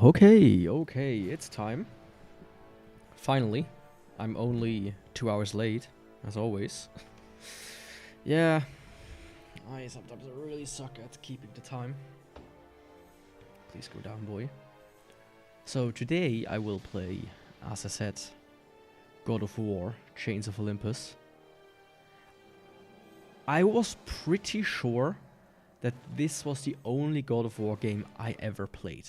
Okay, it's time. Finally. I'm only 2 hours late, as always. Yeah, I sometimes really suck at keeping the time. Please go down, boy. So today I will play, as I said, God of War, Chains of Olympus. I was pretty sure that this was the only God of War game I ever played.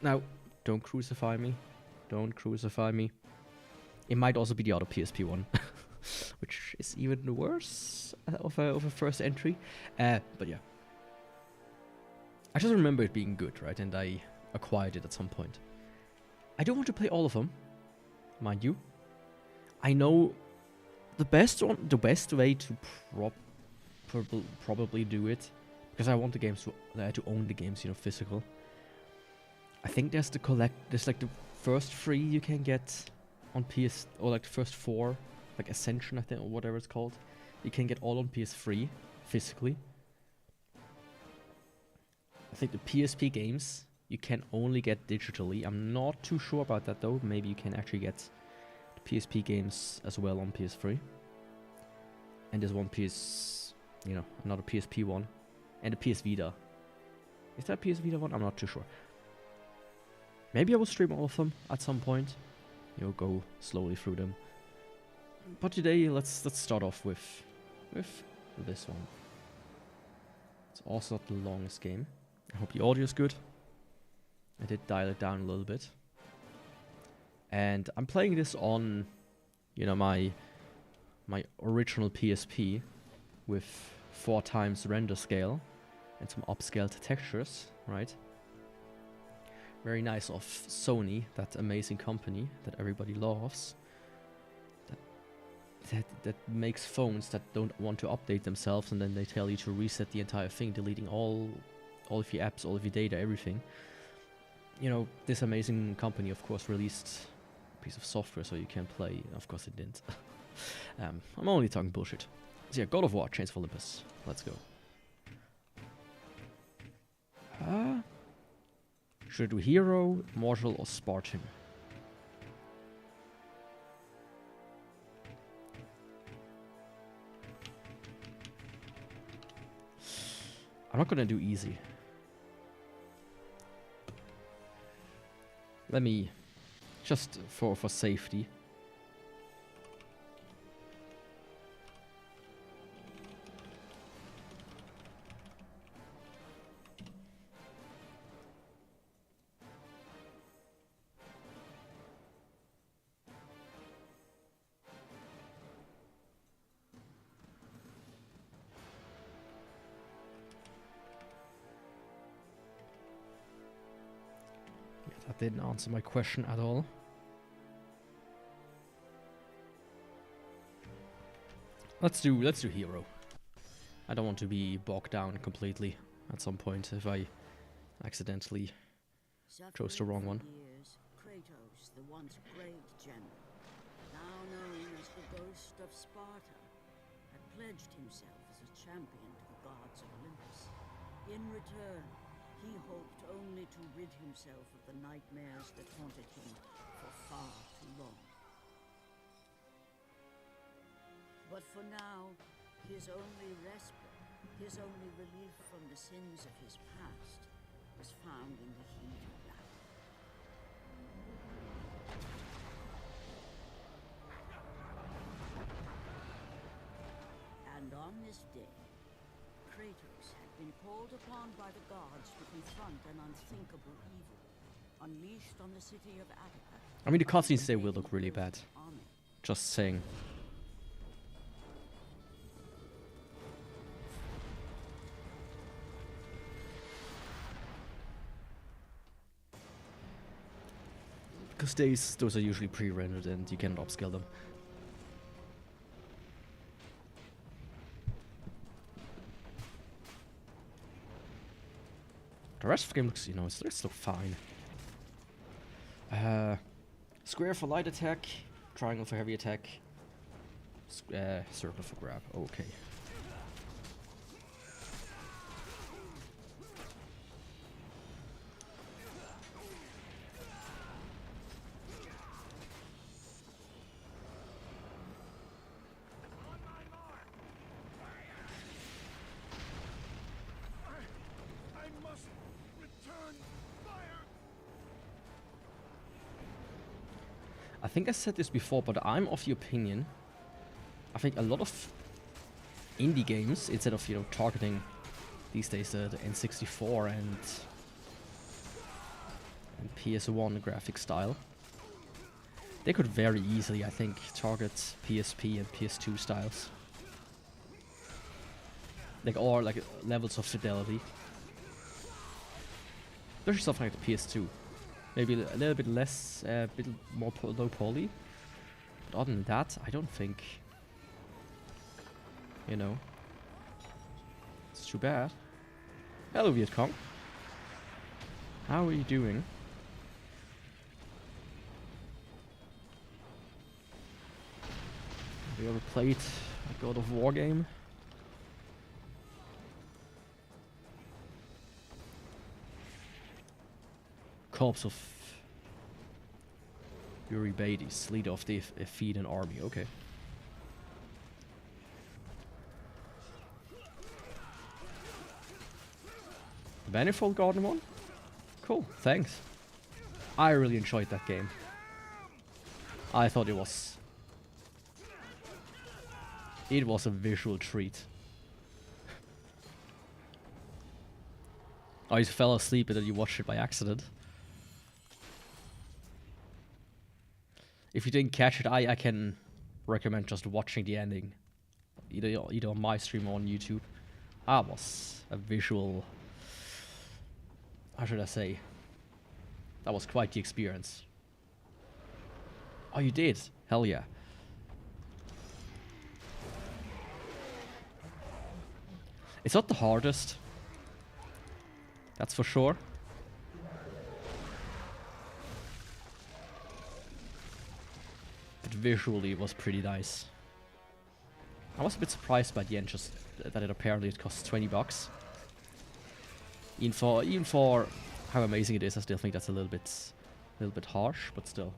Now, don't crucify me. Don't crucify me. It might also be the other PSP one, which is even worse of a first entry. But yeah. I just remember it being good, right? And I acquired it at some point. I don't want to play all of them, mind you. I know the best way to probably do it, because I want the games to own the games, you know, physical. I think there's like the first 3 you can get on PS, or like the first 4, like Ascension, I think, or whatever it's called. You can get all on PS3 physically. I think the PSP games you can only get digitally. I'm not too sure about that though. Maybe you can actually get the PSP games as well on PS3. And there's one another PSP one, and the PS Vita. Is that PS Vita one? I'm not too sure. Maybe I will stream all of them at some point. You know, go slowly through them. But today, let's start off with this one. It's also not the longest game. I hope the audio is good. I did dial it down a little bit. And I'm playing this on, you know, my original PSP with 4 times render scale and some upscaled textures, right? Very nice of Sony, that amazing company that everybody loves. That makes phones that don't want to update themselves, and then they tell you to reset the entire thing, deleting all of your apps, all of your data, everything. You know, this amazing company, of course, released a piece of software so you can play. Of course, it didn't. I'm only talking bullshit. So yeah, God of War, Chains of Olympus. Let's go. Should I do Hero, Mortal, or Spartan? I'm not gonna do easy. Let me, just for safety. That didn't answer my question at all. Let's do Hero. I don't want to be bogged down completely at some point if I accidentally chose the wrong one. Years, Kratos, the once great general, now known as the Ghost of Sparta, had pledged himself as a champion to the gods of Olympus. In return, he hoped only to rid himself of the nightmares that haunted him for far too long. But for now, his only respite, his only relief from the sins of his past, was found in the heat of battle. And on this day, Kratos had been called upon by the gods to confront an unthinkable evil, unleashed on the city of Attica. I mean, the cutscenes today will look really bad. Just saying. Because those are usually pre-rendered and you cannot upscale them. The rest of the game looks, you know, it's still fine. Square for light attack, triangle for heavy attack, circle for grab. Okay. think I said this before, but I'm of the opinion, I think a lot of indie games, instead of, you know, targeting these days the N64 and PS1 graphic style, they could very easily, I think, target PSP and PS2 styles. Like, or like levels of fidelity. There's something like the PS2. Maybe a little bit less, a bit more low poly. But other than that, I don't think, you know, it's too bad. Hello, Viet Cong. How are you doing? Have you ever played a God of War game? Corpse of Eurybates, leader of the Ephean army. Okay. Manifold Garden one? Cool, thanks. I really enjoyed that game. I thought it was a visual treat. Oh, you fell asleep and then you watched it by accident. If you didn't catch it, I can recommend just watching the ending. Either on my stream or on YouTube. That was a visual... How should I say? That was quite the experience. Oh, you did? Hell yeah. It's not the hardest. That's for sure. But visually it was pretty nice. I was a bit surprised by the end, just that it costs 20 bucks. Even for how amazing it is, I still think that's a little bit harsh, but still.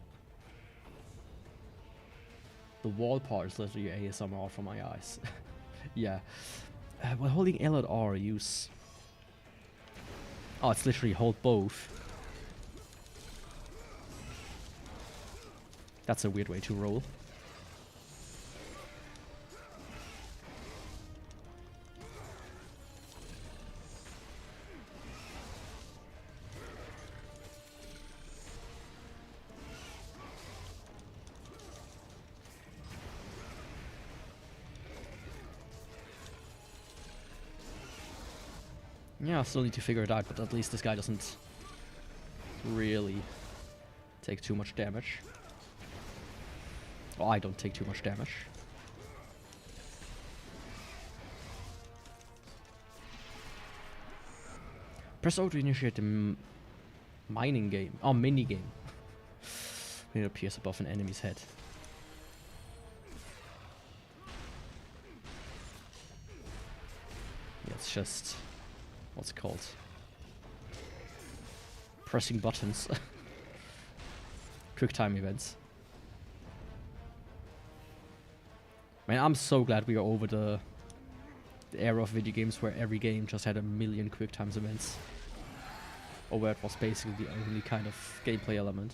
The wall part is literally ASMR for my eyes. Yeah. While holding L and R, use... Oh, it's literally hold both. That's a weird way to roll. Yeah, I still need to figure it out, but at least this guy doesn't really take too much damage. Well, I don't take too much damage. Press O to initiate the mining game. Oh, mini game. When it appears above an enemy's head. Yeah, it's just... What's it called? Pressing buttons. Quick time events. Man, I'm so glad we are over the era of video games where every game just had a million quick times events. Or where it was basically the only kind of gameplay element.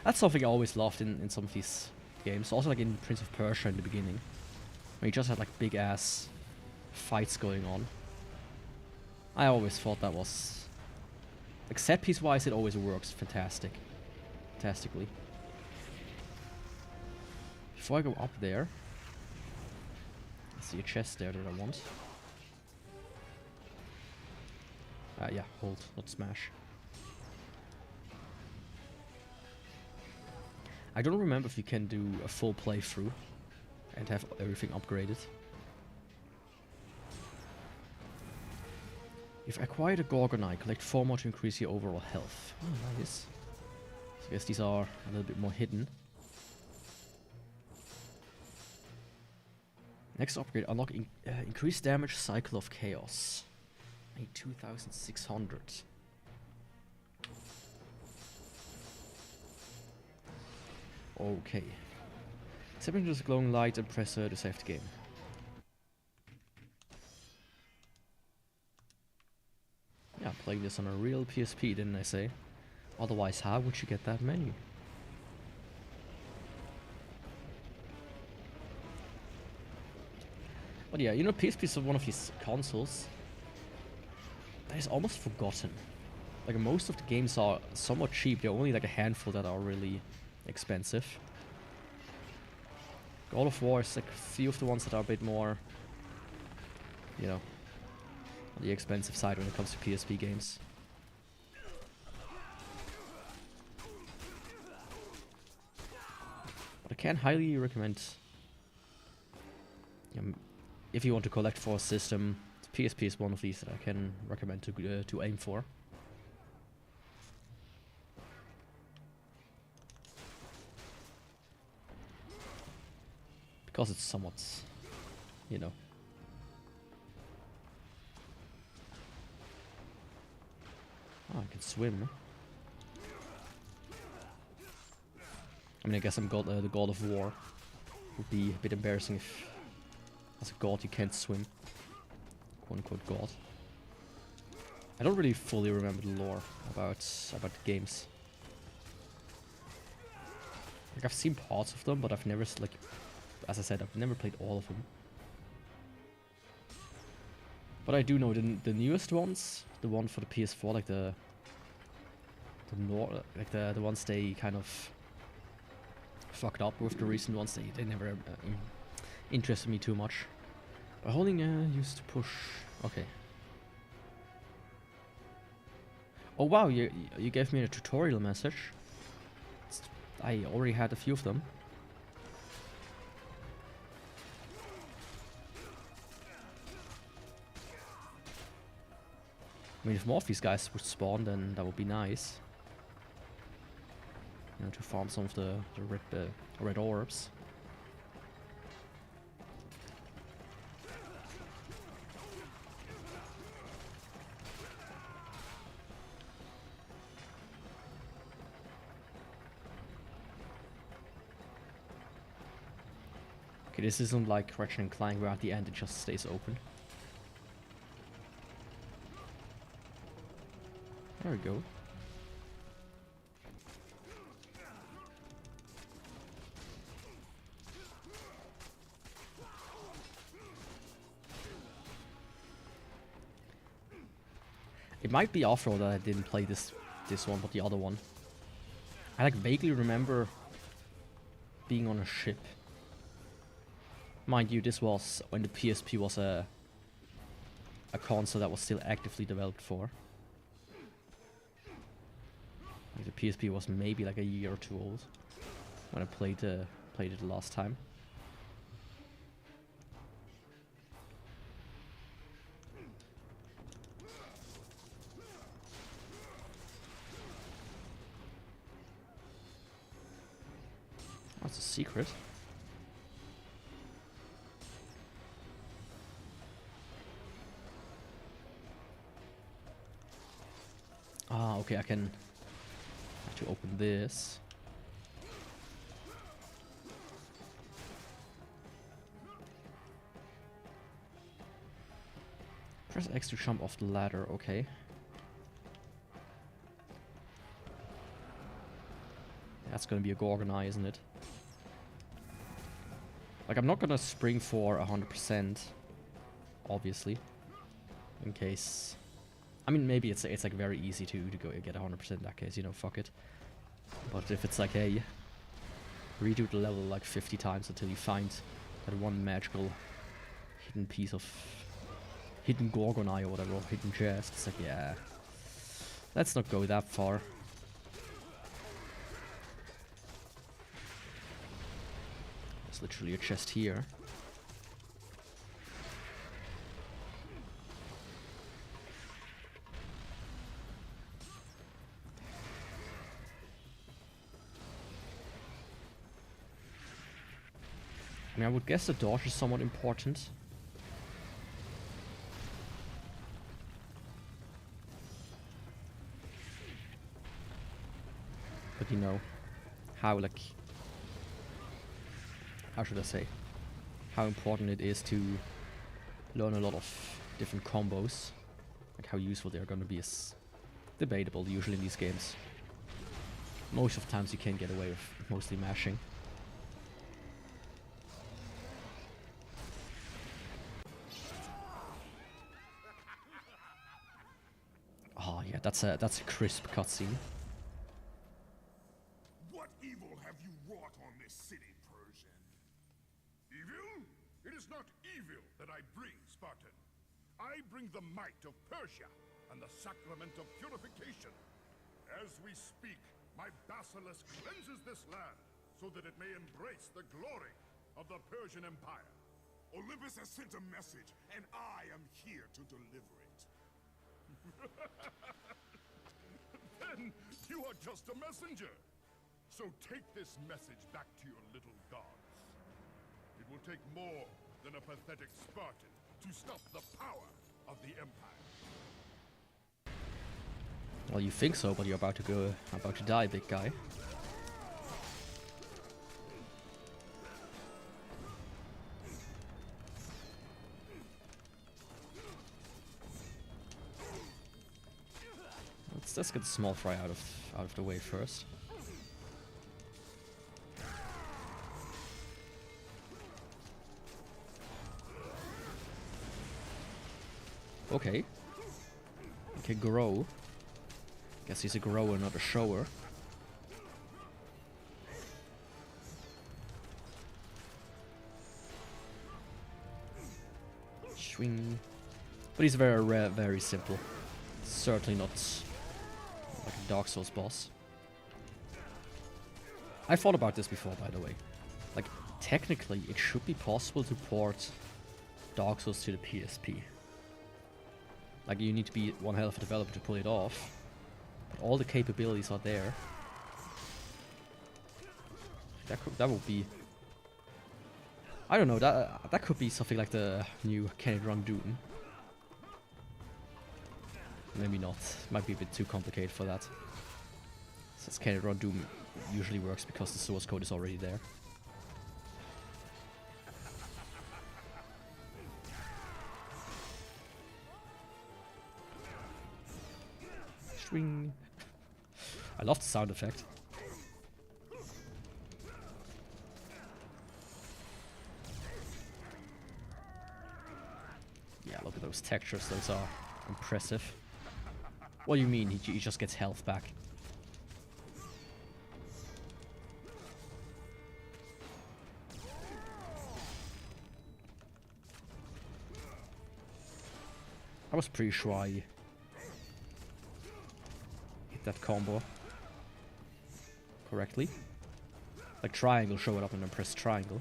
That's something I always loved in some of these games. Also like in Prince of Persia in the beginning. Where you just had like big ass fights going on. I always thought that was... Like set piece wise it always works fantastically. Before I go up there... I see a chest there that I want. Yeah, hold, not smash. I don't remember if you can do a full playthrough and have everything upgraded. If acquired a Gorgonite, collect 4 more to increase your overall health. Oh, nice. So I guess these are a little bit more hidden. Next upgrade, unlock increased damage, cycle of chaos. 2600. Okay. Step into the glowing light and press to save the game. Yeah, playing this on a real PSP, didn't I say? Otherwise, how would you get that menu? But yeah, you know, PSP is one of these consoles that is almost forgotten. Like, most of the games are somewhat cheap. There are only like a handful that are really expensive. God of War is like a few of the ones that are a bit more, you know, on the expensive side when it comes to PSP games. But I can highly recommend, if you want to collect for a system, the PSP is one of these that I can recommend to aim for. Because it's somewhat, you know. Oh, I can swim. I mean, I guess I'm the god of war. Would be a bit embarrassing if, as a god, you can't swim. Quote-unquote god. I don't really fully remember the lore about the games. Like, I've seen parts of them, but I've never, like, as I said, I've never played all of them. But I do know the newest ones, the one for the PS4, like the ones they kind of fucked up with. The recent ones, they never interested me too much. By holding used to push. Okay. Oh wow, you gave me a tutorial message. I already had a few of them. I mean, if more of these guys would spawn, then that would be nice. You know, to farm some of the red orbs. Okay, this isn't like Ratchet and Clank where at the end it just stays open. There we go. It might be after all that I didn't play this one, but the other one. I like vaguely remember being on a ship. Mind you, this was when the PSP was a console that was still actively developed for. Like the PSP was maybe like a year or two old when I played it the last time. That's a secret. Ah, okay, I can have to open this. Press X to jump off the ladder, okay. That's gonna be a Gorgon Eye, isn't it? Like, I'm not gonna spring for 100%, obviously, in case. I mean, maybe it's like very easy to go get 100% in that case, you know, fuck it. But if it's like, hey, redo the level like 50 times until you find that one magical hidden piece of hidden Gorgon Eye or whatever, or hidden chest, it's like, yeah, let's not go that far. There's literally a chest here. I mean, I would guess the dodge is somewhat important. But you know, how like... How should I say? How important it is to learn a lot of different combos. Like how useful they're gonna be is debatable usually in these games. Most of the times you can get away with mostly mashing. Oh yeah, that's a crisp cutscene. What evil have you wrought on this city, Persian? Evil? It is not evil that I bring, Spartan. I bring the might of Persia and the sacrament of purification. As we speak, my basilisk cleanses this land so that it may embrace the glory of the Persian Empire. Olympus has sent a message, and I am here to deliver it. Then you are just a messenger. So take this message back to your little gods. It will take more than a pathetic Spartan to stop the power of the Empire. Well, you think so, but you're about to die, big guy. Let's get the small fry out of the way first. Okay. He can grow. Guess he's a grower, not a shower. Swing. But he's very simple. Certainly not like a Dark Souls boss. I thought about this before, by the way. Like, technically, it should be possible to port Dark Souls to the PSP. Like, you need to be one hell of a developer to pull it off. But all the capabilities are there. That would be... I don't know, that could be something like the new Can It Run Doom. Maybe not. Might be a bit too complicated for that. Since Can It Run Doom usually works because the source code is already there. Swing. I love the sound effect. Yeah, look at those textures, those are impressive. What do you mean, he just gets health back? I was pretty sure I hit that combo correctly. Like triangle, show it up and then press triangle.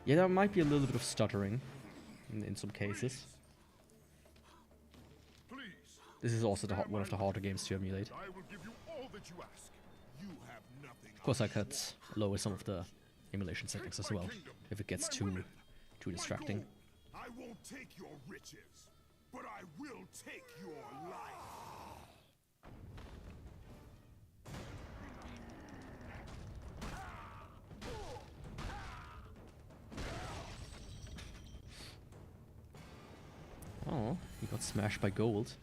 Yeah, there might be a little bit of stuttering in some cases. This is also one of the harder games to emulate. I will give you all that you ask. You have nothing. Of course, I could lower some of the emulation settings as well, if it gets too distracting. I won't take your riches, but I will take your life. Oh, he got smashed by gold.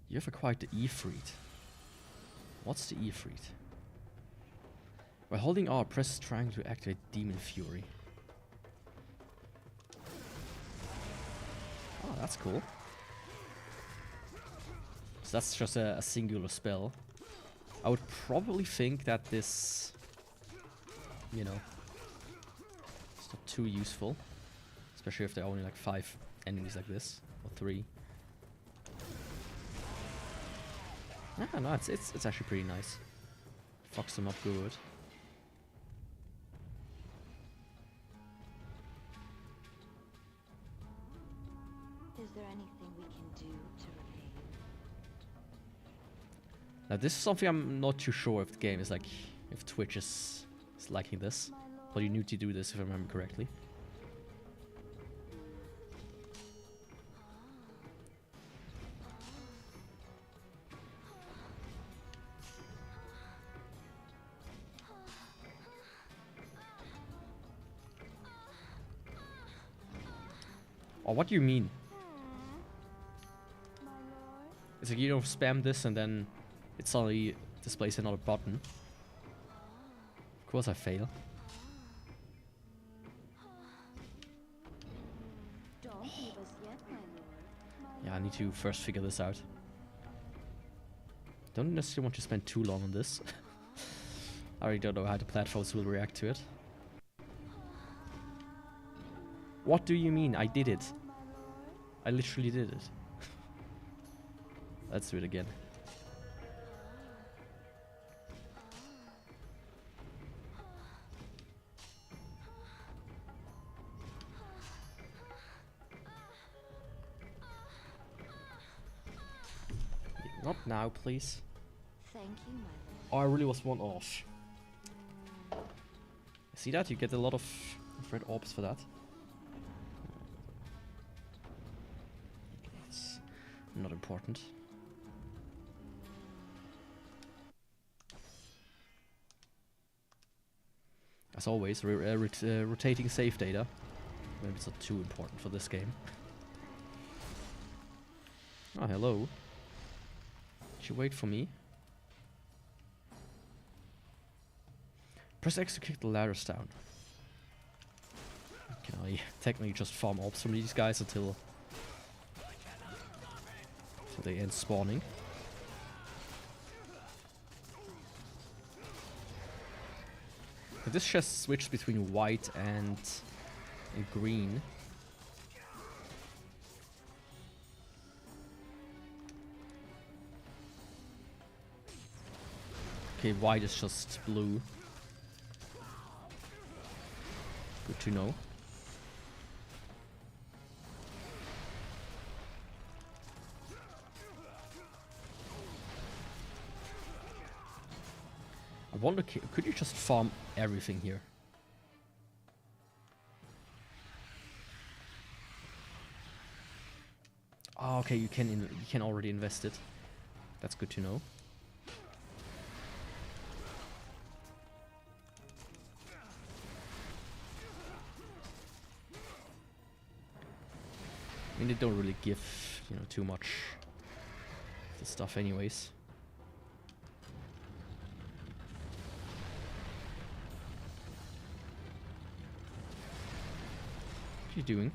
You have acquired the Ifrit. What's the Ifrit? While holding R, press triangle to activate Demon Fury. Oh, that's cool. So that's just a singular spell. I would probably think that this, you know, it's not too useful. Especially if there are only like 5 enemies like this, or 3. Ah, no, it's actually pretty nice. Fucks them up good. Is there anything This is something I'm not too sure if the game is like, if Twitch is liking this. But you need to do this if I remember correctly. Oh, what do you mean? It's like you don't spam this and then it suddenly displays another button. Of course I fail. Yeah, I need to first figure this out. Don't necessarily want to spend too long on this. I already don't know how the platforms will react to it. What do you mean? I did it. I literally did it. Let's do it again. Not now, please. Thank you, my lord. Oh, I really was one off. See that? You get a lot of red orbs for that. It's not important. As always, rotating save data. Maybe it's not too important for this game. Oh, hello. Did you wait for me? Press X to kick the ladders down. Can I technically just farm orbs from these guys until they end spawning? But this just switches between white and green. Okay, white is just blue. Good to know. I wonder, could you just farm everything here? Oh, okay, you can already invest it. That's good to know. I mean, they don't really give, you know, too much of the stuff anyways. What are you doing?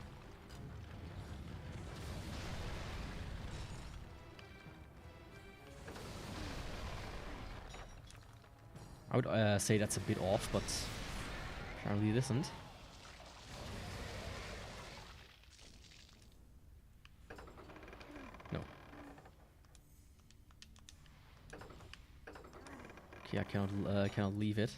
I would say that's a bit off, but apparently it isn't. No. Okay, I cannot leave it.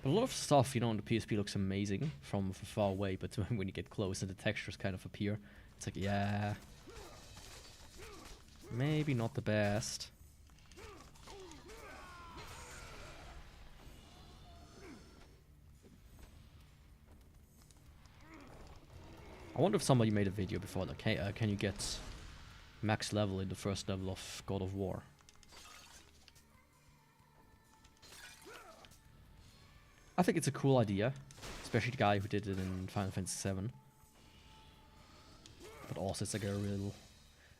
But a lot of stuff, you know, on the PSP looks amazing from far away, but when you get close and the textures kind of appear, it's like, yeah, maybe not the best. I wonder if somebody made a video before, like, hey, can you get max level in the first level of God of War? I think it's a cool idea, especially the guy who did it in Final Fantasy VII. But also it's like a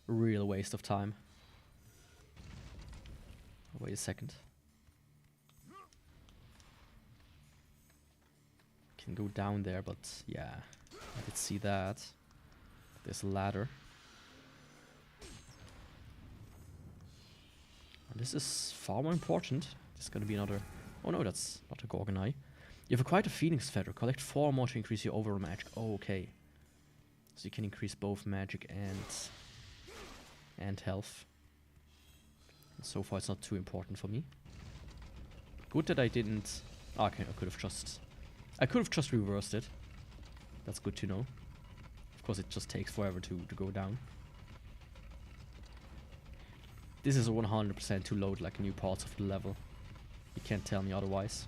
real waste of time. Wait a second. Can go down there, but yeah, I did see that. There's a ladder. And this is far more important. There's gonna be another. Oh no, that's not a Gorgonite. You've acquired a Phoenix Feather. Collect 4 more to increase your overall magic. Oh, okay. So you can increase both magic and health. And so far it's not too important for me. Good that I didn't. Oh, okay, I could have just reversed it. That's good to know. Of course, it just takes forever to go down. This is 100% to load like new parts of the level. You can't tell me otherwise.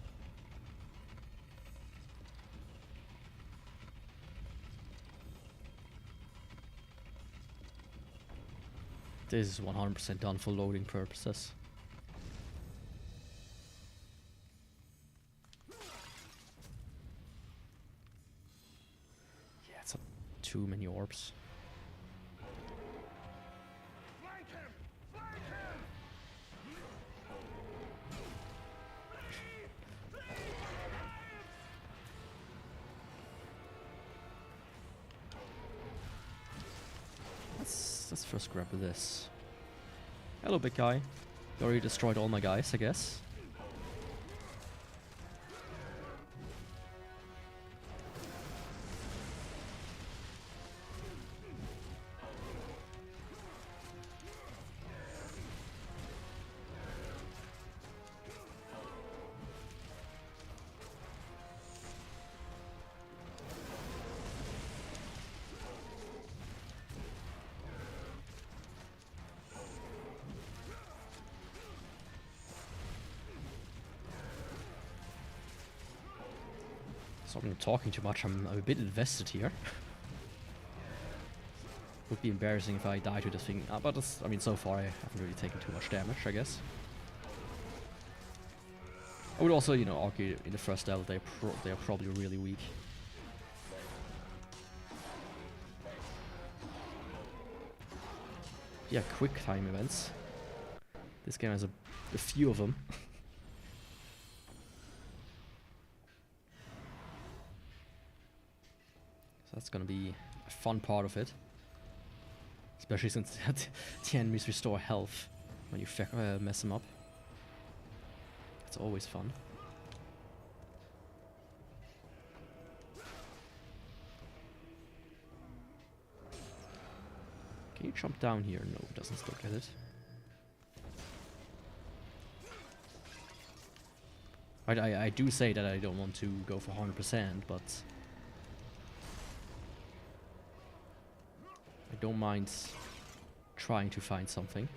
This is 100% done for loading purposes. Yeah, it's too many orbs. Let's first grab this. Hello, big guy. You already destroyed all my guys, I guess. So I'm not talking too much, I'm a bit invested here. Would be embarrassing if I die to this thing, but I mean, so far I haven't really taken too much damage, I guess. I would also, you know, argue in the first level they are probably really weak. Yeah, quick time events. This game has a few of them. So that's gonna be a fun part of it. Especially since the enemies restore health when you mess them up. It's always fun. Can you jump down here? No, it doesn't still get it. I do say that I don't want to go for 100%, but I don't mind trying to find something.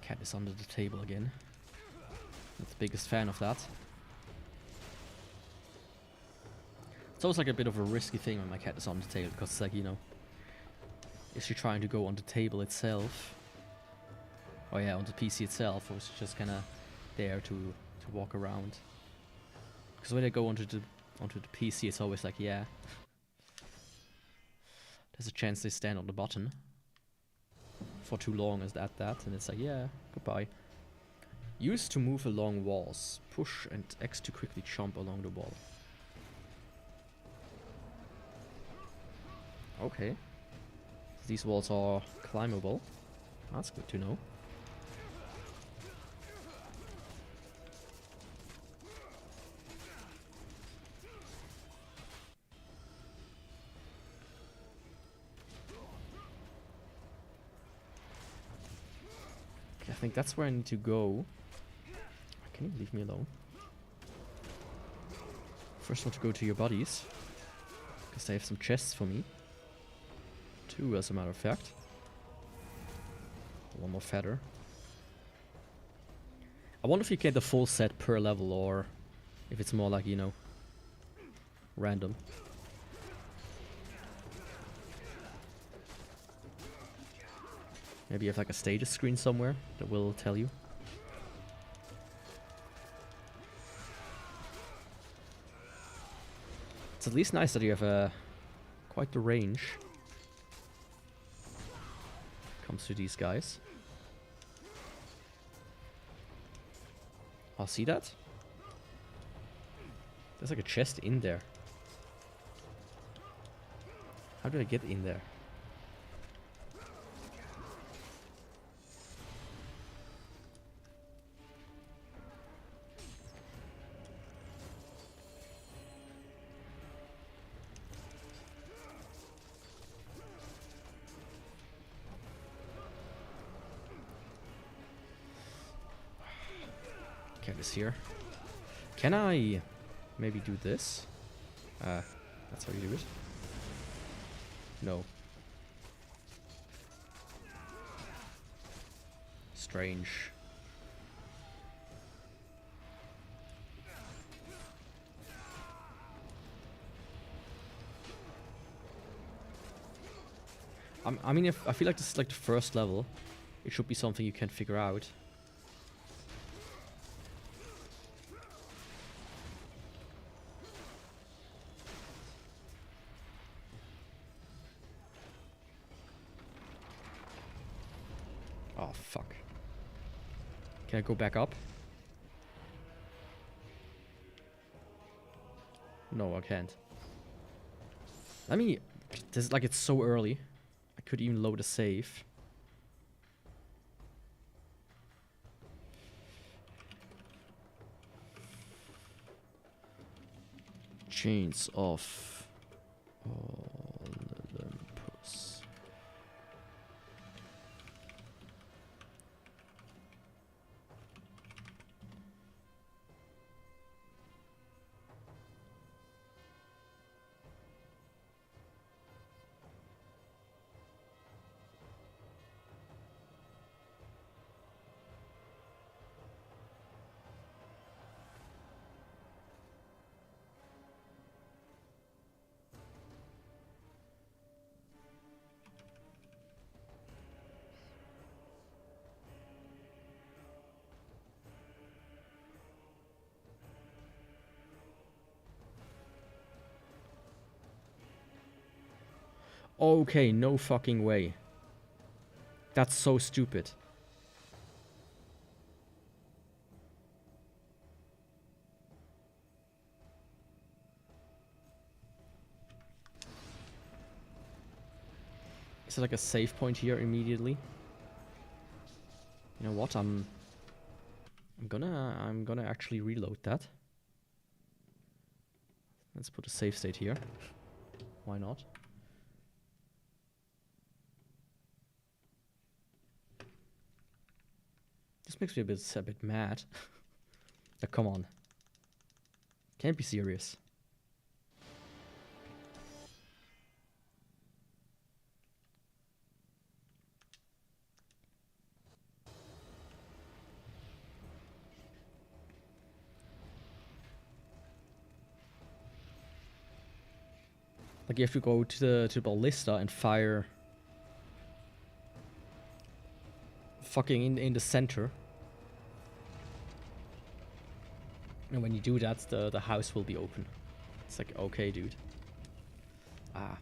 Cat is under the table again. Not the biggest fan of that. It's always like a bit of a risky thing when my cat is on the table, because it's like, you know, is she trying to go on the table itself? Oh yeah, on the PC itself, or is she just kinda there to walk around? Because when they go onto the PC, it's always like, yeah, there's a chance they stand on the button for too long as that, and it's like, yeah, goodbye. Use to move along walls. Push and X to quickly jump along the wall. Okay. These walls are climbable. That's good to know. Okay, I think that's where I need to go. Can you leave me alone? First, I want to go to your buddies, because they have some chests for me. 2, as a matter of fact. One more feather. I wonder if you get the full set per level, or if it's more like, you know, random. Maybe you have like a status screen somewhere that will tell you. It's at least nice that you have quite the range. Comes to these guys. Oh, see that? There's like a chest in there. How do I get in there? Cat is here. Can I maybe do this? That's how you do it. No. Strange. I mean, I feel like this is like the first level. It should be something you can figure out. Oh, fuck. Can I go back up? No, I can't. I mean, this, like, it's so early. I could even load a save. Chains of Olympus. Okay, no fucking way. That's so stupid. Is there like a save point here immediately? You know what? I'm gonna actually reload that. Let's put a save state here. Why not? This makes me a bit mad. Like, come on. Can't be serious. Like, you have to go to the ballista and fire fucking in the center. And when you do that, the house will be open. It's like, okay, dude. Ah.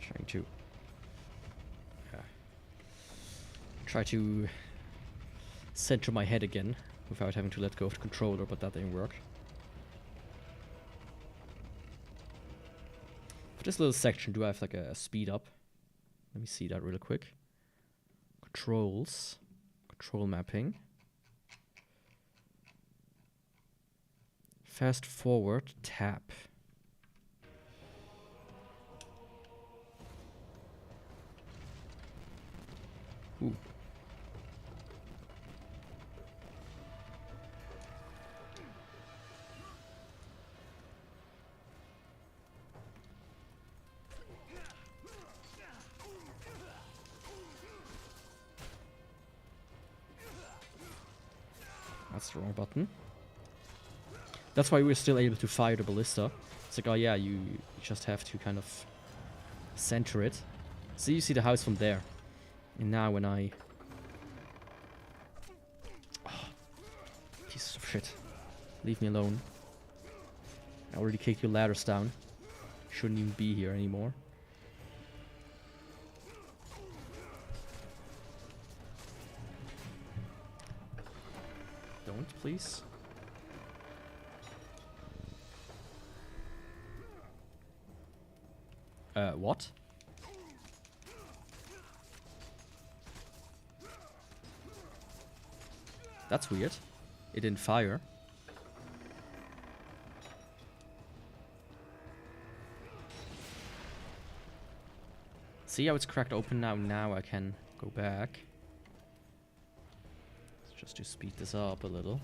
Trying to... try to center my head again without having to let go of the controller, but that didn't work. For this little section, do I have like a speed up? Let me see that real quick. Controls. Control mapping. Fast forward, tap. Ooh. That's the wrong button. That's why we're still able to fire the ballista. It's like, oh yeah, you just have to kind of center it. So you see the house from there. And now when I... Oh, piece of shit. Leave me alone. I already kicked your ladders down. Shouldn't even be here anymore. Don't, please. What? That's weird. It didn't fire. See how it's cracked open now? Now I can go back. Just to speed this up a little.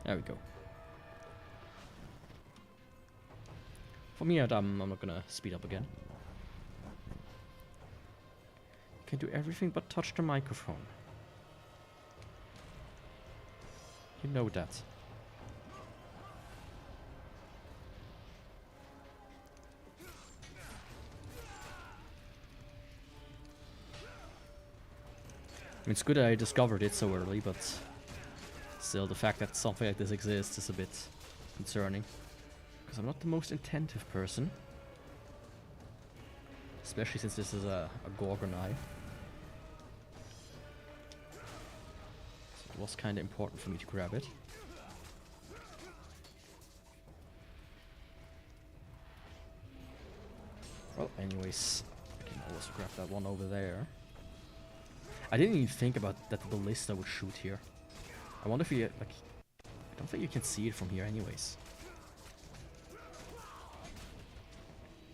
There we go. For me, I'm not gonna speed up again. Can do everything but touch the microphone. You know that. I mean, it's good that I discovered it so early, but still, the fact that something like this exists is a bit concerning. Because I'm not the most attentive person. Especially since this is a Gorgon eye. So it was kind of important for me to grab it. Well, anyways, I can always grab that one over there. I didn't even think about that the ballista would shoot here. I wonder if you, like... I don't think you can see it from here anyways.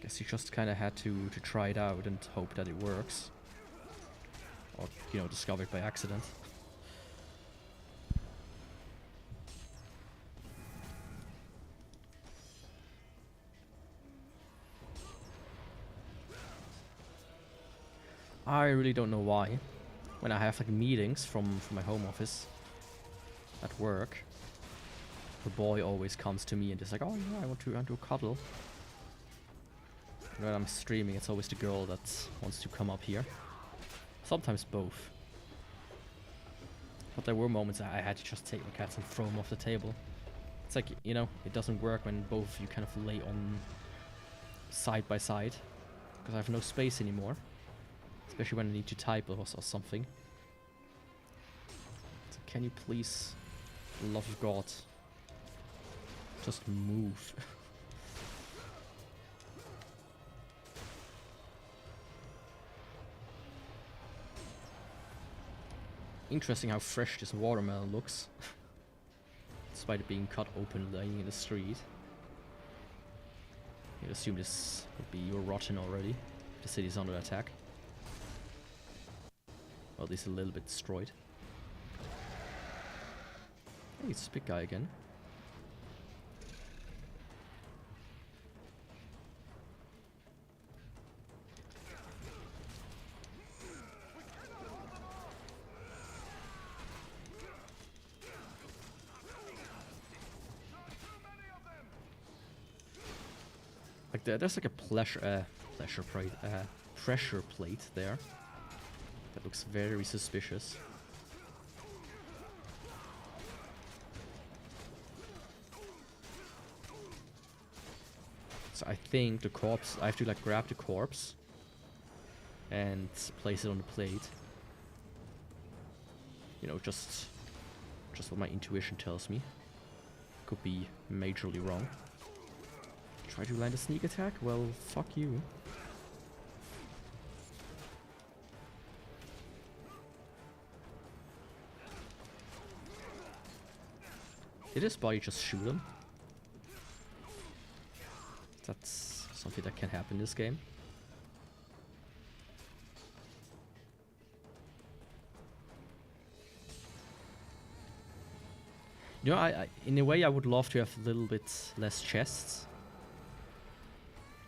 Guess you just kind of had to try it out and hope that it works. Or, you know, discover it by accident. I really don't know why. When I have like meetings from my home office at work, the boy always comes to me and is like, "Oh yeah, I want to cuddle." And when I'm streaming, it's always the girl that wants to come up here. Sometimes both. But there were moments I had to just take my cats and throw them off the table. It's like, you know, it doesn't work when both of you kind of lay on side by side, because I have no space anymore. Especially when I need to type or something. So can you please, for the love of God, just move? Interesting how fresh this watermelon looks. Despite it being cut open laying in the street. You'd assume this would be rotten already. The city's under attack. Well, at least a little bit destroyed. Hey, it's a big guy again. Like there's like a pressure plate there. That looks very suspicious. So I think the corpse, I have to like grab the corpse and place it on the plate. You know, just what my intuition tells me. Could be majorly wrong. Try to land a sneak attack? Well, fuck you. Did his body just shoot him? That's something that can happen in this game. You know, I in a way I would love to have a little bit less chests.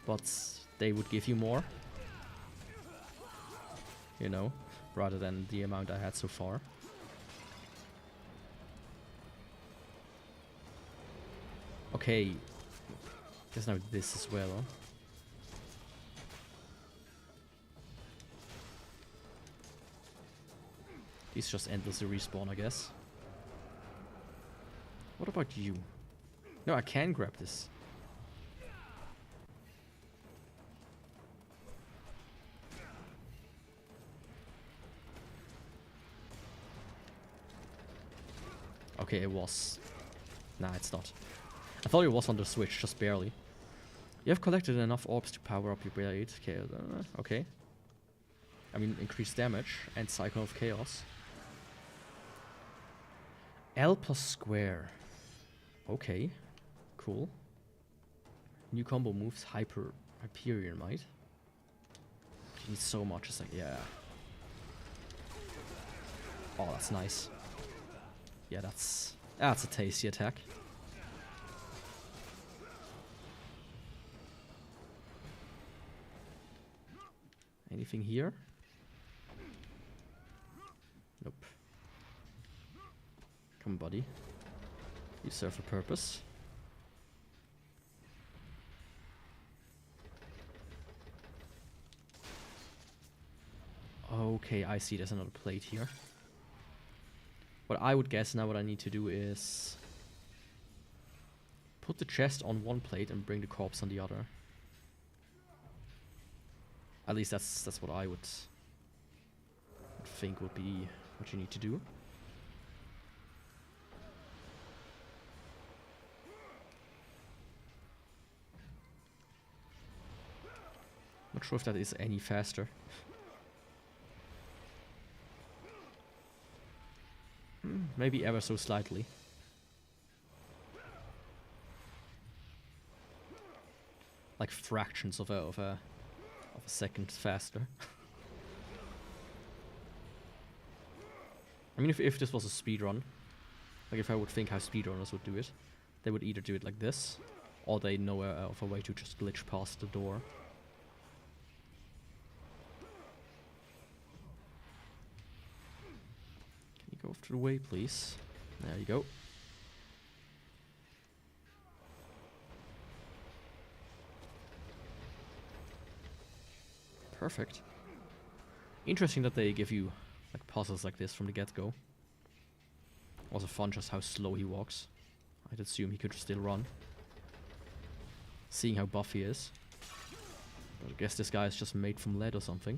But they would give you more. You know, rather than the amount I had so far. Okay, there's now this as well. Huh? These just endlessly respawn, I guess. What about you? No, I can grab this. Okay, it was. Nah, it's not. I thought it was on the switch, just barely. You have collected enough orbs to power up your blade. Okay, okay. I mean, increased damage and Cycle of Chaos. L plus square. Okay, cool. New combo moves, Hyperion Might. You need so much, it's like, yeah. Oh, that's nice. Yeah, that's That's a tasty attack. Anything here? Nope. Come on, buddy. You serve a purpose. Okay, I see there's another plate here. What I would guess now what I need to do is put the chest on one plate and bring the corpse on the other. At least that's what I would think would be what you need to do. Not sure if that is any faster. Maybe ever so slightly. Like fractions of a second faster. I mean, if this was a speedrun, like if I would think how speedrunners would do it, they would either do it like this, or they know of a way to just glitch past the door. Can you go off to the way, please? There you go. Perfect. Interesting that they give you like puzzles like this from the get-go. Also fun just how slow he walks. I'd assume he could still run. Seeing how buff he is. But I guess this guy is just made from lead or something.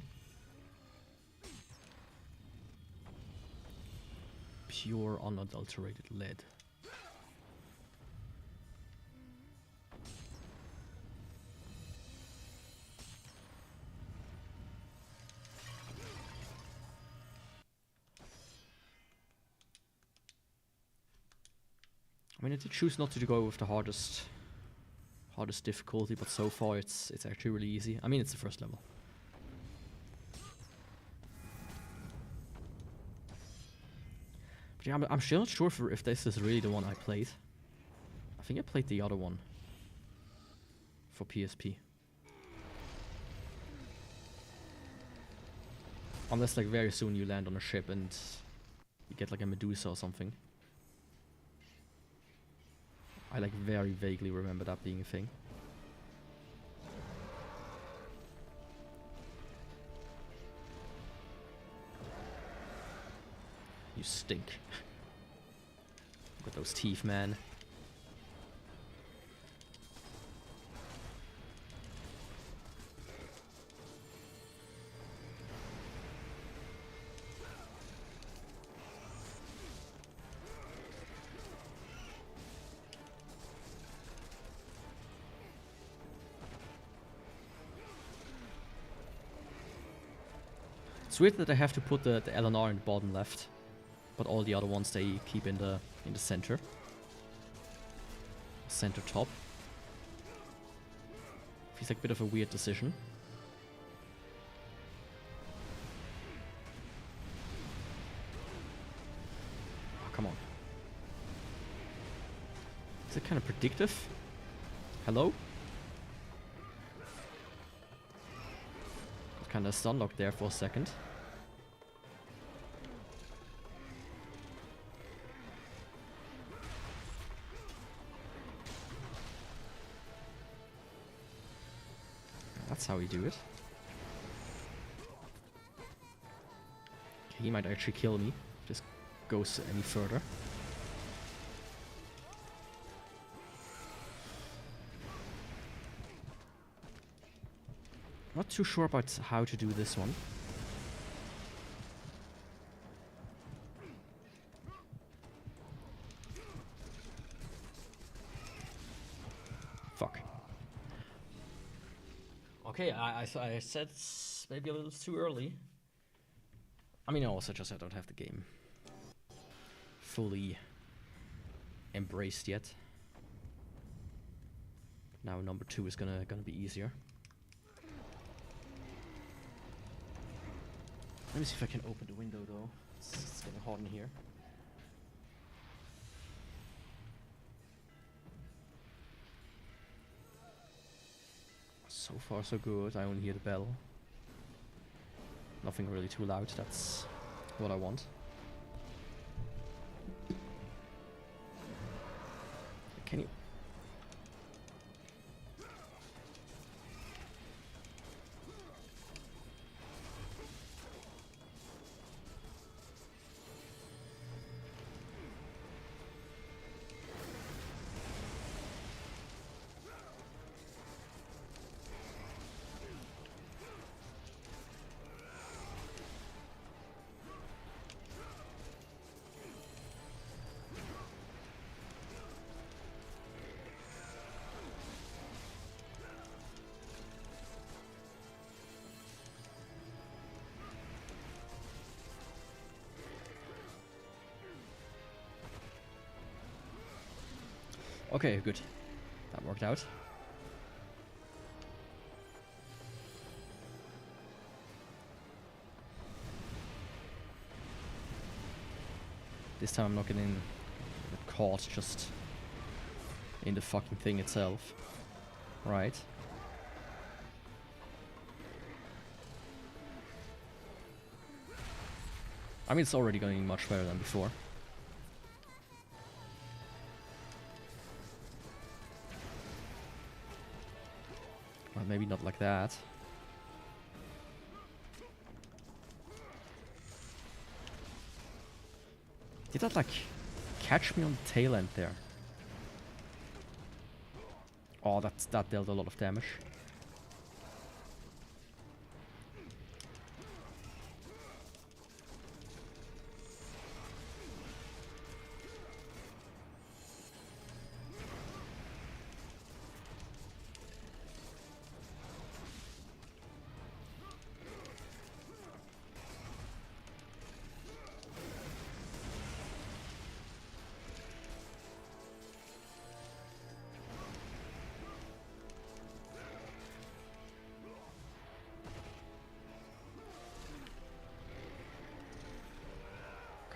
Pure unadulterated lead. I mean, I did choose not to go with the hardest difficulty, but so far it's actually really easy. I mean, it's the first level. But yeah, I'm still not sure if this is really the one I played. I think I played the other one for PSP. Unless like very soon you land on a ship and you get like a Medusa or something. I like very vaguely remember that being a thing. You stink. Look at those teeth, man. It's weird that I have to put the LNR in the bottom left, but all the other ones they keep in the center. Center top. Feels like a bit of a weird decision. Oh, come on. Is it kind of predictive? Hello? Got kind of stun locked there for a second. That's how we do it. Okay, he might actually kill me if this goes any further. Not too sure about how to do this one. Fuck. Okay, I said it's maybe a little too early. I mean, also just I don't have the game fully embraced yet. Now number 2 is gonna be easier. Let me see if I can open the window though. It's getting hot in here. So far so good. I only hear the bell. Nothing really too loud, that's what I want. Can you... Okay, good. That worked out. This time I'm not getting caught just in the fucking thing itself. Right. I mean, it's already going much better than before. Well, maybe not like that. Did that, like, catch me on the tail end there? Oh, that dealt a lot of damage.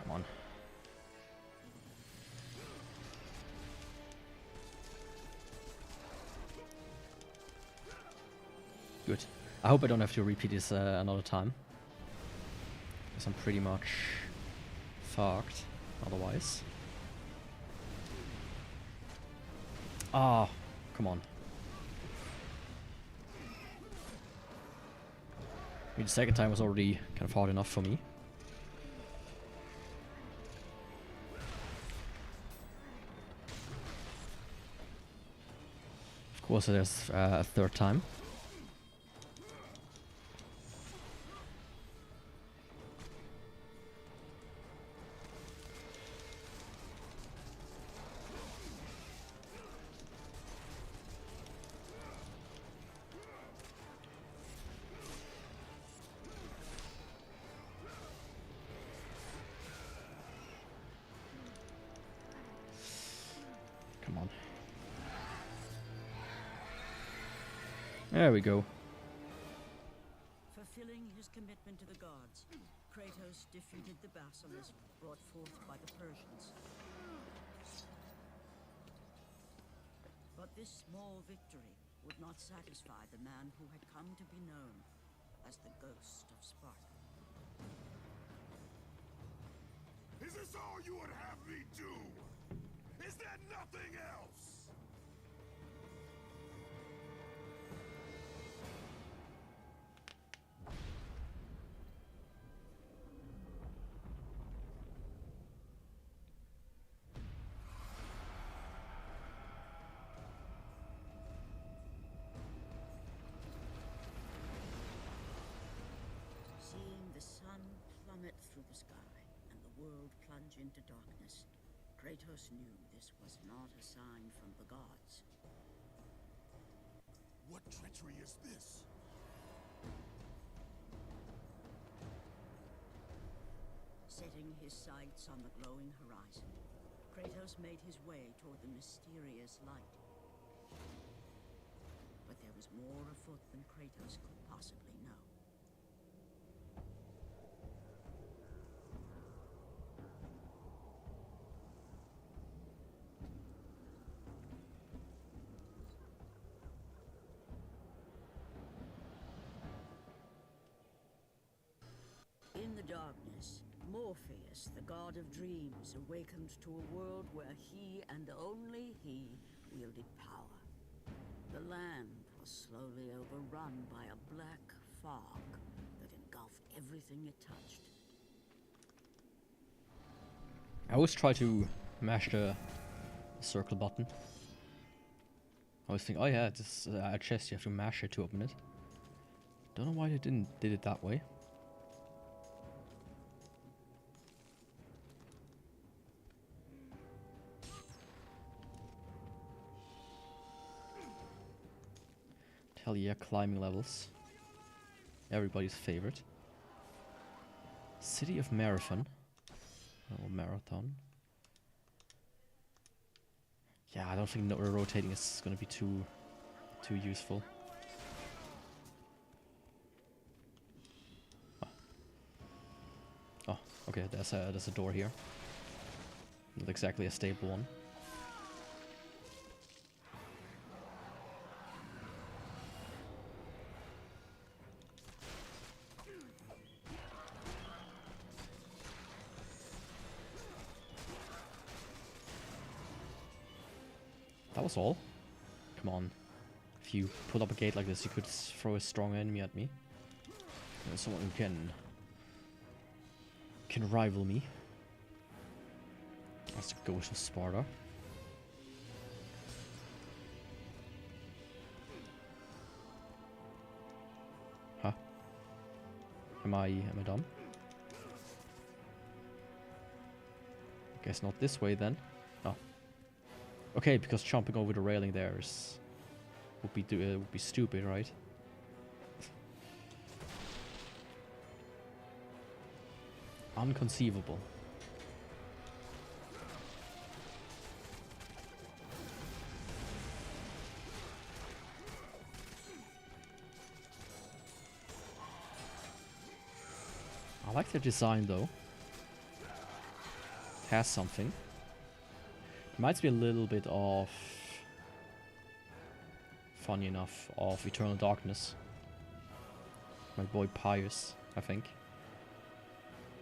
Come on. Good. I hope I don't have to repeat this another time. Because I'm pretty much fucked otherwise. Ah, come on. I mean, the second time was already kind of hard enough for me. Of course, there's a third time. Come on. There we go. Fulfilling his commitment to the gods, Kratos defeated the basilisk brought forth by the Persians. But this small victory would not satisfy the man who had come to be known as the Ghost of Sparta. Is this all you would have me do? Is there nothing else? Seeing the sun plummet through the sky and the world plunge into darkness, Kratos knew this was not a sign from the gods. What treachery is this? Setting his sights on the glowing horizon, Kratos made his way toward the mysterious light. But there was more afoot than Kratos could possibly know. Morpheus, the god of dreams, awakened to a world where he and only he wielded power. The land was slowly overrun by a black fog that engulfed everything it touched. I always try to mash the circle button. I always think, oh yeah, this is a chest, you have to mash it to open it. Don't know why they did it that way. Hell yeah, climbing levels. Everybody's favorite. City of Marathon. Oh, Marathon. Yeah, I don't think rotating is gonna be too useful. Oh, okay, there's a door here. Not exactly a stable one. That was all. Come on. If you put up a gate like this, you could throw a strong enemy at me. Someone who can rival me. That's the ghost of Sparta. Huh? Am I dumb? Guess not this way then. Oh. Okay, because jumping over the railing there would be stupid, right? Unconceivable. I like the design though. It has something. Reminds me a little bit of, funny enough, of Eternal Darkness. My boy Pius, I think.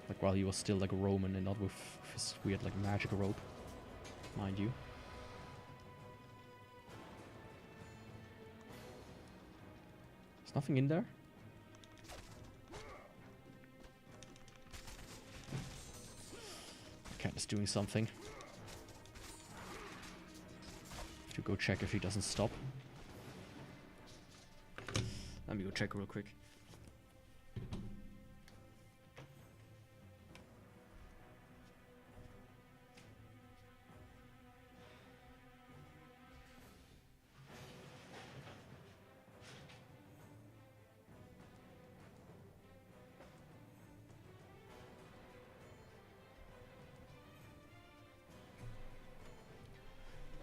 Like while he was still like a Roman and not with his weird like magic rope, mind you. There's nothing in there? The cat is doing something. Have to go check if he doesn't stop. Let me go check real quick.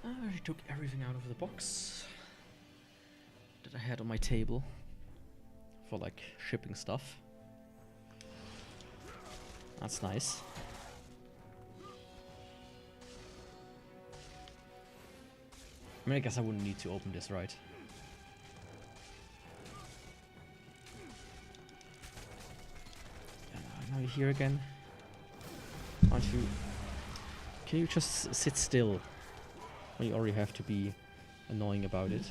I already took everything out of the box that I had on my table for like shipping stuff. That's nice. I mean, I guess I wouldn't need to open this, right? Now you're here again. Aren't you? Can you just sit still? When you already have to be annoying about it.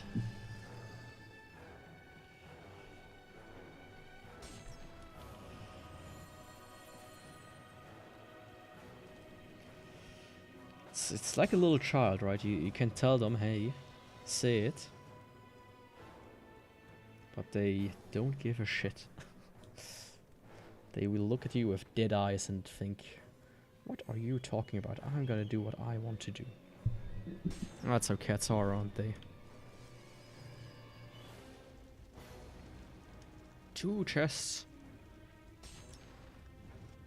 It's like a little child, right? You can tell them, hey, say it. But they don't give a shit. They will look at you with dead eyes and think, what are you talking about? I'm gonna do what I want to do. That's how cats are, aren't they? 2 chests.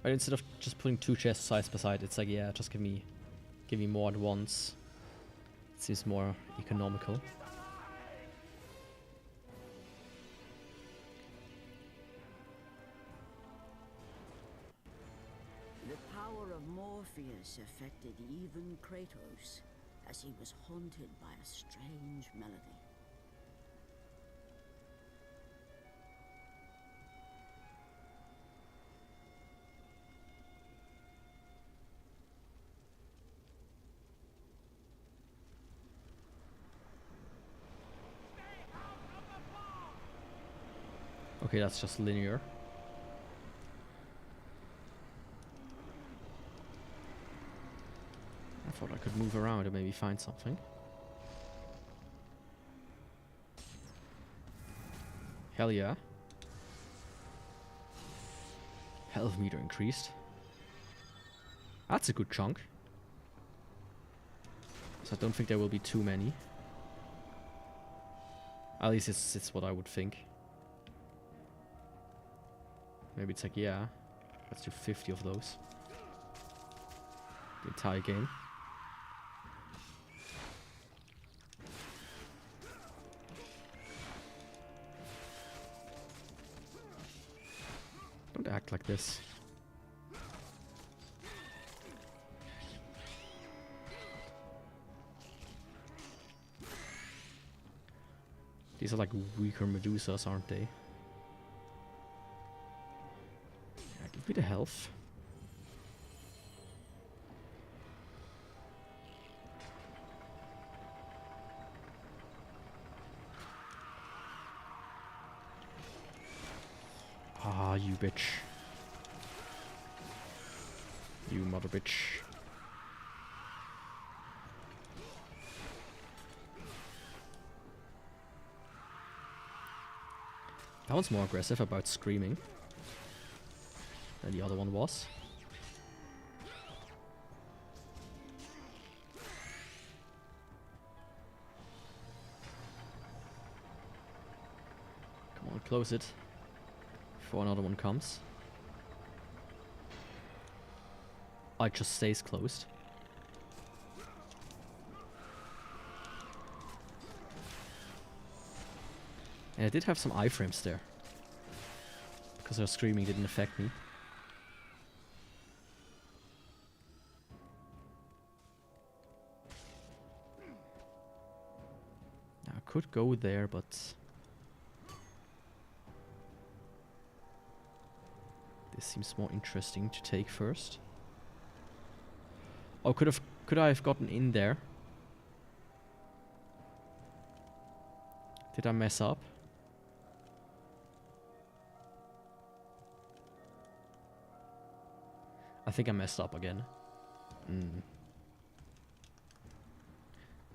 But instead of just putting 2 chests side by side, it's like, yeah, just give me more at once. It seems more economical. The power of Morpheus affected even Kratos, as he was haunted by a strange melody. Okay, that's just linear. I thought I could move around and maybe find something. Hell yeah. Health meter increased. That's a good chunk. So I don't think there will be too many. At least it's what I would think. Maybe it's like, yeah, let's do 50 of those. The entire game. Don't act like this. These are like weaker Medusas, aren't they? Yeah, give me the health. Ah, you bitch. You mother bitch. That one's more aggressive about screaming than the other one was. Come on, close it before another one comes. It just stays closed. And I did have some iframes there. Because her screaming didn't affect me. Now I could go there, but this seems more interesting to take first. Oh, could I have gotten in there? Did I mess up? I think I messed up again.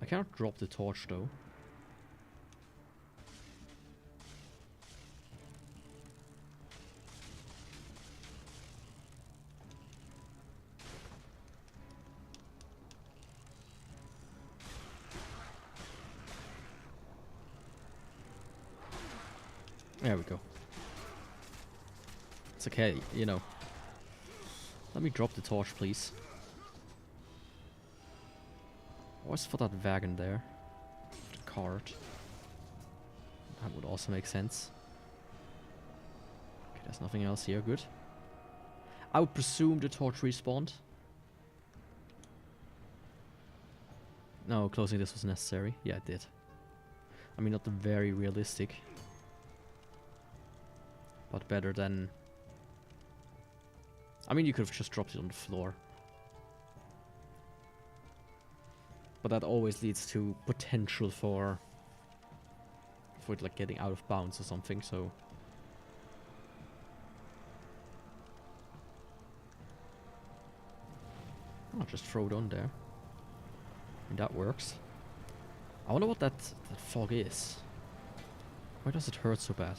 I cannot drop the torch though. There we go. It's okay, you know. Let me drop the torch, please. What's for that wagon there? The cart. That would also make sense. Okay, there's nothing else here. Good. I would presume the torch respawned. No, closing this was necessary. Yeah, it did. I mean, not very realistic. But better than... I mean, you could have just dropped it on the floor. But that always leads to potential for it like getting out of bounds or something, so... I'll just throw it on there. And that works. I wonder what that fog is. Why does it hurt so bad?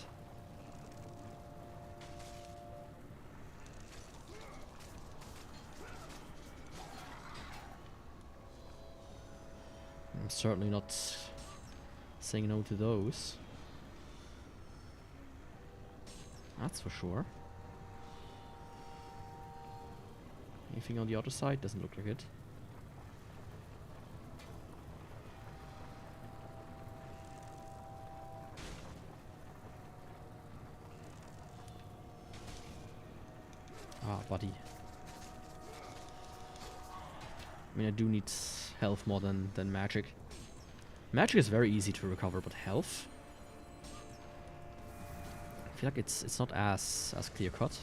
I'm certainly not saying no to those. That's for sure. Anything on the other side? Doesn't look like it. Ah, buddy. I mean, I do need health more than magic. Magic is very easy to recover, but health? I feel like it's not as clear cut.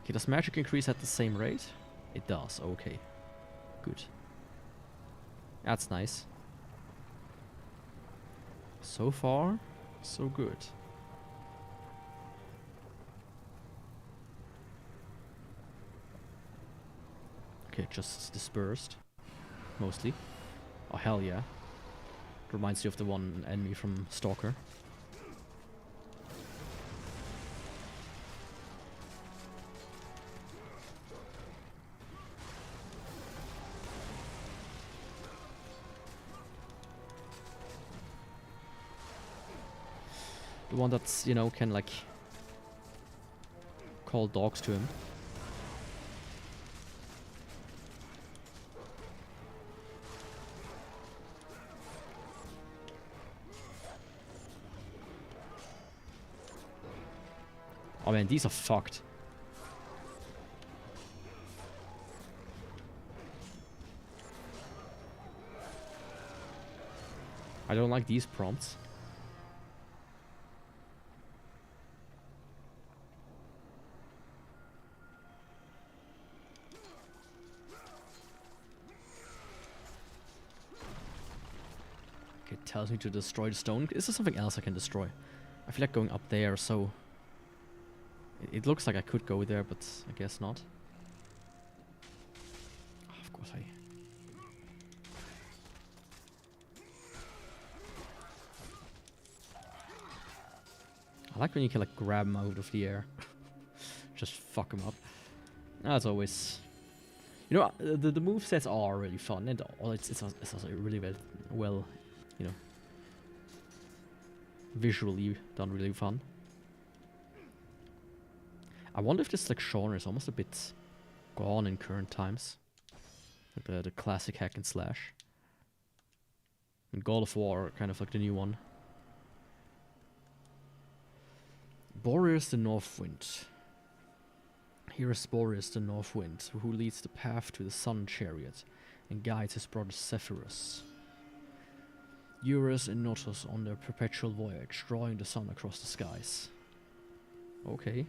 Okay, does magic increase at the same rate? It does, okay. Good. That's nice. So far, So good. Okay, just dispersed. Mostly. Oh, hell yeah. Reminds you of the one enemy from Stalker. The one that's, you know, can like call dogs to him. Oh man, these are fucked. I don't like these prompts. Okay, it tells me to destroy the stone. Is there something else I can destroy? I feel like going up there, so... It looks like I could go there, but I guess not. Oh, of course I like when you can like grab them out of the air. Just fuck them up. As always. You know, the movesets are really fun, and it's also really well, you know, visually done really fun. I wonder if this like genre is almost a bit gone in current times. Like the classic hack and slash. And God of War, kind of like the new one. Boreas the Northwind. Here is Boreas the Northwind, who leads the path to the Sun Chariot and guides his brother Zephyrus. Eurus and Notus on their perpetual voyage, drawing the sun across the skies. Okay.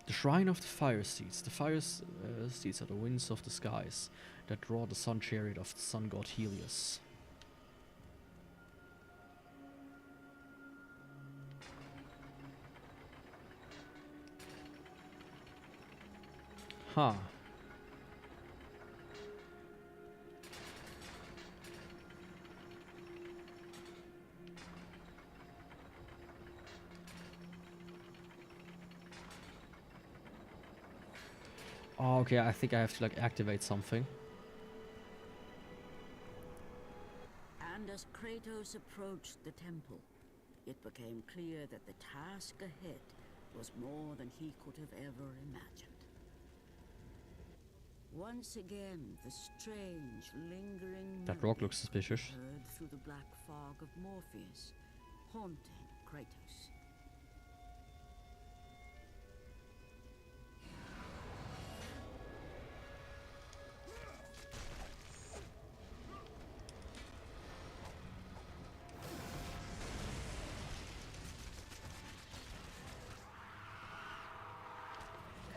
The Shrine of the Fire Seeds. The Fire Seeds are the winds of the skies that draw the Sun Chariot of the sun god Helios. Huh. Oh, okay, I think I have to like activate something. And as Kratos approached the temple, it became clear that the task ahead was more than he could have ever imagined. Once again, the strange, lingering That rock melody looks suspicious. heard through the black fog of Morpheus, haunting Kratos.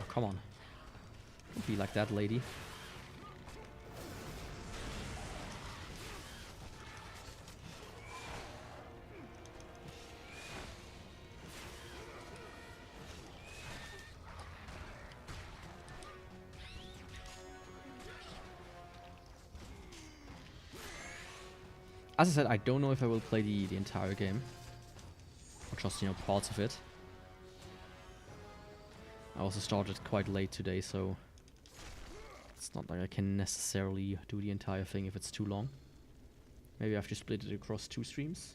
Oh, come on. Don't be like that, lady. As I said, I don't know if I will play the entire game. Or just, you know, parts of it. I also started quite late today, so... It's not like I can necessarily do the entire thing if it's too long. Maybe I have to split it across 2 streams.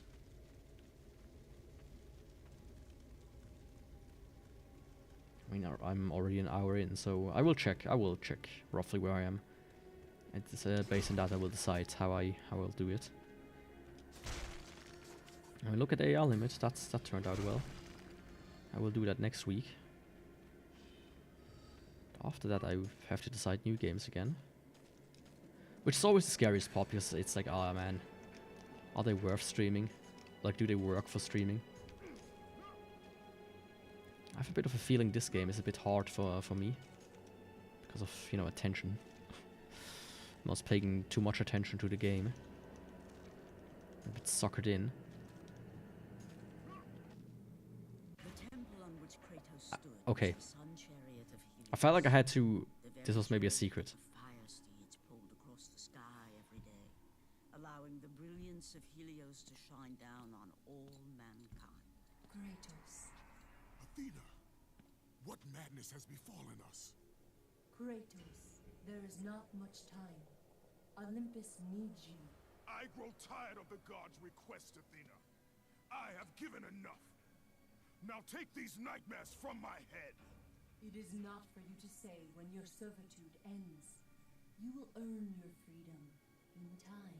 I mean, I'm already an hour in, so I will check roughly where I am. And based on that I will decide how I will do it. I mean, look at AR limit, that turned out well. I will do that next week. After that I have to decide new games again. Which is always the scariest part, because it's like, oh man, are they worth streaming? Like, do they work for streaming? I have a bit of a feeling this game is a bit hard for me. Because of, you know, attention. I was paying too much attention to the game. A bit suckered in. Okay. The sun chariot of Helios. I felt like I had to... The This was maybe a very secret. spirit of fire steeds pulled across the sky every day, allowing the brilliance of Helios to shine down on all mankind. Kratos. Athena, what madness has befallen us? Kratos, there is not much time. Olympus needs you. I grow tired of the gods' request, Athena. I have given enough. Now take these nightmares from my head. It is not for you to say when your servitude ends. You will earn your freedom in time.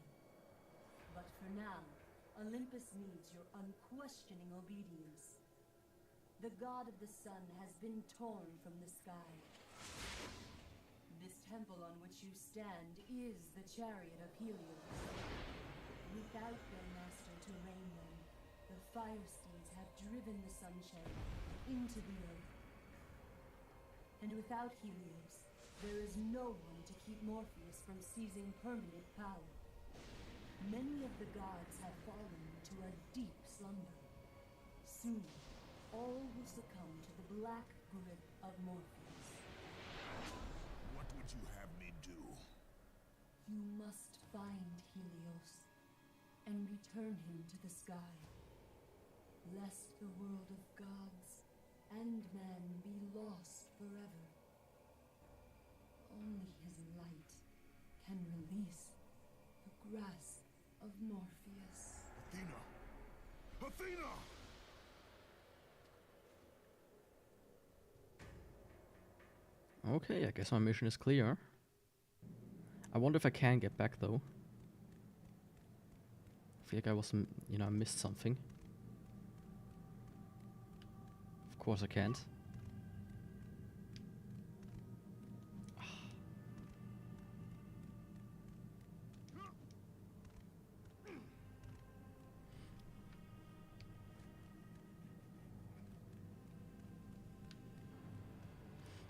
But for now, Olympus needs your unquestioning obedience. The god of the sun has been torn from the sky. This temple on which you stand is the chariot of Helios. Without their master to reign them, the fire steeds have driven the sun chariot into the earth. And without Helios, there is no one to keep Morpheus from seizing permanent power. Many of the gods have fallen to a deep slumber. Soon, all will succumb to the black grip of Morpheus. What would you have me do? You must find Helios and return him to the sky, lest the world of gods and man be lost forever. Only his light can release the grasp of Morpheus. Athena! Athena! Okay, I guess my mission is clear. I wonder if I can get back though. I feel like I was, you know, I missed something. Of course I can't.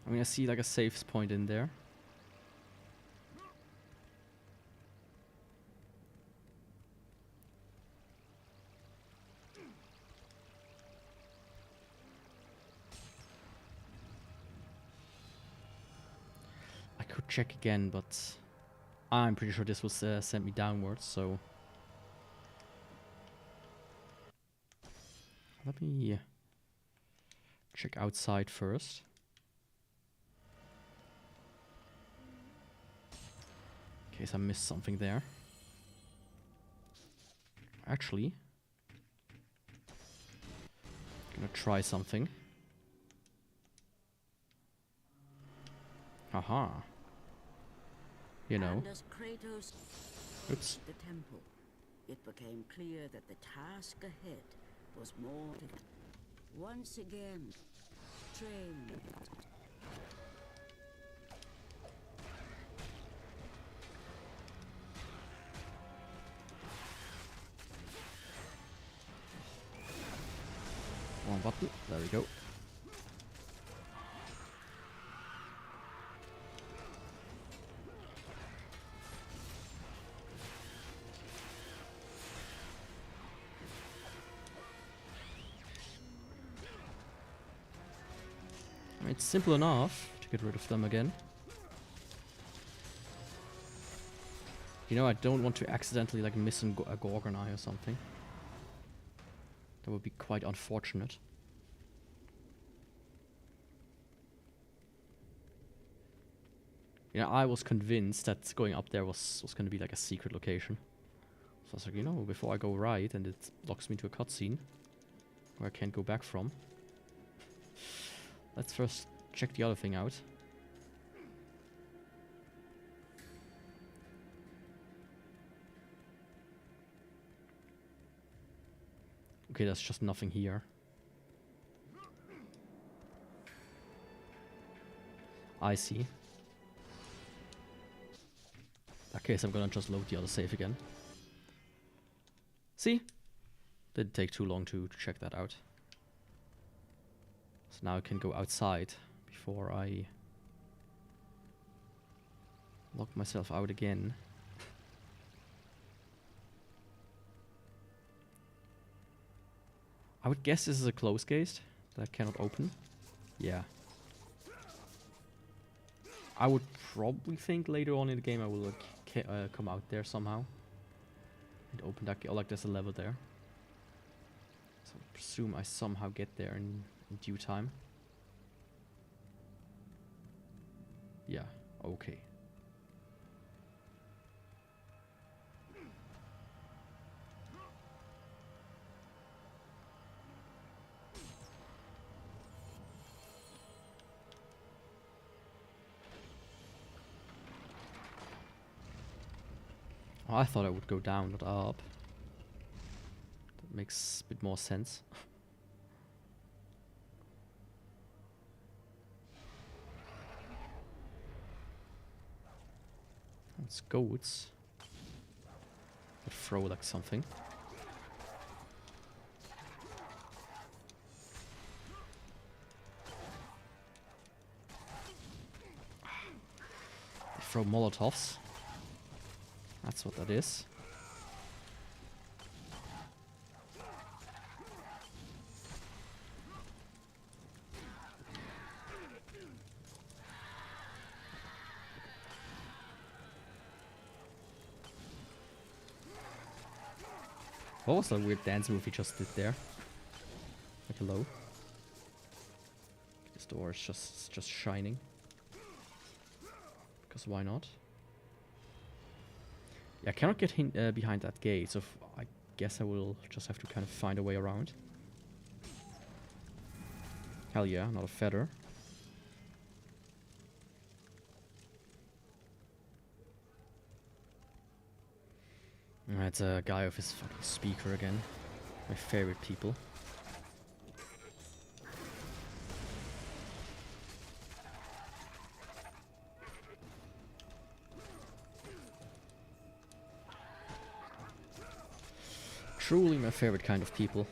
I mean, I see like a safe point in there. I could check again, but I'm pretty sure this was sent me downwards, so... Let me check outside first. In case I missed something there. Actually, gonna try something. Haha. You know. And as Kratos Oops. reached the temple, it became clear that the task ahead was more difficult. Once again, train. One button. There we go. I mean, it's simple enough to get rid of them again. You know, I don't want to accidentally like miss a Gorgon eye or something. That would be quite unfortunate. You know, I was convinced that going up there was going to be like a secret location. So I was like, you know, before I go right and it locks me to a cutscene where I can't go back from. Let's first check the other thing out. Okay, there's just nothing here. I see. In that case, I'm gonna just load the other save again. See? Didn't take too long to check that out. So now I can go outside before I lock myself out again. I would guess this is a closed gate that I cannot open. Yeah. I would probably think later on in the game I will like, come out there somehow. And open that, like there's a level there. So I presume I somehow get there in due time. Yeah, okay. Oh, I thought I would go down, not up. That makes a bit more sense. It's goats. That throw like something. They throw Molotovs. That's what that is. What was that weird dance move he just did there? Like hello. This door is just shining. Because why not? Yeah, I cannot get behind that gate, so I guess I will just have to kind of find a way around. Hell yeah, not a feather. That's a guy with his fucking speaker again. My favorite people. Truly my favorite kind of people.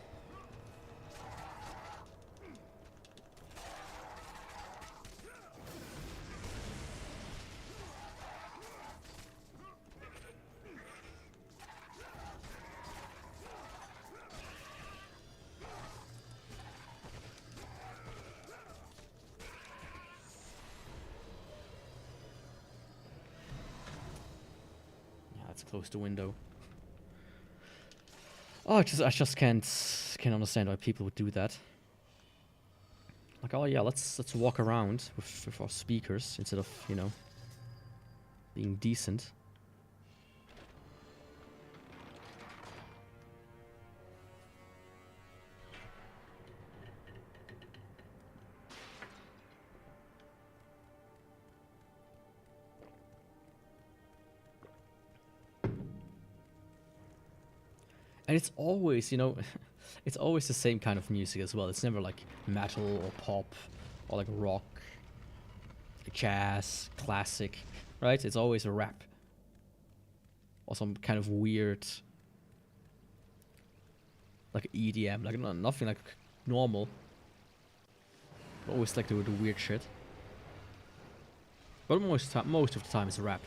Yeah, let's close the window. Oh, I just can't understand why people would do that. Like, oh yeah, let's walk around with our speakers instead of, you know, being decent. And it's always, you know, it's always the same kind of music as well. It's never like metal or pop or like rock, jazz, classic, right? It's always a rap or some kind of weird, like EDM, like nothing like normal. Always like the weird shit. But most of the time it's a rap.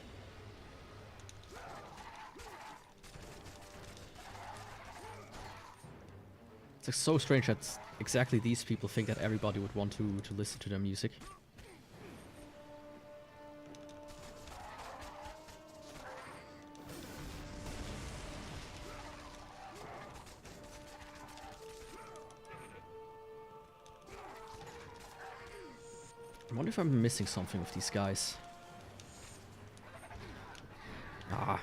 It's like so strange that exactly these people think that everybody would want to listen to their music. I wonder if I'm missing something with these guys. Ah.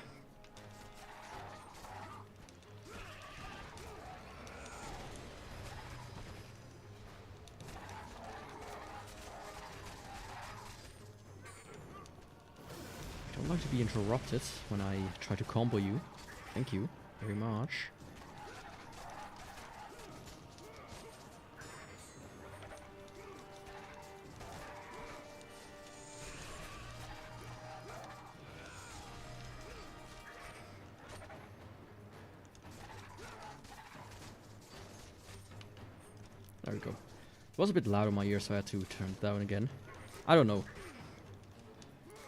I don't like to be interrupted when I try to combo you. Thank you very much. There we go. It was a bit loud in my ear, so I had to turn it down again. I don't know.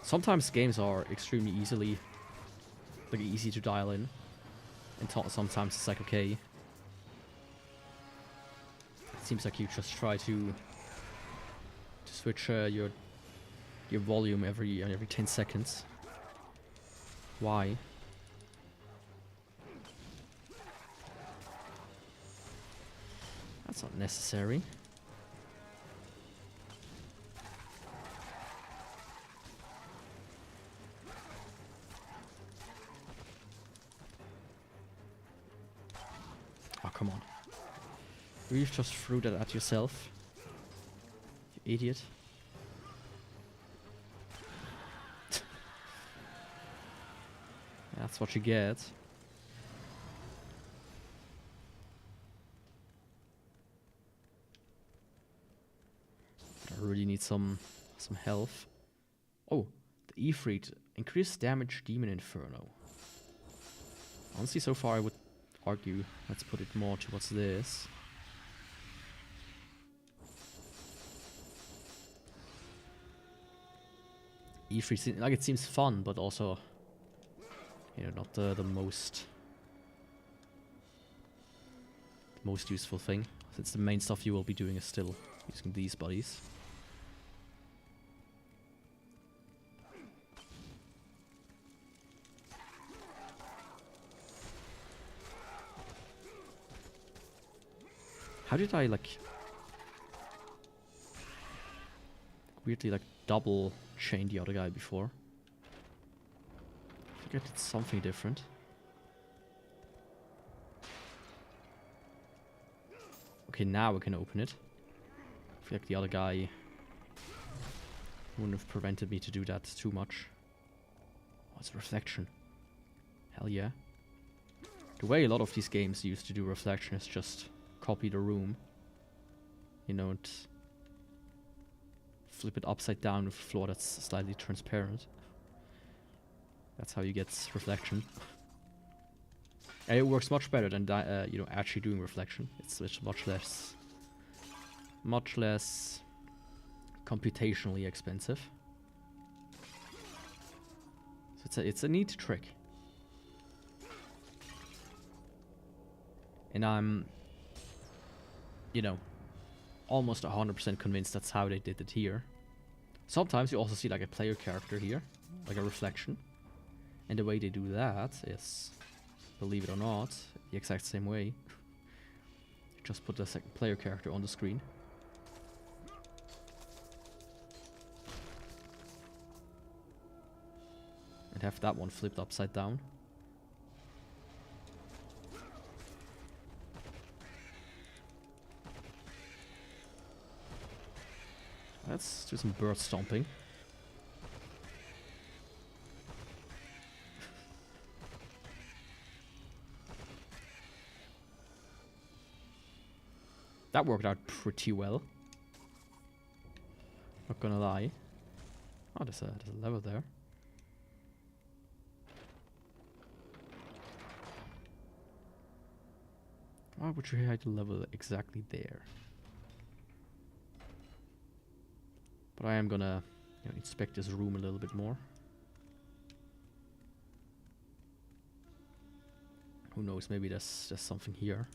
Sometimes games are extremely easy to dial in, and sometimes it's like, okay, it seems like you just try to to switch your volume every 10 seconds. Why? That's not necessary. Oh, come on. You just threw that at yourself. You idiot. That's what you get. I really need some health. Oh, the Ifrit. Increased damage Demon Inferno. Honestly, so far I would argue let's put it more towards this. Ifrit, like, it seems fun, but also, you know, not the most useful thing. Since the main stuff you will be doing is still using these buddies. How did I, like, weirdly, like, double chain the other guy before? I think I did something different. Okay, now we can open it. I feel like the other guy wouldn't have prevented me to do that too much. Oh, it's reflection. Hell yeah. The way a lot of these games used to do reflection is just copy the room, you know, and flip it upside down with a floor that's slightly transparent. That's how you get reflection. And it works much better than you know, actually doing reflection. It's much less computationally expensive. So it's a neat trick. And I'm, you know, almost 100% convinced that's how they did it here. Sometimes you also see like a player character here, like a reflection. And the way they do that is, believe it or not, the exact same way. You just put the second player character on the screen. And have that one flipped upside down. Let's do some bird stomping. That worked out pretty well. Not gonna lie. Oh, there's a level there. Why would you hide the level exactly there? But I am gonna, you know, inspect this room a little bit more. Who knows, maybe there's something here.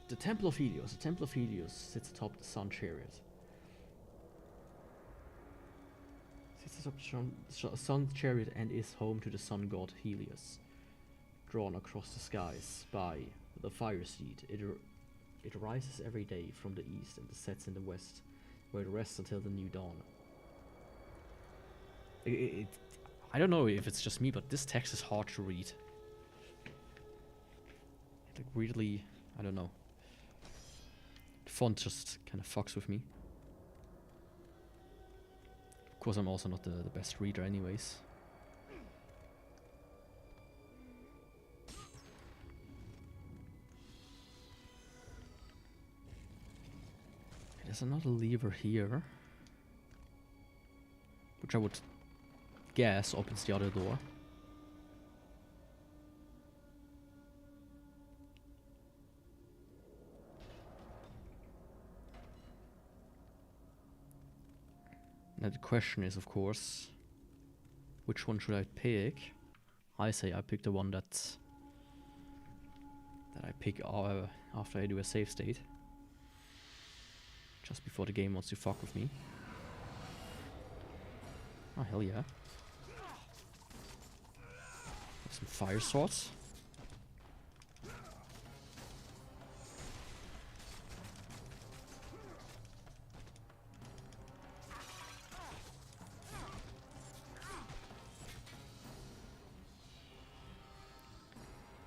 The Temple of Helios. The Temple of Helios sits atop the Sun Chariot. Sits atop the Sun Chariot and is home to the Sun God Helios. Drawn across the skies by the fire steed, it rises every day from the east and sets in the west, where it rests until the new dawn. I don't know if it's just me, but this text is hard to read. Like, weirdly, I don't know. The font just kind of fucks with me. Of course, I'm also not the best reader anyways. There's another lever here, which I would guess opens the other door. Now the question is, of course, which one should I pick? I say I pick the one that I pick after I do a save state. Just before the game wants to fuck with me. Oh, hell yeah. Some fire swords.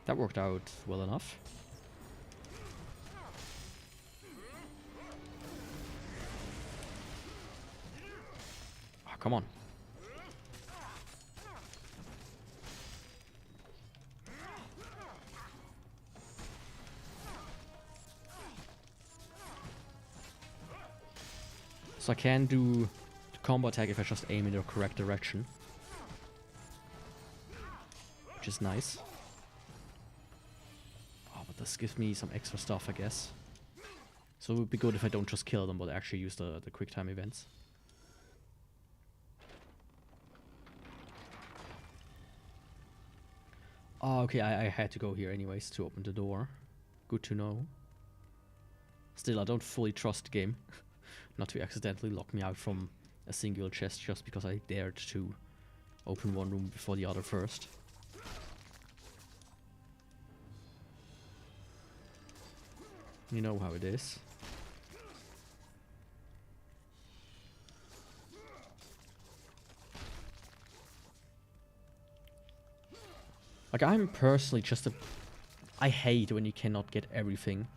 That worked out well enough. Oh, come on. So I can do the combo attack if I just aim in the correct direction. Which is nice. Oh, but this gives me some extra stuff, I guess. So it would be good if I don't just kill them, but actually use the quick time events. Oh, okay, I had to go here anyways to open the door. Good to know. Still, I don't fully trust the game. Not to accidentally lock me out from a single chest just because I dared to open one room before the other first. You know how it is. Like, I'm personally just a... I hate when you cannot get everything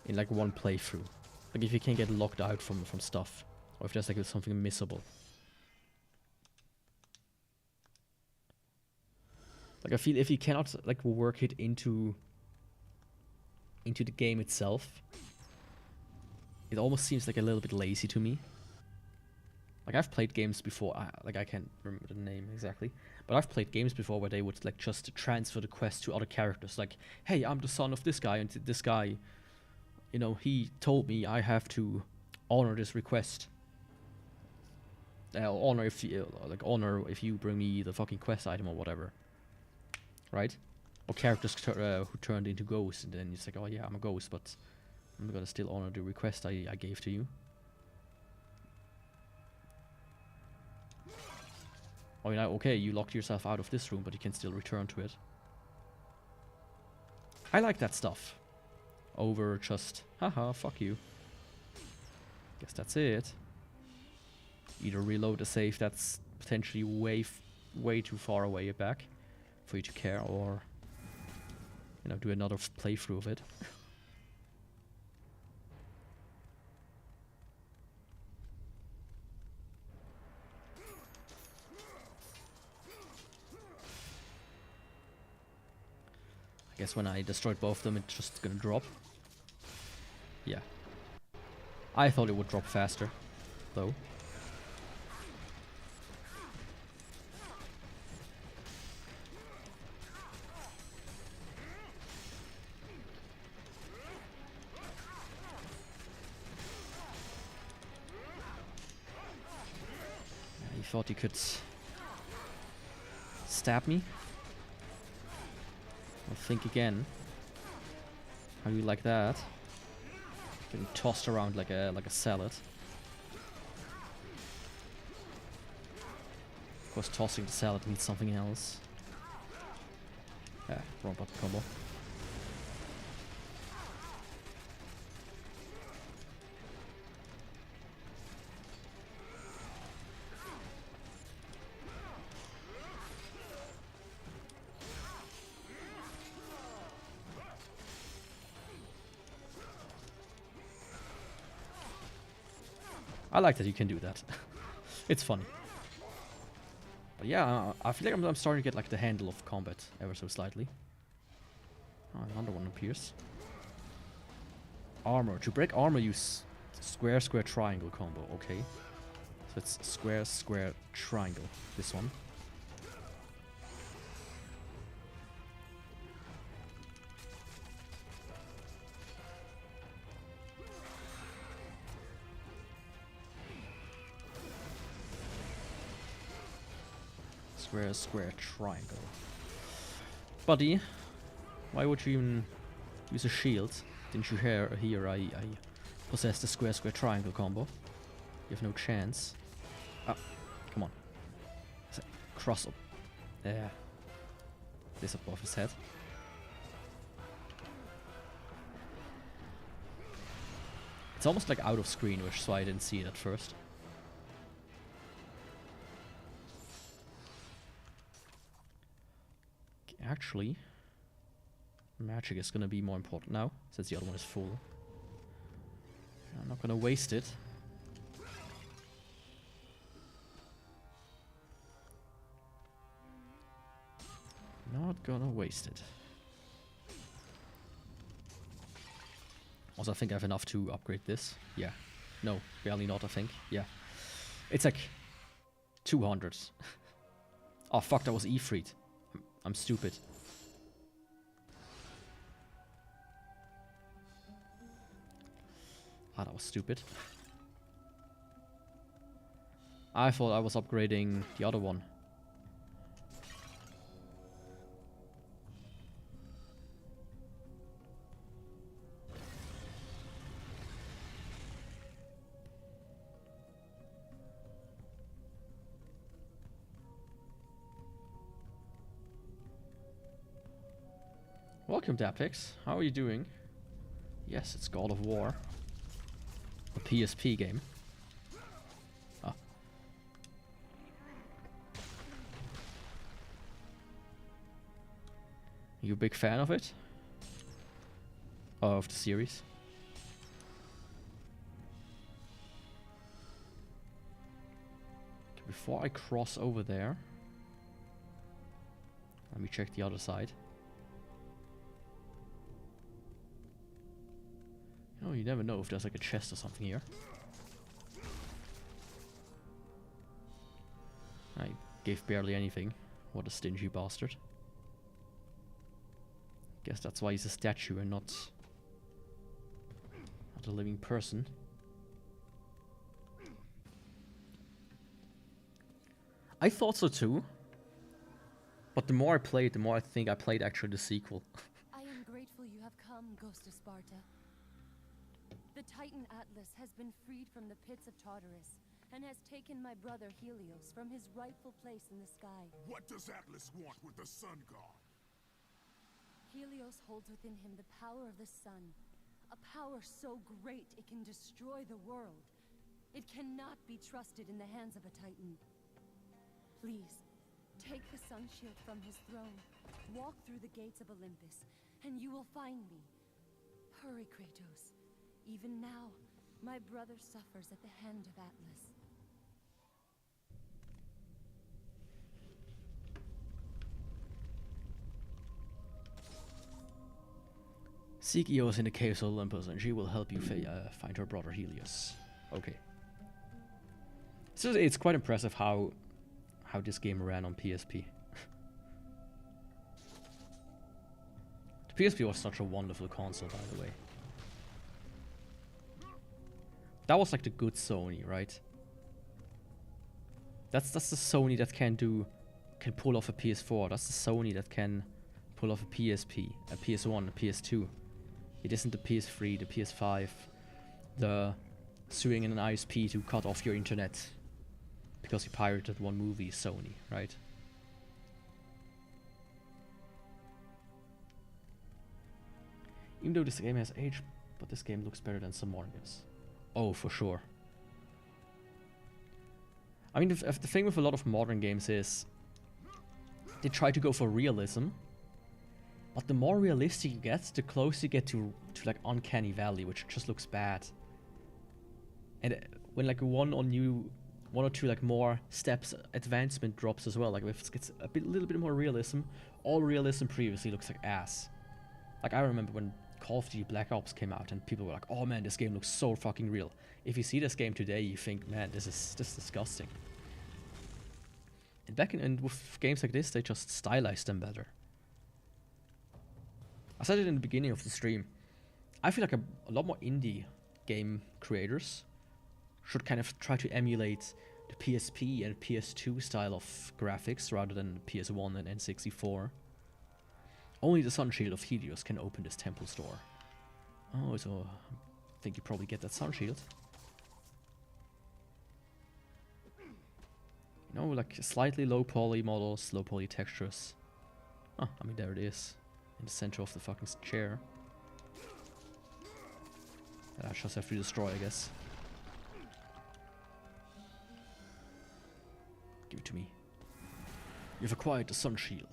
in like one playthrough. Like if you can get locked out from stuff. Or if there's like something missable. Like I feel if you cannot like work it into the game itself, it almost seems like a little bit lazy to me. Like I've played games before, like I can't remember the name exactly, but I've played games before where they would like just transfer the quest to other characters. Like, hey, I'm the son of this guy, and this guy, you know, he told me I have to honor this request. Honor if you bring me the fucking quest item or whatever, right? Or characters who turned into ghosts, and then it's like, oh yeah, I'm a ghost, but I'm gonna still honor the request I gave to you. Oh, yeah, okay, you locked yourself out of this room, but you can still return to it. I like that stuff. Over just, haha, fuck you. Guess that's it. Either reload a save that's potentially way too far away back for you to care, or, you know, do another playthrough of it. I guess when I destroyed both of them, it's just gonna drop. Yeah. I thought it would drop faster, though. You thought you could stab me? Well, think again. How do you like that? Getting tossed around like a salad. Of course, tossing the salad means something else. Yeah, wrong button combo. I like that you can do that. It's funny. But yeah, I feel like I'm starting to get like the handle of combat ever so slightly. Oh, another one appears. Armor. To break armor, use square, square, triangle combo. Okay. So it's square, square, triangle. This one. Square, square, triangle. Buddy, why would you even use a shield? Didn't you hear I possess the square square triangle combo. You have no chance. Oh, come on. Cross up. There. This above his head. It's almost like out of screen, which is why I didn't see it at first. Okay, actually, magic is gonna be more important now, since the other one is full. I'm not gonna waste it. Not gonna waste it. Also, I think I have enough to upgrade this. Yeah. No, barely not, I think. Yeah. It's like 200. Oh, fuck, that was E-freed. I'm stupid. Ah, that was stupid. I thought I was upgrading the other one. Welcome, Dapix. How are you doing? Yes, it's God of War. A PSP game. Ah. You a big fan of it? Of the series? Okay, before I cross over there, let me check the other side. Oh, you never know if there's like a chest or something here. I gave barely anything. What a stingy bastard. Guess that's why he's a statue and not a living person. I thought so too. But the more I played, the more I think I played actually the sequel. I am grateful you have come, Ghost of Sparta. The Titan Atlas has been freed from the pits of Tartarus, and has taken my brother Helios from his rightful place in the sky. What does Atlas want with the sun god? Helios holds within him the power of the sun, a power so great it can destroy the world. It cannot be trusted in the hands of a Titan. Please, take the sun shield from his throne, walk through the gates of Olympus, and you will find me. Hurry, Kratos. Even now, my brother suffers at the hand of Atlas. Seek Eos in the caves of Olympus, and she will help you find her brother Helios. Okay. So it's quite impressive how this game ran on PSP. The PSP was such a wonderful console, by the way. That was like the good Sony, right? That's the Sony that can pull off a PS4. That's the Sony that can pull off a PSP, a PS1, a PS2. It isn't the PS3, the PS5, the suing in an ISP to cut off your internet because you pirated one movie, Sony, right? Even though this game has aged, but this game looks better than some modern games. Oh, for sure. I mean, the thing with a lot of modern games is they try to go for realism, but the more realistic you get, the closer you get to like Uncanny Valley, which just looks bad. And when like one or two like more steps advancement drops as well, like if it gets little bit more realism, all realism previously looks like ass. Like I remember when Call of Duty Black Ops came out and people were like, oh man, this game looks so fucking real. If you see this game today, you think, man, this is just disgusting. And with games like this, they just stylize them better. I said it in the beginning of the stream. I feel like a lot more indie game creators should kind of try to emulate the PSP and PS2 style of graphics rather than PS1 and N64. Only the Sun Shield of Helios can open this temple store. Oh, so think you probably get that sun shield. You know, like slightly low poly models, low poly textures. Oh, I mean, there it is. In the center of the fucking chair. That I just have to destroy, I guess. Give it to me. You've acquired the sun shield.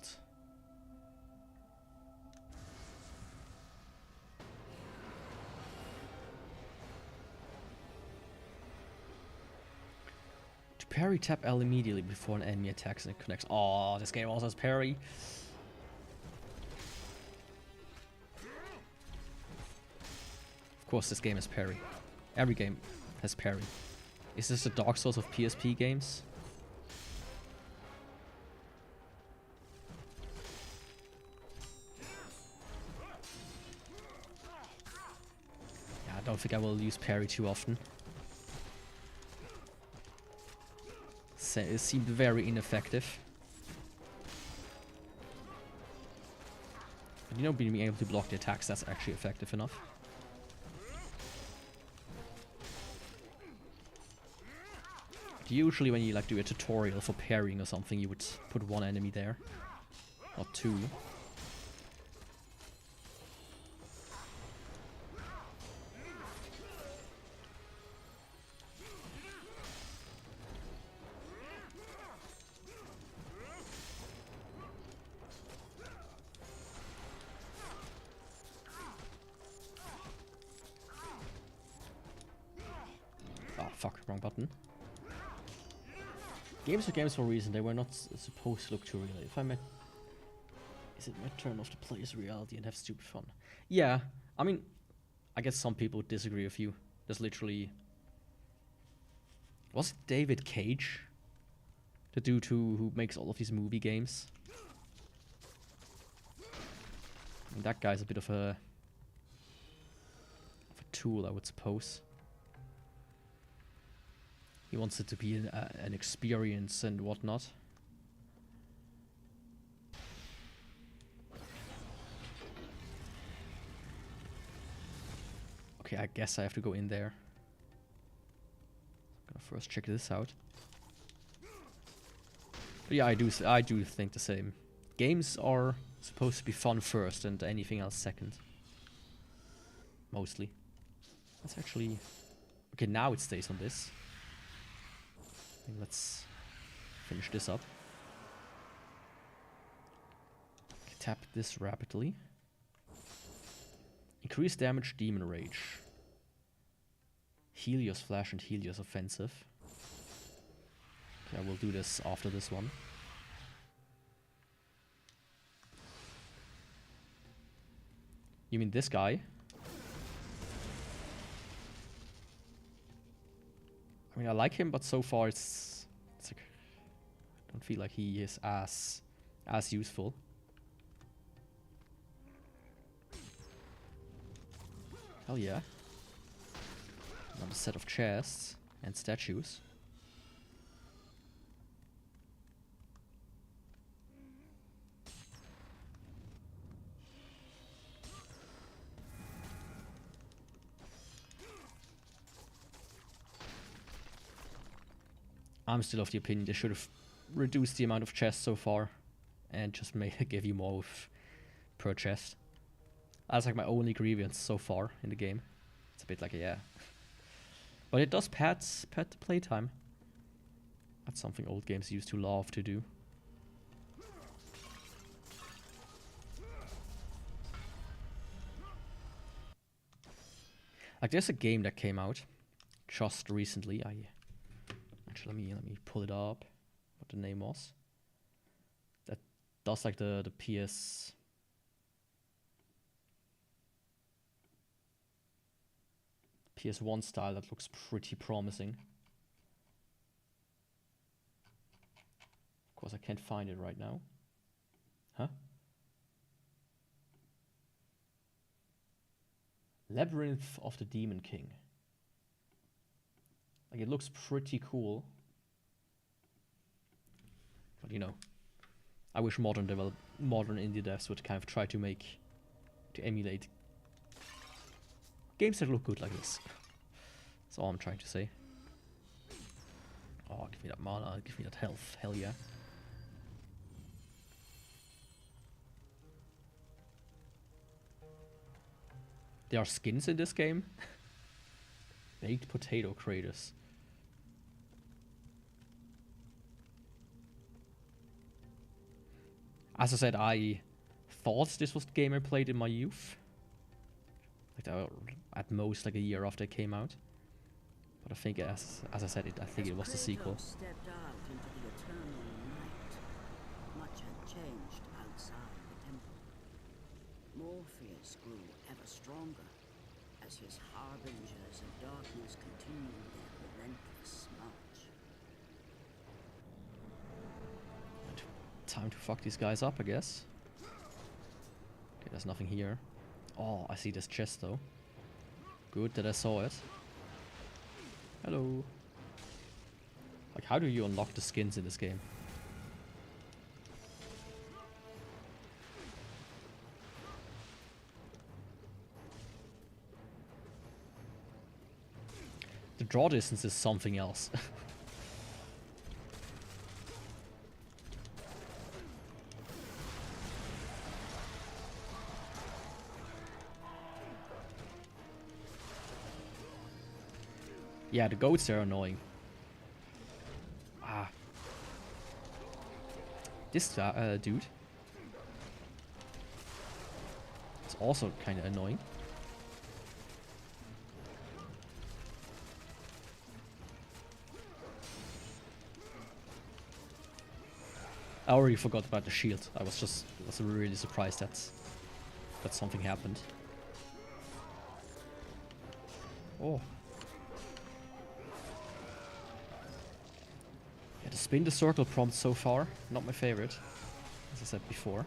To parry, tap L immediately before an enemy attacks and it connects. Oh, this game also has parry. Of course, this game has parry. Every game has parry. Is this the Dark Souls of PSP games? Yeah, I don't think I will use parry too often. It seemed very ineffective. But you know, being able to block the attacks, that's actually effective enough. Usually when you like do a tutorial for parrying or something, you would put one enemy there, not two. Oh fuck, wrong button. Games are games for a reason. They were not supposed to look too real. If I met... Is it my turn off to play as reality and have stupid fun? Yeah, I mean, I guess some people would disagree with you. There's literally... Was it David Cage? The dude who makes all of these movie games? And that guy's a bit of a tool, I would suppose. He wants it to be an experience and whatnot. Okay, I guess I have to go in there. I'm gonna first check this out. But yeah, I do think the same. Games are supposed to be fun first and anything else second. Mostly. That's actually... Okay, now it stays on this. Let's finish this up. Tap this rapidly. Increase damage, Demon Rage. Helios Flash and Helios Offensive. Okay, I will do this after this one. You mean this guy? I mean, I like him, but so far it's like, I don't feel like he is as useful. Hell yeah. Another set of chests and statues. I'm still of the opinion they should have reduced the amount of chests so far and just give you more per chest. That's like my only grievance so far in the game. It's a bit like, yeah. But it does pad the playtime. That's something old games used to love to do. Like, there's a game that came out just recently. Actually, let me pull it up. What the name was? That does like the PS1 style. That looks pretty promising. Of course, I can't find it right now. Huh? Labyrinth of the Demon King. Like, it looks pretty cool. But you know, I wish modern indie devs would kind of try to emulate games that look good like this. That's all I'm trying to say. Oh, give me that mana, give me that health, hell yeah. There are skins in this game. Baked potato craters. As I said, I thought this was the game I played in my youth. Like at most like a year after it came out. But I think, as I said, I think it was the sequel. Stepped out into the eternal night, much had changed outside the temple. Morpheus grew ever stronger as his harbingers of darkness continued their relentless march. Time to fuck these guys up, I guess. Okay, there's nothing here. Oh, I see this chest though. Good that I saw it. Hello. Like, how do you unlock the skins in this game? The draw distance is something else. Yeah, the goats are annoying. Ah. This dude. It's also kind of annoying. I already forgot about the shield. I was really surprised that something happened. Oh. Yeah, the spin the circle prompt so far, not my favorite, as I said before.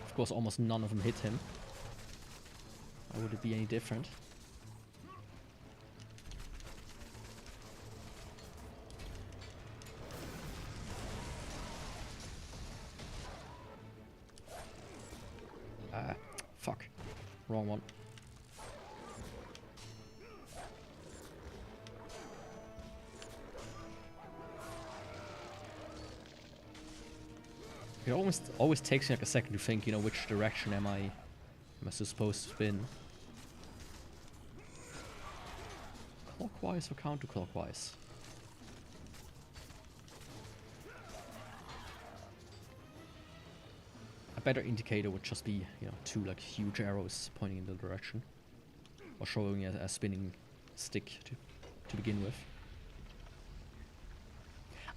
Of course, almost none of them hit him. Why would it be any different? Fuck. Wrong one. It always takes me like a second to think, you know, which direction am I supposed to spin? Clockwise or counterclockwise? A better indicator would just be, you know, two like huge arrows pointing in the direction, or showing a spinning stick to begin with.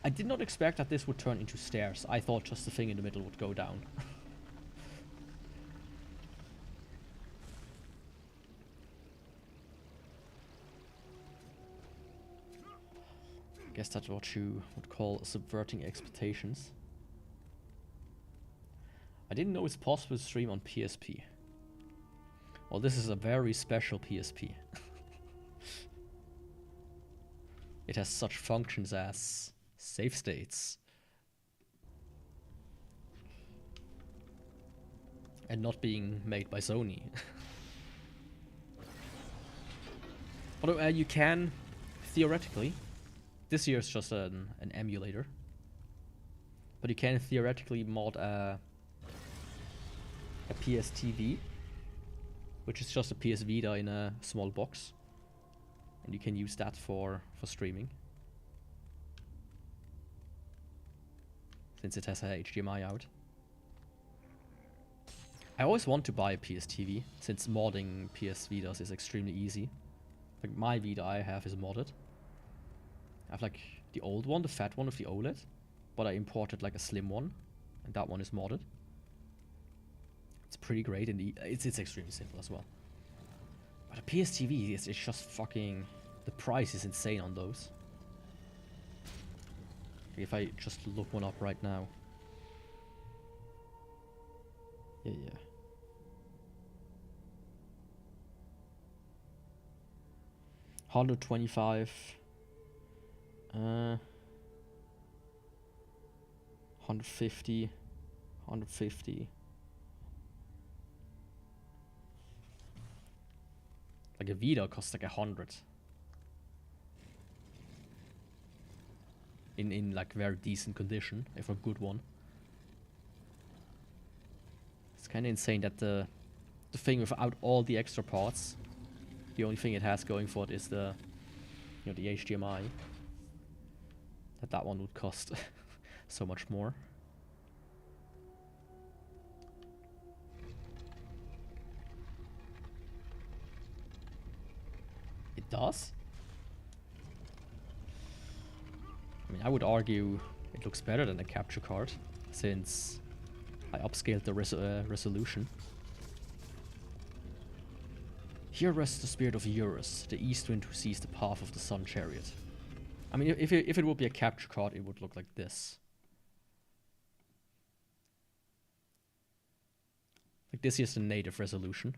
I did not expect that this would turn into stairs. I thought just the thing in the middle would go down. I guess that's what you would call subverting expectations. I didn't know it's possible to stream on PSP. Well, this is a very special PSP. It has such functions as save states. And not being made by Sony. Although you can, theoretically, this here is just an emulator, but you can theoretically mod a PS TV, which is just a PS Vita in a small box, and you can use that for streaming, since it has a HDMI out. I always want to buy a PS TV, since modding PS Vitas is extremely easy. Like, my Vita I have is modded. I have like the old one, the fat one with the OLED, but I imported like a slim one, and that one is modded. It's pretty great, and it's extremely simple as well. But a PS TV it's just fucking... The price is insane on those. If I just look one up right now. Yeah. $125. 150, 150. Like a Vita costs like 100. In like very decent condition, if a good one. It's kind of insane that the thing without all the extra parts, the only thing it has going for it is the, you know, the HDMI. That one would cost so much more. It does? I mean, I would argue it looks better than a capture card, since I upscaled the resolution. Here rests the spirit of Eurus, the east wind who sees the path of the sun chariot. I mean, if it would be a capture card, it would look like this. Like this is the native resolution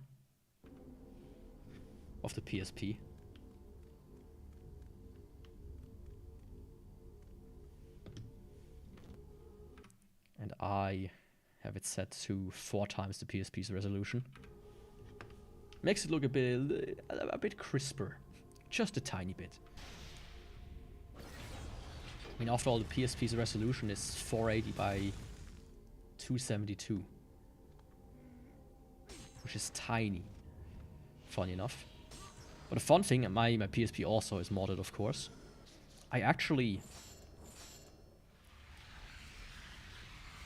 of the PSP. And I have it set to 4 times the PSP's resolution. Makes it look a bit crisper. Just a tiny bit. I mean, after all, the PSP's resolution is 480 by 272. Which is tiny. Funny enough. But a fun thing, my PSP also is modded, of course.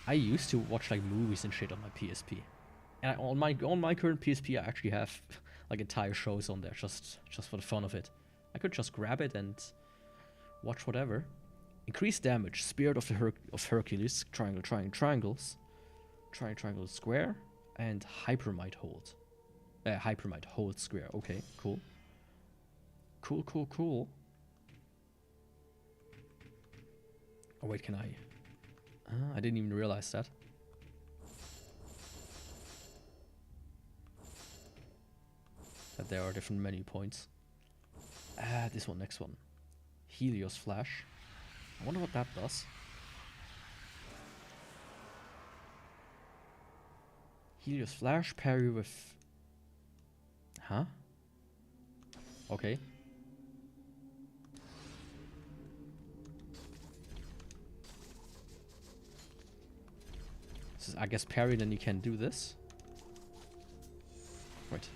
I used to watch like movies and shit on my PSP, and on my current PSP I actually have like entire shows on there just for the fun of it. I could just grab it and watch whatever. Increased damage, Spirit of Hercules, triangle, square, and Hypermite hold. Hypermite hold square. Okay, cool. Cool. Oh wait, can I? I didn't even realize that. That there are different menu points. This one, next one. Helios Flash. I wonder what that does. Helios Flash, parry with... Huh? Okay. I guess parry, then you can do this. Right.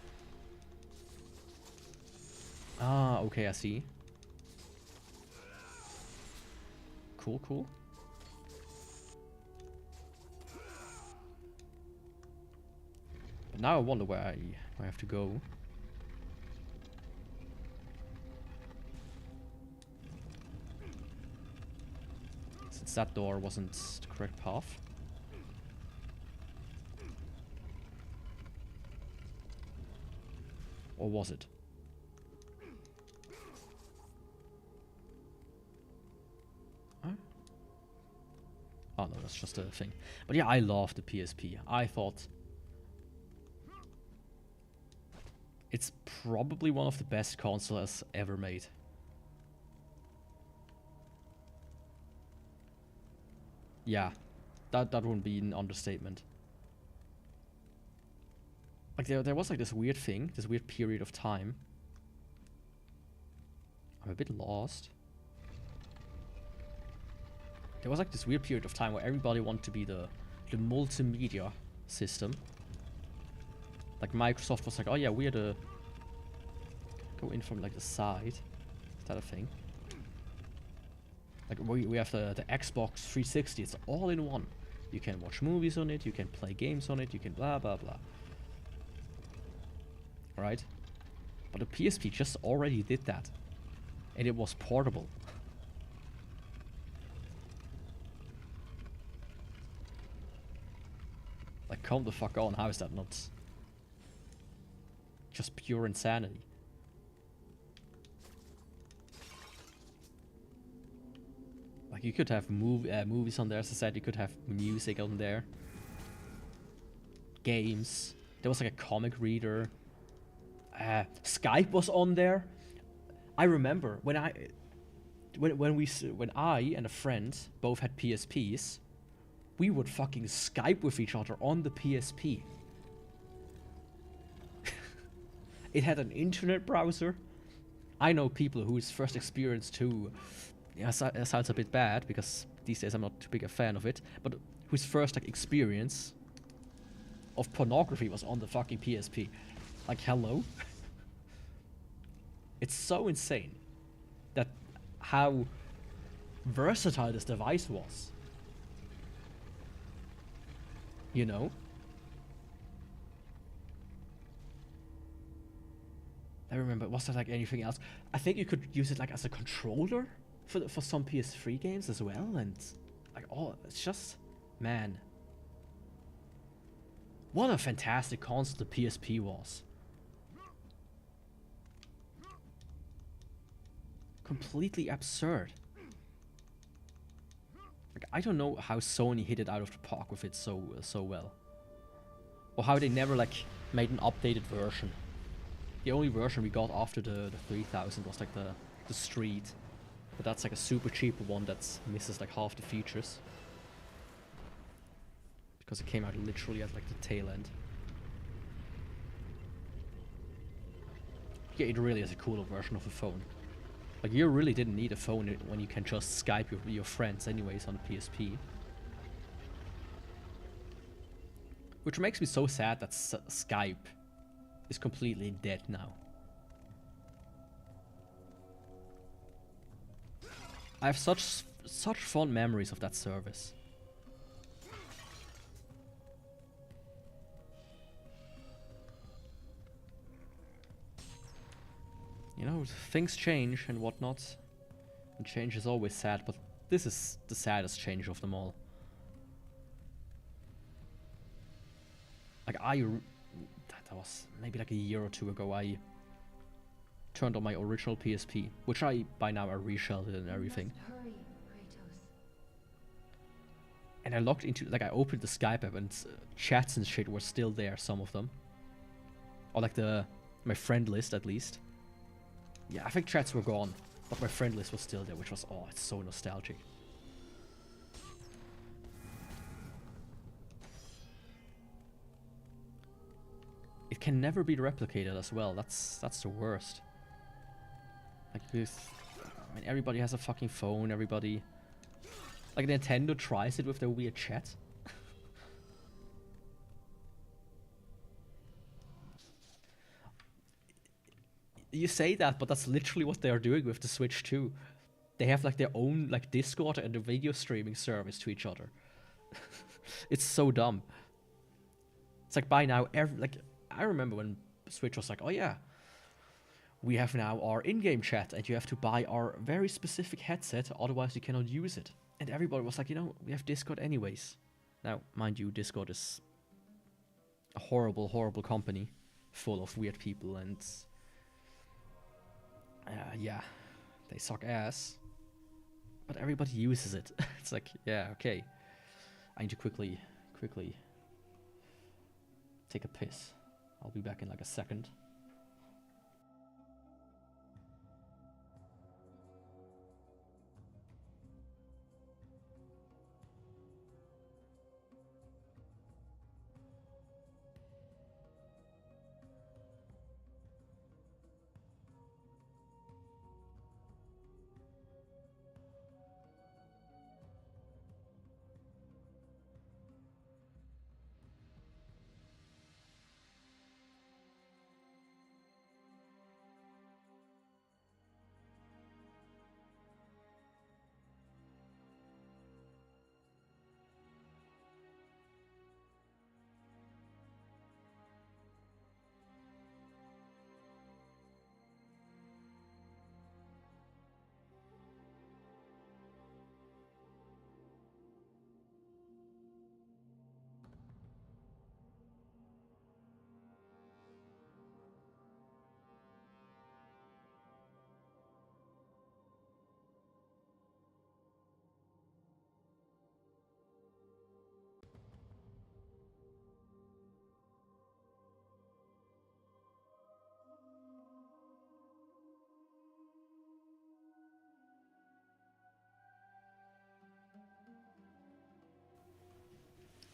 Ah, okay, I see. Cool. But now I wonder where I have to go. Since that door wasn't the correct path. Or was it? Huh? Oh no, that's just a thing. But yeah, I love the PSP. I thought it's probably one of the best consoles ever made. Yeah, that wouldn't be an understatement. Like there was like this weird thing, this weird period of time. I'm a bit lost. There was like this weird period of time where everybody wanted to be the multimedia system. Like Microsoft was like, oh yeah, we're the... Go in from like the side. Is that a thing? Like we have the Xbox 360, it's all in one. You can watch movies on it, you can play games on it, you can blah blah blah. Right? But the PSP just already did that. And it was portable. Like, come the fuck on, how is that not just pure insanity? Like, you could have movies on there, as I said, you could have music on there. Games. There was like a comic reader. Skype was on there. I remember when I and a friend both had PSPs, we would fucking Skype with each other on the PSP. It had an internet browser. I know people whose first experience to, yeah, it sounds a bit bad because these days I'm not too big a fan of it, but whose first like experience of pornography was on the fucking PSP. Like, hello? It's so insane that how versatile this device was. You know? I remember, was there like anything else? I think you could use it like as a controller for some PS3 games as well, and like, oh, it's just, man. What a fantastic console the PSP was. Completely absurd. Like, I don't know how Sony hit it out of the park with it so well. Or how they never like made an updated version. The only version we got after the 3000 was like the Street. But that's like a super cheap one that misses like half the features. Because it came out literally at like the tail end. Yeah, it really is a cooler version of a phone. Like, you really didn't need a phone when you can just Skype with your friends anyways on the PSP. Which makes me so sad that Skype is completely dead now. I have such fond memories of that service. You know, things change and whatnot. And change is always sad, but this is the saddest change of them all. Like, that was maybe like a year or two ago, I turned on my original PSP, which I, by now, I reshelled it and everything. Hurry, Kratos. And I logged into, like, I opened the Skype app and chats and shit were still there, some of them. Or like my friend list, at least. Yeah, I think chats were gone, but my friend list was still there, which was, oh, it's so nostalgic. It can never be replicated as well. That's the worst. Like, I mean, everybody has a fucking phone. Everybody, like, Nintendo tries it with their weird chat. You say that, but that's literally what they are doing with the Switch too. They have like their own like Discord and a video streaming service to each other. It's so dumb. It's like, by now, I remember when Switch was like, oh yeah, we have now our in-game chat and you have to buy our very specific headset, otherwise you cannot use it. And everybody was like, you know, we have Discord anyways. Now, mind you, Discord is a horrible, horrible company full of weird people, and yeah, they suck ass. But everybody uses it. It's like, yeah, okay. I need to quickly take a piss. I'll be back in like a second.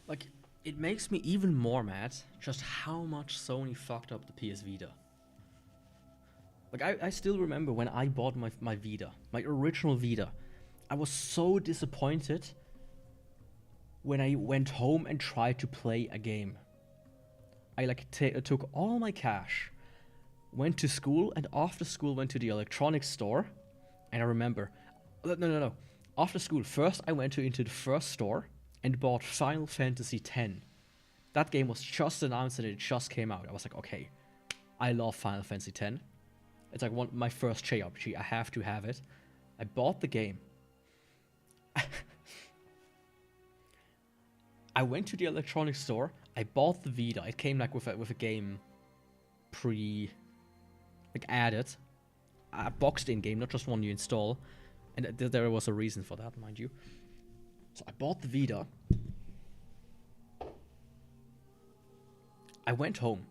Like, it makes me even more mad just how much Sony fucked up the PS Vita. Like, I still remember when I bought my Vita, my original Vita. I was so disappointed when I went home and tried to play a game. I like took all my cash, went to school, and after school went to the electronics store. And I remember, no. After school, first I went into the first store and bought Final Fantasy X. That game was just announced and it just came out. I was like, okay, I love Final Fantasy X. It's like my first JRPG. I have to have it. I bought the game. I went to the electronics store. I bought the Vita. It came like with a game added, a boxed-in game, not just one you install. And there was a reason for that, mind you. So I bought the Vita. I went home.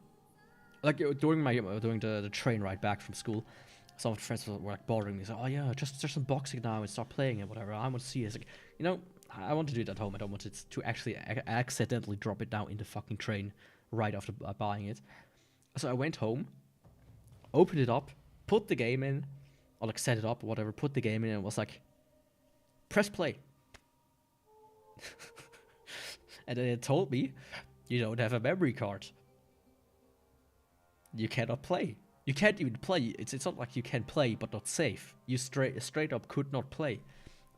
Like during the train ride back from school, some of the friends were like bothering me. So, oh yeah, just unbox it now and start playing it, whatever. I want to see it. It's like, you know, I want to do it at home. I don't want it to actually accidentally drop it down in the fucking train right after buying it. So I went home, opened it up, put the game in, or like set it up or whatever, put the game in, and it was like, press play. And then it told me, you don't have a memory card. You cannot play. You can't even play. It's not like you can play but not save. You straight up could not play.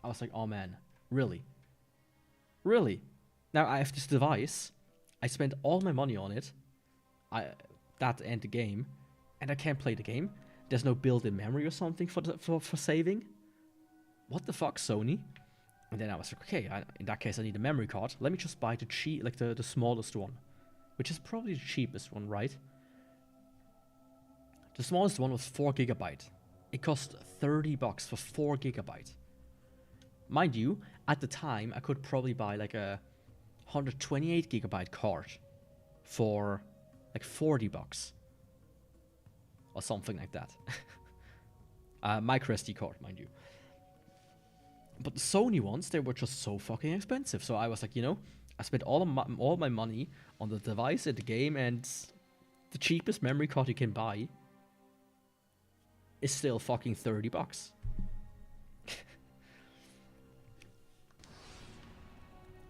I was like, oh man, really? Really? Now I have this device. I spent all my money on it. That and the game, and I can't play the game. There's no built-in memory or something for saving. What the fuck, Sony? And then I was like, okay, in that case I need a memory card. Let me just buy the smallest one, which is probably the cheapest one, right? The smallest one was 4 GB. It cost $30 for 4 GB. Mind you, at the time I could probably buy like a 128 GB card for like $40 or something like that. Micro SD card, mind you. But the Sony ones, they were just so fucking expensive. So I was like, you know, I spent all my money on the device and the game, and the cheapest memory card you can buy is still fucking $30.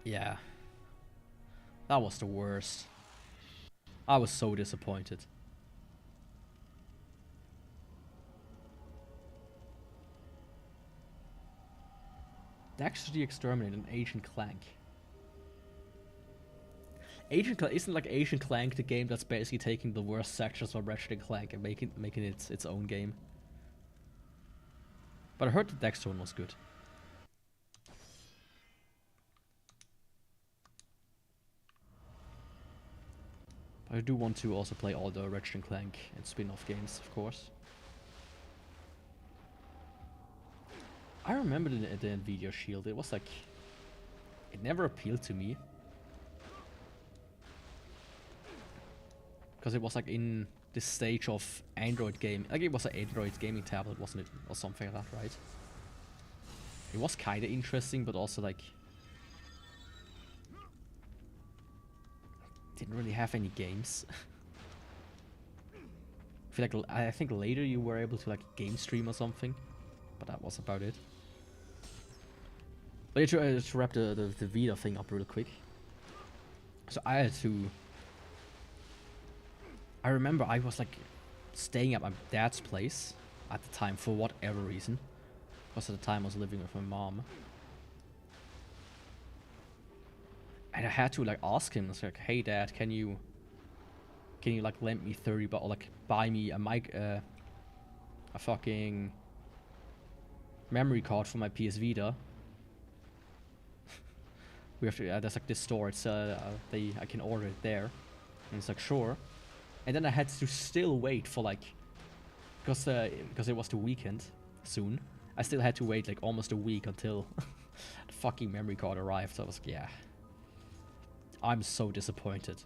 Yeah. That was the worst. I was so disappointed. Dexter the Exterminator and Agent Clank. Isn't like Agent Clank the game that's basically taking the worst sections of Ratchet & Clank and making it its own game? But I heard the Dexter one was good. But I do want to also play all the Ratchet & Clank and spin-off games, of course. I remember the Nvidia Shield. It was like, it never appealed to me, because it was like in this stage of Android game. Like it was an Android gaming tablet, wasn't it, or something like that, right? It was kind of interesting, but also like didn't really have any games. I think later you were able to like game stream or something, but that was about it. But to wrap the Vita thing up real quick. So I remember I was like staying at my dad's place at the time for whatever reason. Because at the time I was living with my mom. And I had to like ask him, I was like, hey dad, can you like lend me $30 or like buy me a fucking memory card for my PS Vita? We have to, there's like this store, it's I can order it there. And it's like, sure. And then I had to still wait for like, because it was the weekend soon, I still had to wait like almost a week until the fucking memory card arrived. So I was like, yeah, I'm so disappointed.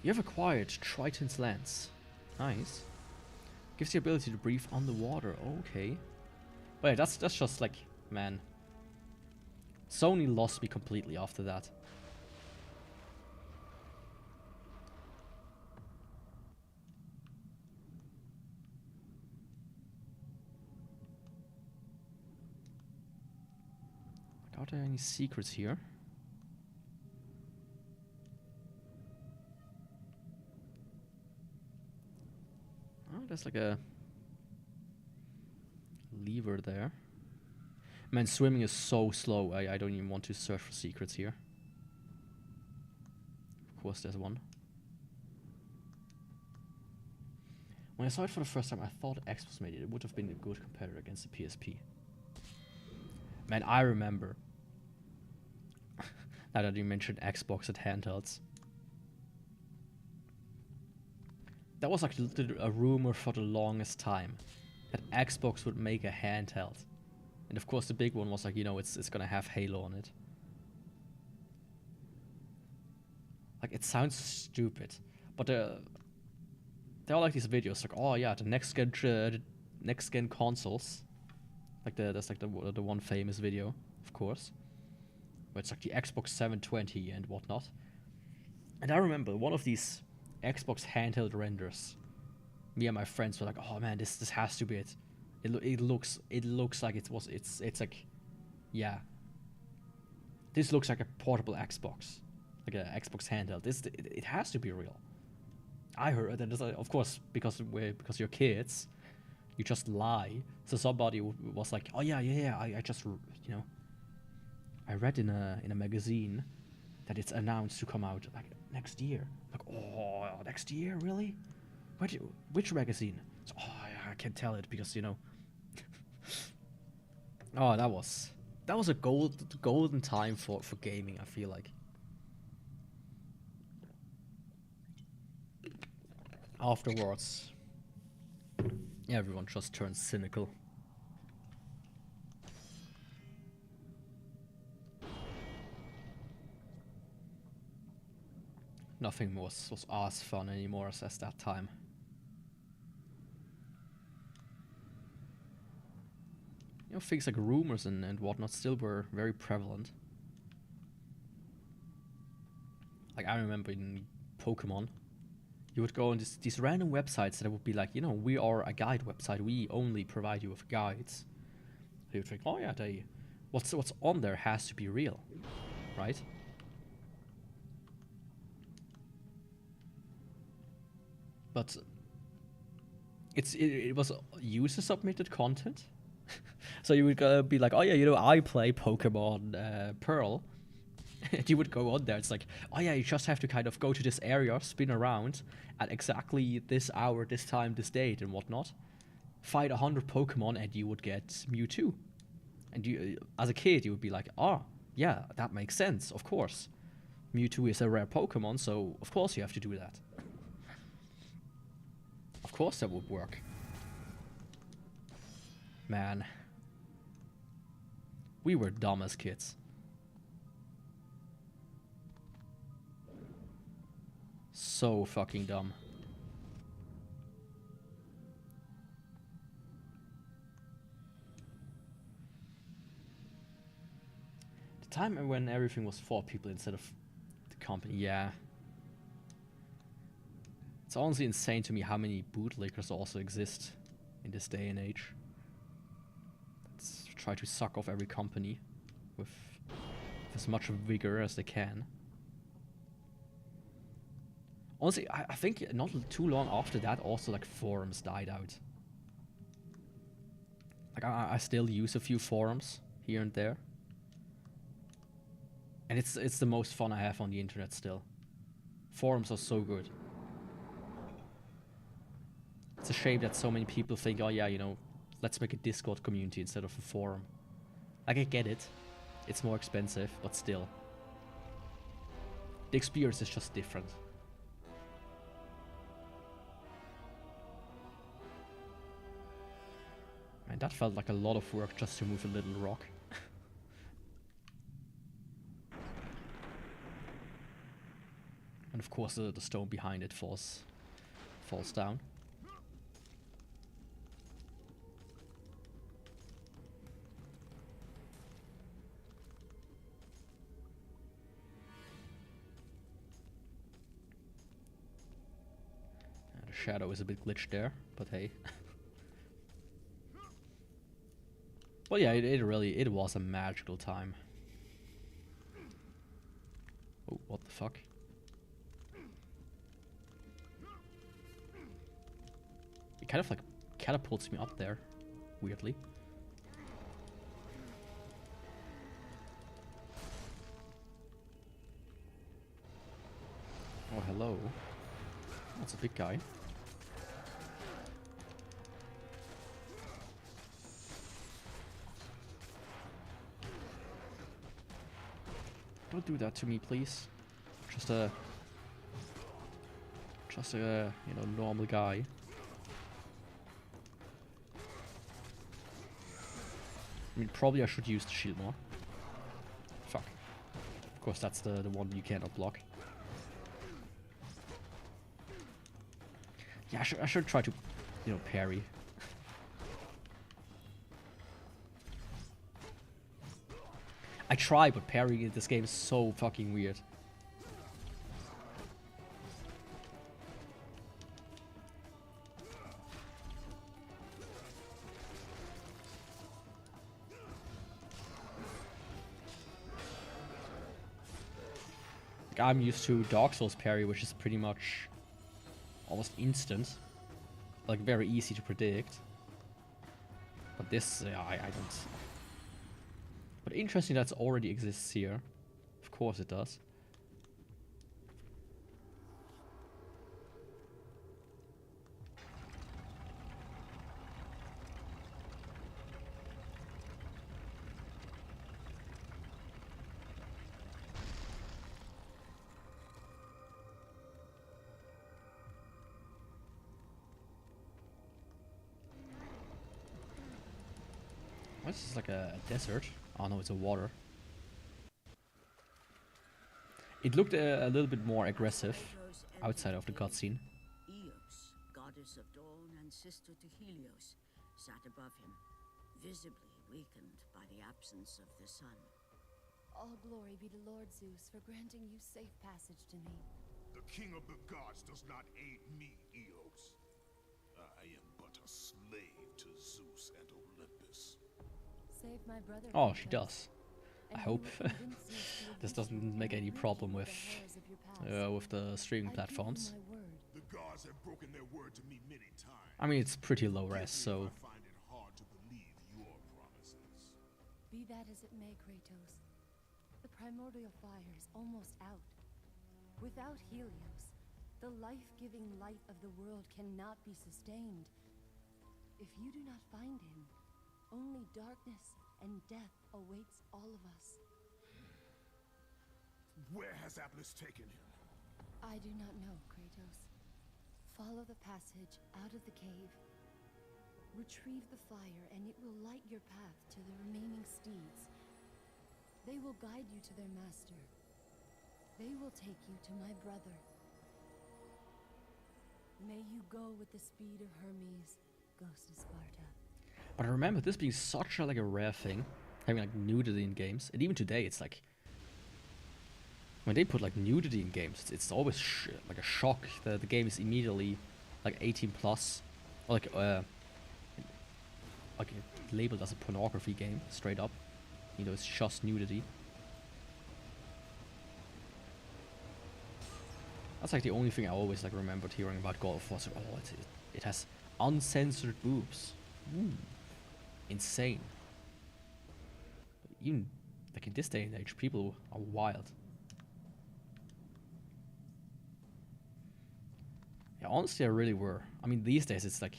You have acquired Triton's Lance. Nice. Gives the ability to breathe underwater. Okay. But yeah, that's just like, man. Sony lost me completely after that. Are there any secrets here? Oh, there's like a lever there. Man, swimming is so slow. I don't even want to search for secrets here. Of course, there's one. When I saw it for the first time, I thought Xbox made it. It would have been a good competitor against the PSP. Man, I remember. Now that you mentioned Xbox and handhelds. That was like a rumor for the longest time. That Xbox would make a handheld. And of course the big one was like, you know, it's gonna have Halo on it. Like, it sounds stupid. But there are like these videos like, oh yeah, the next gen consoles. Like that's like the one famous video, of course. Where it's like the Xbox 720 and whatnot. And I remember one of these Xbox handheld renders. Me and my friends were like, "Oh man, this has to be it. It looks like it's like, yeah. This looks like a portable Xbox, like an Xbox handheld. It has to be real." I heard that, of course, because you're kids, you just lie. So somebody was like, "Oh yeah, I just, you know, I read in a magazine that it's announced to come out like next year." Like, oh, next year, really? Which magazine? So, oh, I can't tell it because, you know. Oh, that was a golden time for gaming, I feel like. Afterwards, everyone just turned cynical. Nothing was as fun anymore as that time. You know, things like rumors and whatnot still were very prevalent. Like, I remember in Pokemon, you would go on these random websites that would be like, you know, we are a guide website, we only provide you with guides. You would think, oh yeah, what's on there has to be real, right? But it was user submitted content. So you would be like, oh yeah, you know, I play Pokemon Pearl. And you would go on there. It's like, oh yeah, you just have to kind of go to this area, spin around at exactly this hour, this time, this date, and whatnot. Fight 100 Pokemon, and you would get Mewtwo. And you, as a kid, you would be like, oh yeah, that makes sense. Of course, Mewtwo is a rare Pokemon, so of course you have to do that. Of course that would work. Man. We were dumb as kids. So fucking dumb. The time when everything was for people instead of the company, yeah. It's honestly insane to me how many bootlickers also exist in this day and age. Let's try to suck off every company with as much vigor as they can. Honestly, I think not too long after that, also like forums died out. Like I still use a few forums here and there, and it's the most fun I have on the internet still. Forums are so good. It's a shame that so many people think, oh yeah, you know, let's make a Discord community instead of a forum. Like, I get it. It's more expensive, but still. The experience is just different. Man, that felt like a lot of work just to move a little rock. And of course the stone behind it falls down. shadow is a bit glitched there, but hey. Well, yeah, it was a magical time. Oh, what the fuck? It kind of like catapults me up there, weirdly. Oh, hello. That's a big guy. Don't do that to me, please. Just a, you know, normal guy. I mean, probably I should use the shield more. Fuck. Of course, that's the one you cannot block. Yeah, I should try to, you know, parry. I try, but parrying in this game is so fucking weird. Like, I'm used to Dark Souls parry, which is pretty much almost instant. Like, very easy to predict. But this, I don't... But interesting that it already exists here. Of course it does. This is like a desert. Oh no, it's a water. It looked a little bit more aggressive outside of the cutscene. Eos, goddess of dawn and sister to Helios, sat above him, visibly weakened by the absence of the sun. All glory be to Lord Zeus for granting you safe passage to me. The king of the gods does not aid me, Eos. I am but a slave to Zeus and Olympus. Save my brother. Oh, she does. I And hope you will convince Zeus to this avenge doesn't you make and any rid problem you of with the horrors of your past. the streaming I give you platforms. my word. The gods have broken their word to me many times. I mean, it's pretty low res, If so I find it hard to believe your promises. Be that as it may, Kratos, the primordial fire is almost out. Without Helios, the life-giving light of the world cannot be sustained. If you do not find him, only darkness and death awaits all of us. Where has Atlas taken him? I do not know, Kratos. Follow the passage out of the cave. Retrieve the fire, and it will light your path to the remaining steeds. They will guide you to their master. They will take you to my brother. May you go with the speed of Hermes, Ghost of Sparta. but I remember this being such a like a rare thing, having like nudity in games, and even today it's like when they put like nudity in games, it's always like a shock that the game is immediately like 18 plus, or like labeled as a pornography game straight up. You know, it's just nudity. That's like the only thing I always like remembered hearing about God of War. So, oh, it has uncensored boobs. Ooh, insane. Even like in this day and age, people are wild. Yeah, honestly, I really were. I mean, these days it's like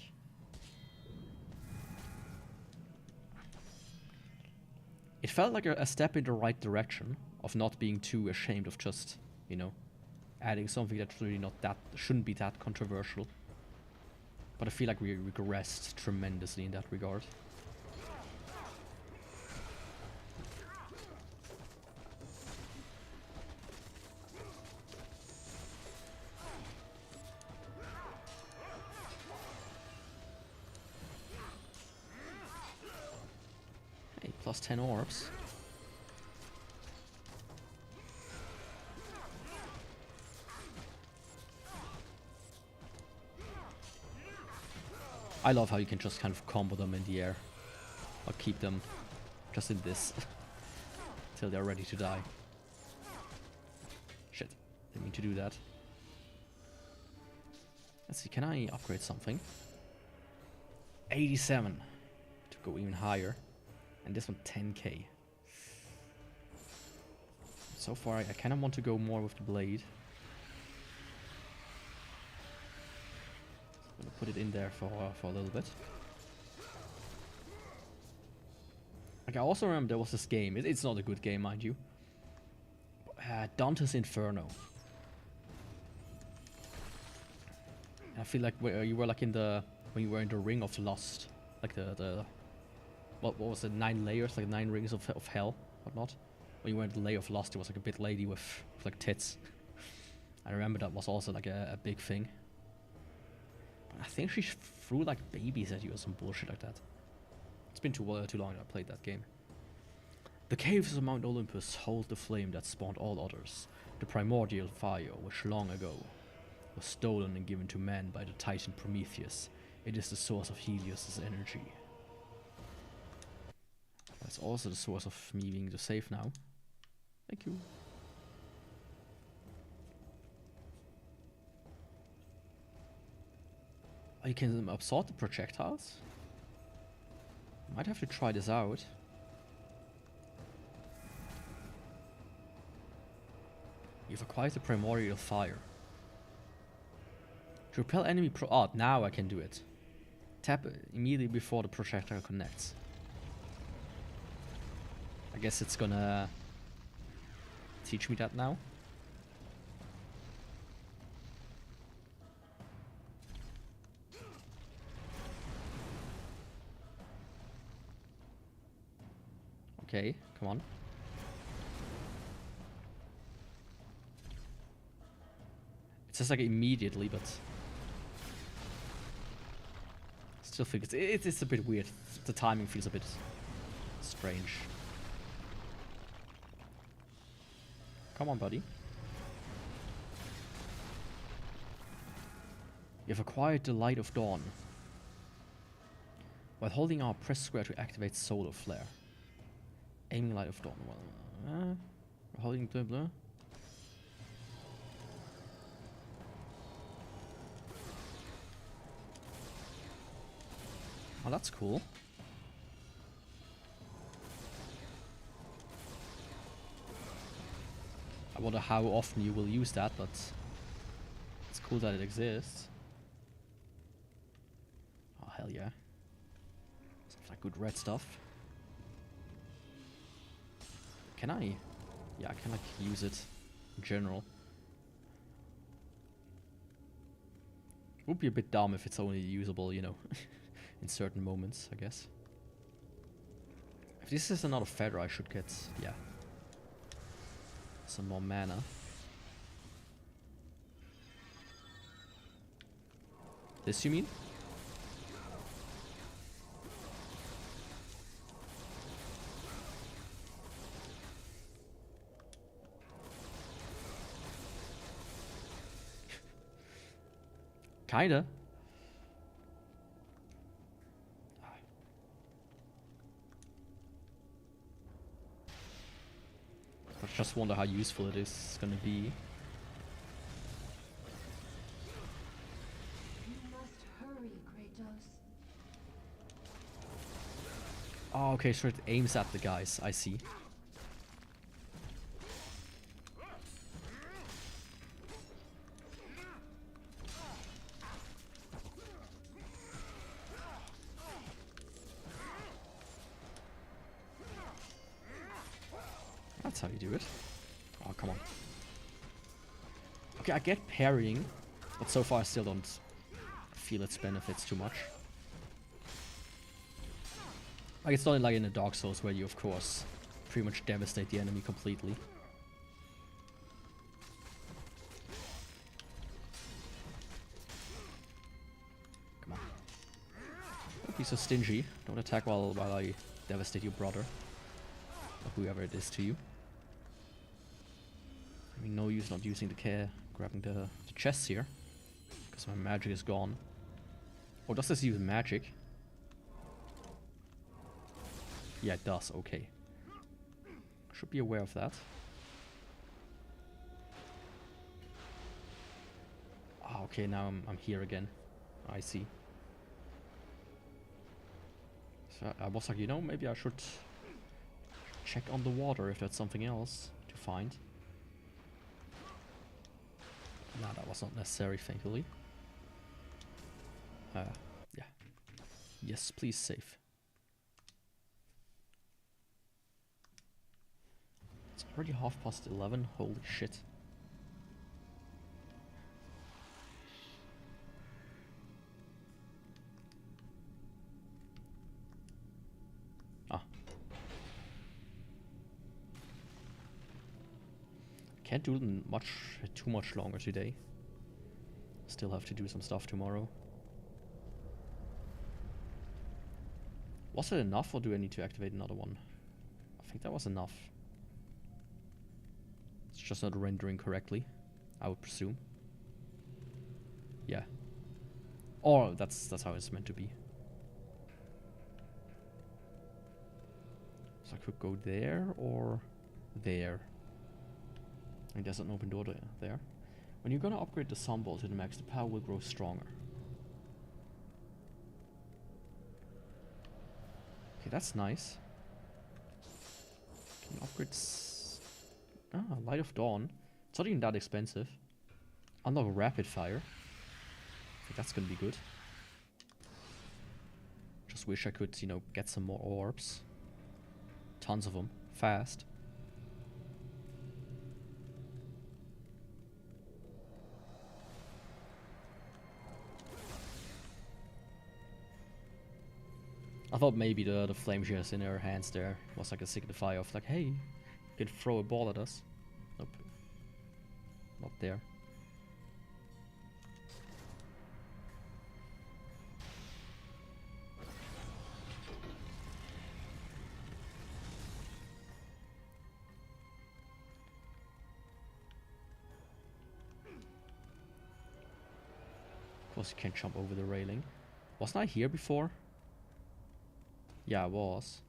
it felt like a step in the right direction of not being too ashamed of just, you know, adding something that's really not that, shouldn't be that controversial. But I feel like we regressed tremendously in that regard. Hey, plus 10 orbs. I love how you can just kind of combo them in the air. Or keep them just in this. Till they're ready to die. Shit. Didn't mean to do that. Let's see, can I upgrade something? 87. To go even higher. And this one 10k. So far I kind of want to go more with the blade. I'm gonna put it in there for a little bit. Like, I also remember there was this game. It's not a good game, mind you. Dante's Inferno. I feel like you were like in the when you were in the Ring of Lust, like the what was it, 9 layers, like 9 rings of hell, whatnot. When you were in the Layer of Lust, there was like a big lady with like tits. I remember that was also like a big thing. But I think she threw like babies at you or some bullshit like that. It's been too long that I played that game. The caves of Mount Olympus hold the flame that spawned all others, the primordial fire which long ago was stolen and given to man by the titan Prometheus. It is the source of Helios' energy. That's also the source of me being safe now. Thank you. Oh, you can absorb the projectiles? Might have to try this out. You've acquired the primordial fire. To repel enemy oh, now I can do it. Tap immediately before the projectile connects. I guess it's gonna teach me that now. Okay, come on. It says like immediately, but still think it's a bit weird. The timing feels a bit strange. Come on, buddy. You've acquired the Light of Dawn. While holding R, press square to activate Solar Flare. Aiming Light of Dawn. Well, holding the blue. Oh, that's cool. I wonder how often you will use that, but it's cool that it exists. Oh, hell yeah. Sounds like good red stuff. Can I? Yeah, I can like use it in general. Would be a bit dumb if it's only usable, you know, in certain moments, I guess. If this is another feather, I should get, yeah, some more mana. This you mean? Kinda. I just wonder how useful it is gonna be. You must hurry, Kratos. Oh, okay, so it aims at the guys. I see. That's how you do it. Oh, come on. Okay, I get parrying, but so far I still don't feel its benefits too much. Like, it's not like in the Dark Souls where you, of course, pretty much devastate the enemy completely. Come on. Don't be so stingy. Don't attack while I devastate your brother. Or whoever it is to you. I mean, no use not using the care, grabbing the chests here, because my magic is gone. Oh, does this use magic? Yeah, it does. Okay. Should be aware of that. Ah, okay, now I'm here again. I see. So I was like, you know, maybe I should check on the water if that's something else to find. No, that was not necessary, thankfully. Yeah. Yes, please save. It's already 11:30. Holy shit. Ah. Can't do too much longer today. Still have to do some stuff tomorrow. Was it enough, or do I need to activate another one? I think that was enough. It's just not rendering correctly, I would presume. Yeah. Or that's how it's meant to be. So I could go there or there. And there's an open door there. When you're gonna upgrade the sun ball to the max, the power will grow stronger. Okay, that's nice. Can you upgrade Light of Dawn. It's not even that expensive. Unlock Rapid Fire. I think that's gonna be good. Just wish I could, you know, get some more orbs. Tons of them. Fast. I thought maybe the flame she has in her hands there was like a signifier of like, hey, you can throw a ball at us. Nope. Not there. Of course you can't jump over the railing. Wasn't I here before? Yeah, I was.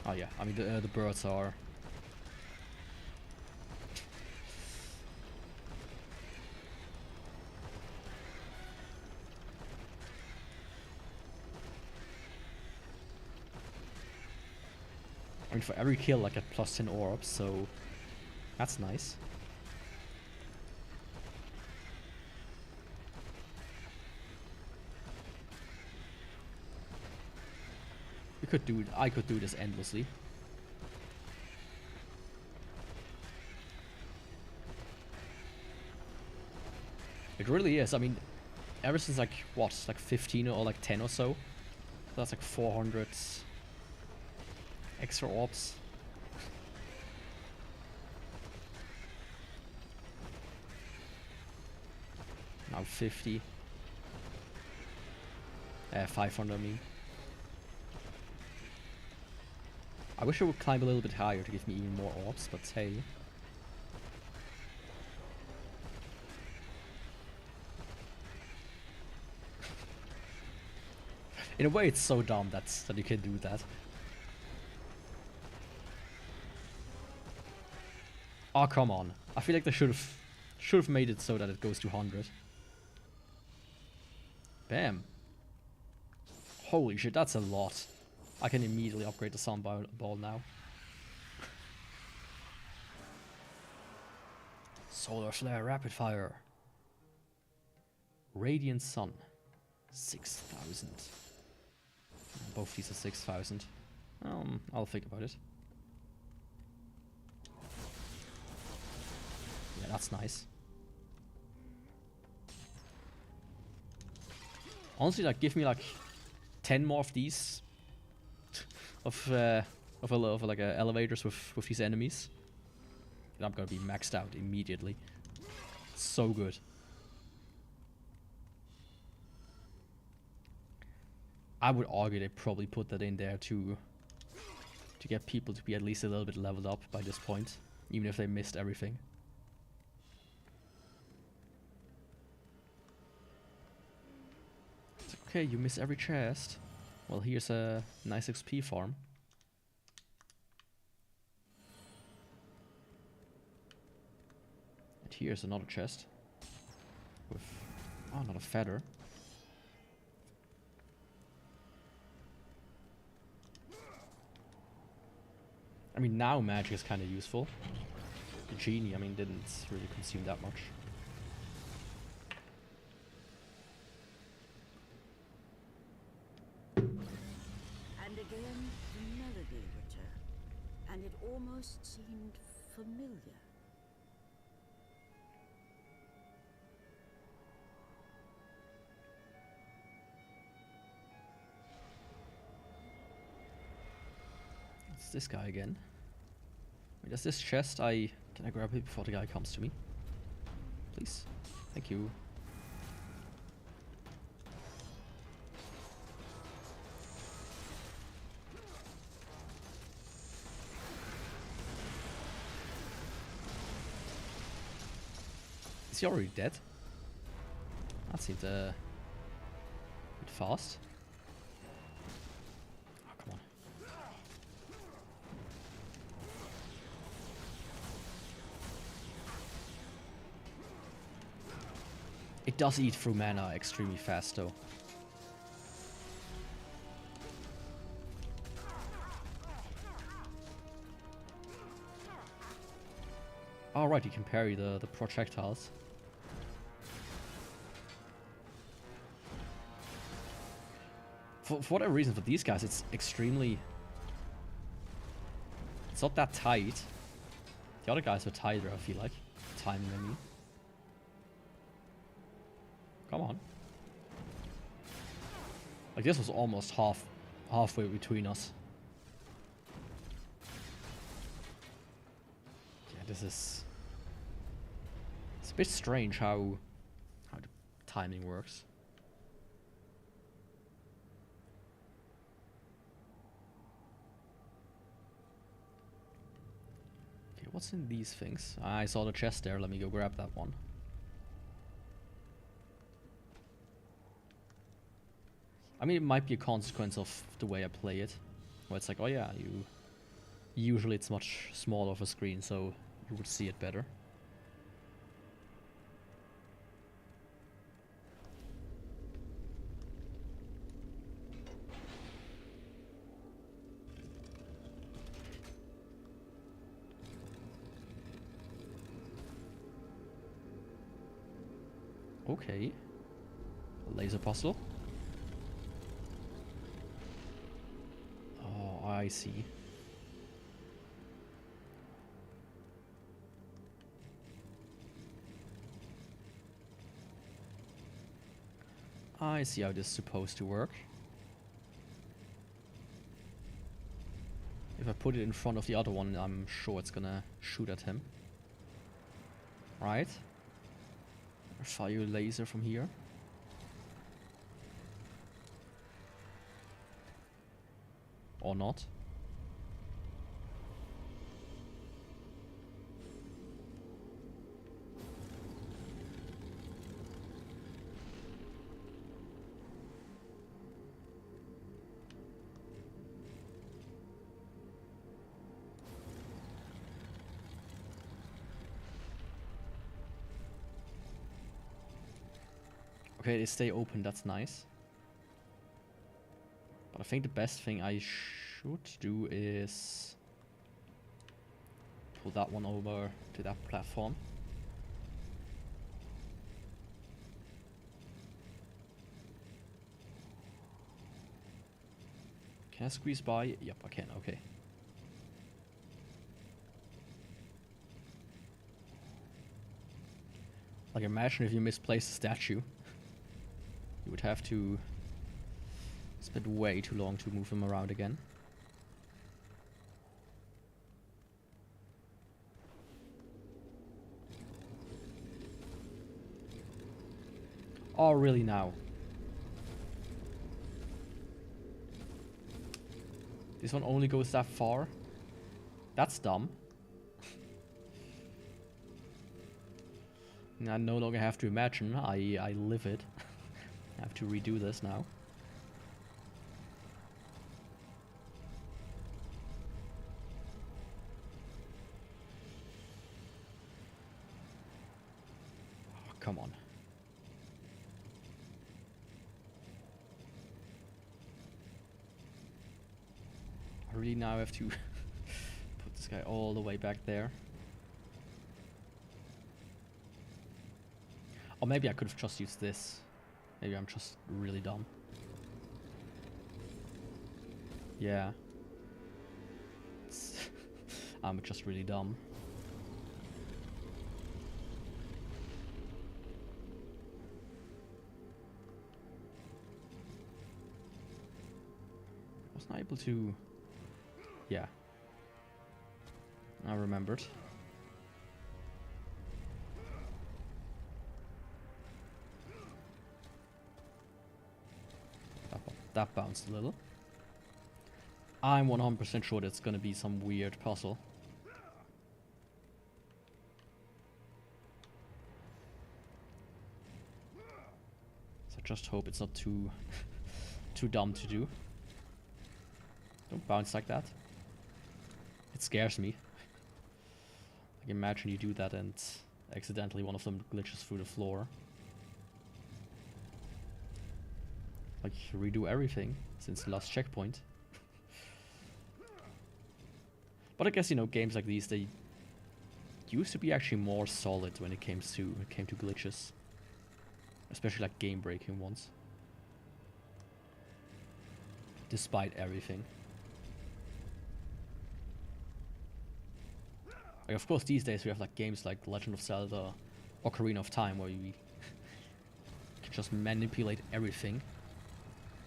Oh yeah, I mean the birds are... I mean, for every kill I get plus 10 orbs, so that's nice. I could do this endlessly. It really is. I mean, ever since like what, like 15 or like 10 or so, that's like 400 extra orbs. Now 50. 500, I mean. I wish I would climb a little bit higher to give me even more orbs, but hey. In a way, it's so dumb that you can do that. Oh, come on. I feel like they should have made it so that it goes to 100. Bam. Holy shit, that's a lot. I can immediately upgrade the sun ball now. Solar Flare Rapid Fire. Radiant Sun. 6,000. Both these are 6,000. I'll think about it. Yeah, that's nice. Honestly, like, give me like 10 more of these. of like elevators with these enemies. And I'm gonna be maxed out immediately. So good. I would argue they probably put that in there to to get people to be at least a little bit leveled up by this point, even if they missed everything. It's okay, you miss every chest. Well, here's a nice XP farm. And here's another chest with, oh, not a feather. I mean, now magic is kind of useful. The genie, I mean, didn't really consume that much. And again, the melody returned, and it almost seemed familiar. It's this guy again. Wait, does this chest, can I grab it before the guy comes to me? Please. Thank you. Is he already dead? That seemed a bit fast. Oh, come on. It does eat through mana extremely fast though. Alright, you can parry the projectiles. For whatever reason, for these guys, it's extremely... It's not that tight. The other guys are tighter, I feel like. Timing, I mean. Come on. Like, this was almost halfway between us. Yeah, this is... It's a bit strange how the timing works. Okay, what's in these things? I saw the chest there, let me go grab that one. I mean, it might be a consequence of the way I play it. Where it's like, oh yeah, usually it's much smaller of a screen, so you would see it better. Okay. A laser puzzle. Oh, I see. I see how this is supposed to work. If I put it in front of the other one, I'm sure it's gonna shoot at him. Right? Or fire a laser from here. Or not. Okay, they stay open, that's nice. But I think the best thing I should do is pull that one over to that platform. Can I squeeze by? Yep, I can, okay. Like, imagine if you misplaced a statue. You would have to spend way too long to move him around again. Oh, really now? This one only goes that far? That's dumb. I no longer have to imagine, I live it. I have to redo this now. Oh, come on. I really now have to put this guy all the way back there. Or maybe I could have just used this. Maybe I'm just really dumb. Yeah. I'm just really dumb. Wasn't I able to... Yeah. I remembered. That bounced a little. I'm 100% sure that's gonna be some weird puzzle. So I just hope it's not too too dumb to do. Don't bounce like that. It scares me. Like imagine you do that and accidentally one of them glitches through the floor. Like, redo everything since the last checkpoint. But I guess, you know, games like these, they used to be actually more solid when it came to glitches. Especially like game-breaking ones. Despite everything. Like, of course, these days we have like games like Legend of Zelda, Ocarina of Time, where you can just manipulate everything.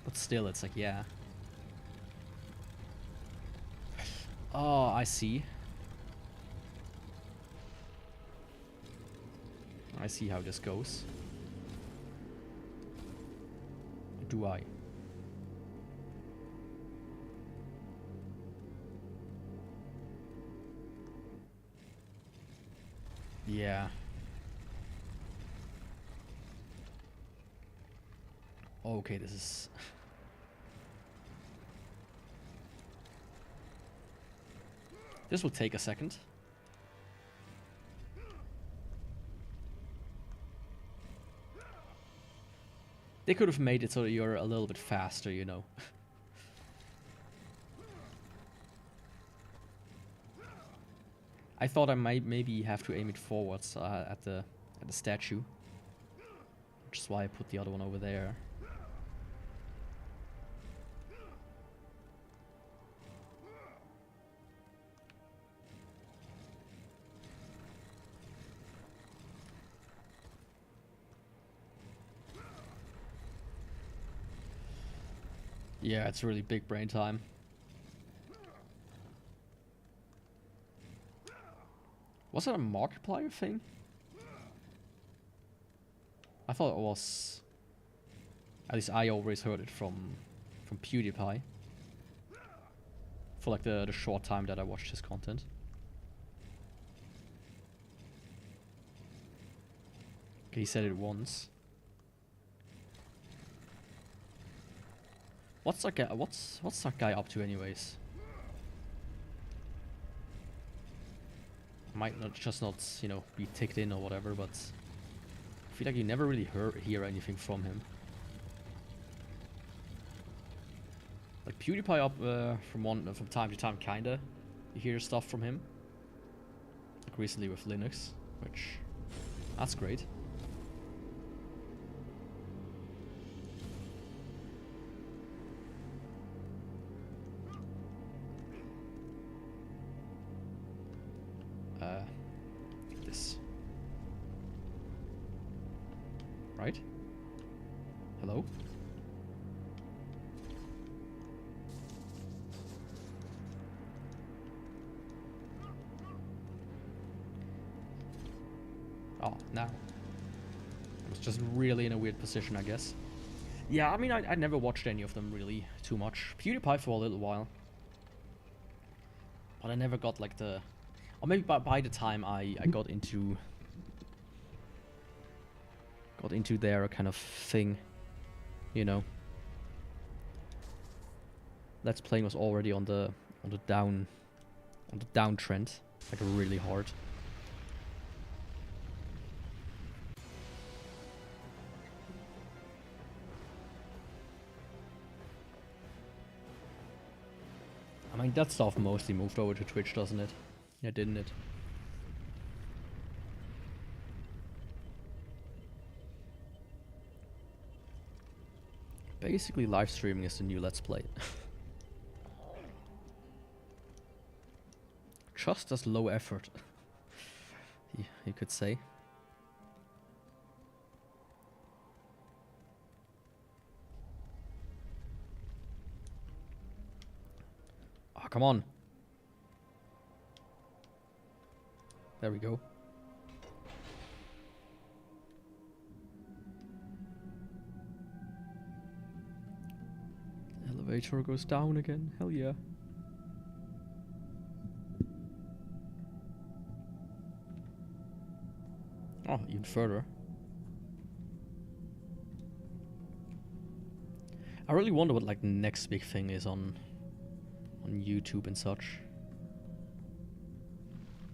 But still, it's like, yeah. Oh, I see. I see how this goes. Do I? Yeah. Okay, this is... This will take a second. They could have made it so that you're a little bit faster, you know. I thought I might maybe have to aim it forwards at the statue. Which is why I put the other one over there. Yeah, it's really big brain time. Was it a Markiplier thing? I thought it was... At least I always heard it from PewDiePie. For like the short time that I watched his content. Okay, he said it once. What's that guy? What's that guy up to, anyways? Might not you know, be ticked in or whatever, but I feel like you never really hear anything from him. Like PewDiePie up from time to time, kinda. You hear stuff from him. Like recently with Linux, which that's great. This. Right? Hello? Oh, now. I was just really in a weird position, I guess. Yeah, I mean, I never watched any of them really too much. PewDiePie for a little while. But I never got like the... Or maybe by the time I got into... Got into their kind of thing, you know. Let's Playing was already on the downtrend, like really hard. I mean, that stuff mostly moved over to Twitch, doesn't it? Yeah, didn't it? Basically, live streaming is the new Let's Play. Just as low effort, you could say. Oh, come on. There we go. The elevator goes down again. Hell yeah. Oh, even further. I really wonder what like the next big thing is on YouTube and such.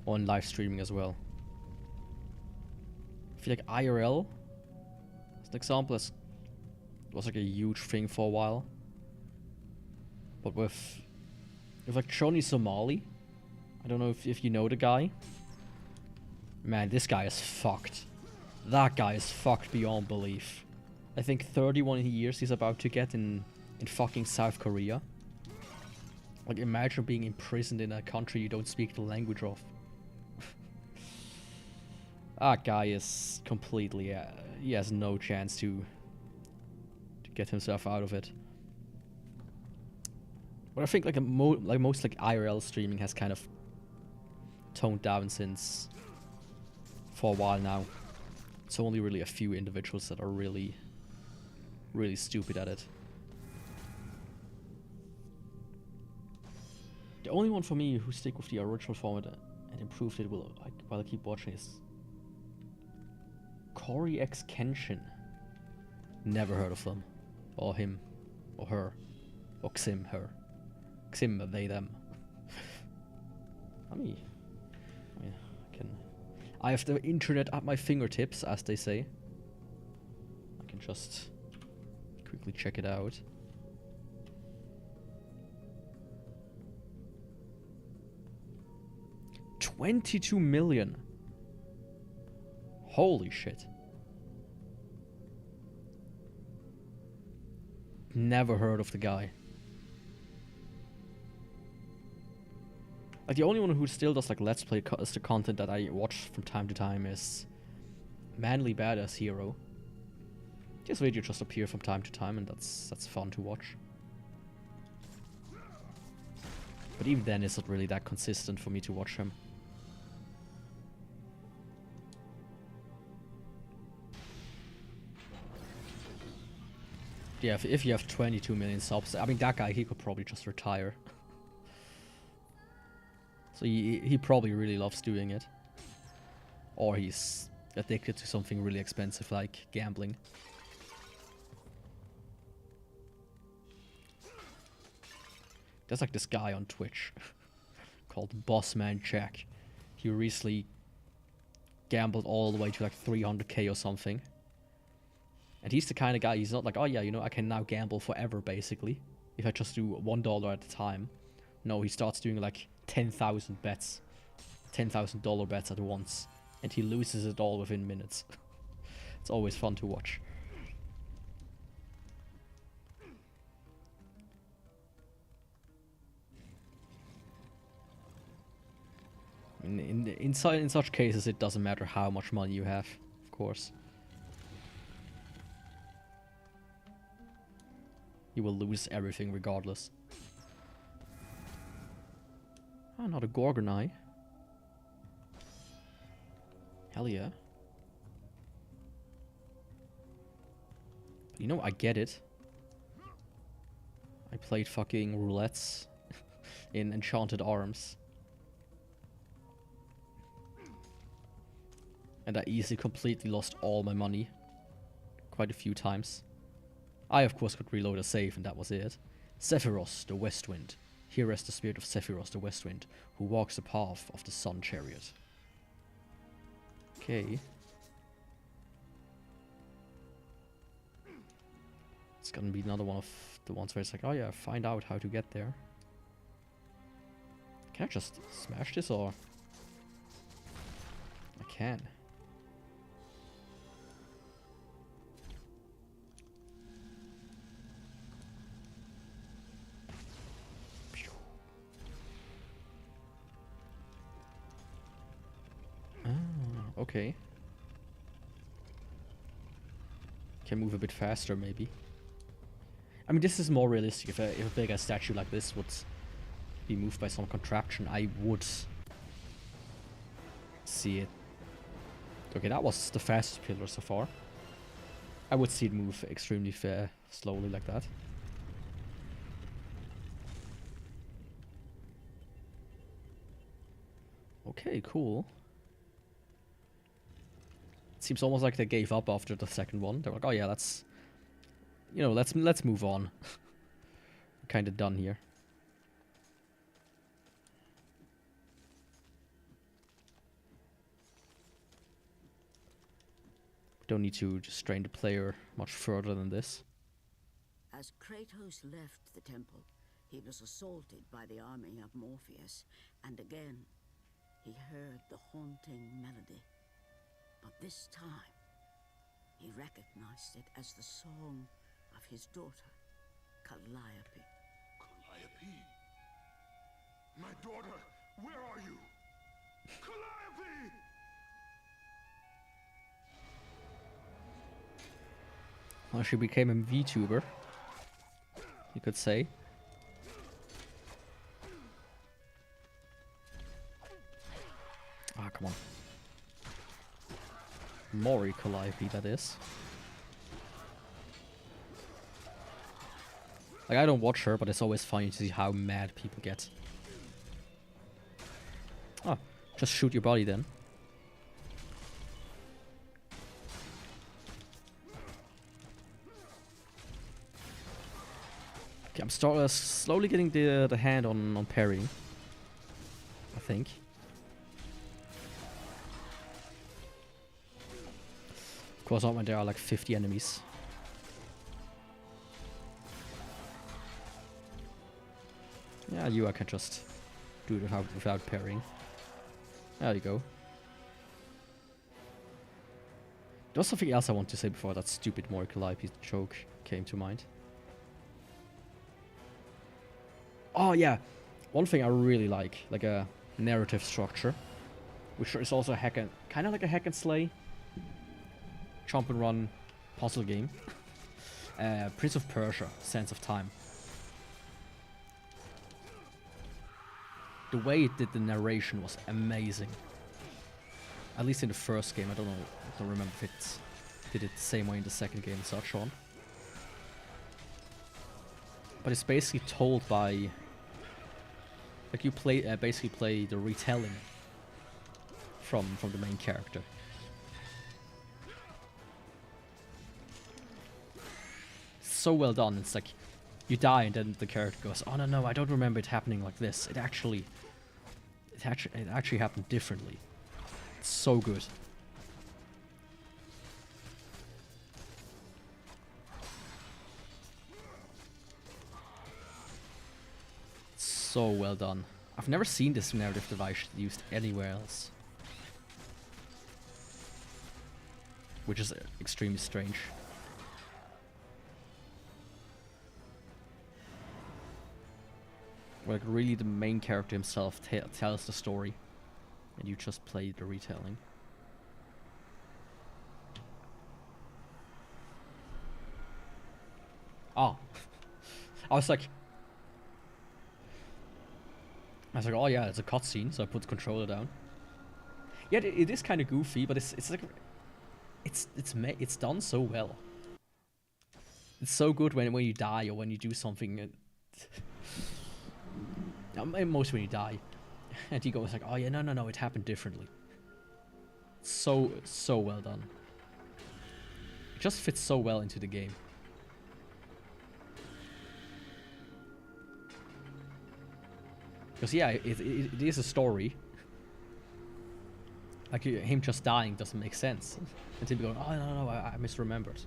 Or on live streaming as well. I feel like IRL, as an example, was like a huge thing for a while. But with like Johnny Somali, I don't know if you know the guy. Man, this guy is fucked. That guy is fucked beyond belief. I think 31 years he's about to get in fucking South Korea. Like, imagine being imprisoned in a country you don't speak the language of. That guy is completely... he has no chance to get himself out of it. But I think like most like IRL streaming has kind of toned down since for a while now. It's only really a few individuals that are really stupid at it. The only one for me who stick with the original format and improved it while I keep watching is Cory X Kenshin. Never heard of them. Or him. Or her. Or Xim, her. Xim, they, them. I have the internet at my fingertips, as they say. I can just quickly check it out. $22 million. Holy shit. Never heard of the guy. Like, the only one who still does like Let's Play the content that I watch from time to time is Manly Badass Hero. His video just appear from time to time, and that's fun to watch. But even then, it's not really that consistent for me to watch him. Yeah, if you have 22 million subs, I mean, that guy, he could probably just retire. So he probably really loves doing it. Or he's addicted to something really expensive like gambling. There's like this guy on Twitch called Bossman Jack. He recently gambled all the way to like 300k or something. And he's the kind of guy, he's not like, oh yeah, you know, I can now gamble forever basically, if I just do $1 at a time. No, he starts doing like 10,000 bets, $10,000 bets at once, and he loses it all within minutes. It's always fun to watch. In such cases, it doesn't matter how much money you have, of course. You will lose everything regardless. Oh, not a Gorgon Eye. Hell yeah. But you know, I get it. I played fucking roulettes in Enchanted Arms. And I easily completely lost all my money. Quite a few times. I of course could reload a save and that was it. Sephiroth, the West Wind. Here rests the spirit of Sephiroth, the West Wind, who walks the path of the Sun Chariot. Okay. It's gonna be another one of the ones where it's like, oh yeah, find out how to get there. Can I just smash this or? I can. Okay. Can move a bit faster, maybe. I mean, this is more realistic. If a bigger statue like this would be moved by some contraption, I would see it. Okay, that was the fastest pillar so far. I would see it move extremely slowly like that. Okay, cool. Seems almost like they gave up after the second one. They're like, oh yeah, let's move on. We're kind of done here. Don't need to just strain the player much further than this. As Kratos left the temple, he was assaulted by the army of Morpheus, and again he heard the haunting melody. But this time, he recognized it as the song of his daughter, Calliope. Calliope? My daughter, where are you? Calliope! Well, she became a VTuber, you could say. Ah, come on. Mori Calliope, that is. Like, I don't watch her, but it's always funny to see how mad people get. Ah, just shoot your body then. Okay, I'm slowly getting the hand on parrying, I think. Of course, not when there are like 50 enemies. Yeah, I can just do it without parrying. There you go. There was something else I want to say before that stupid Mori Calliope joke came to mind. Oh yeah, one thing I really like a narrative structure, which is also kind of like a hack and slay, jump and run puzzle game. Prince of Persia: Sands of Time. The way it did the narration was amazing. At least in the first game. I don't remember if it did it the same way in the second game and such on. But it's basically told by, like, you basically play the retelling from the main character. So well done. It's like you die and then the character goes, "Oh no, I don't remember it happening like this. It actually happened differently." It's so good. So well done. I've never seen this narrative device used anywhere else, which is extremely strange. Like, really the main character himself tells the story, and you just play the retelling. Oh. I was like, oh yeah, it's a cutscene, so I put the controller down. Yeah, it is kind of goofy, but it's like, it's done so well. It's so good when you die or when you do something. Most when you die, and he goes like, "Oh yeah, no, it happened differently." so well done. It just fits so well into the game. Because yeah, it is a story. Like him just dying doesn't make sense. And him going, oh no, I misremembered.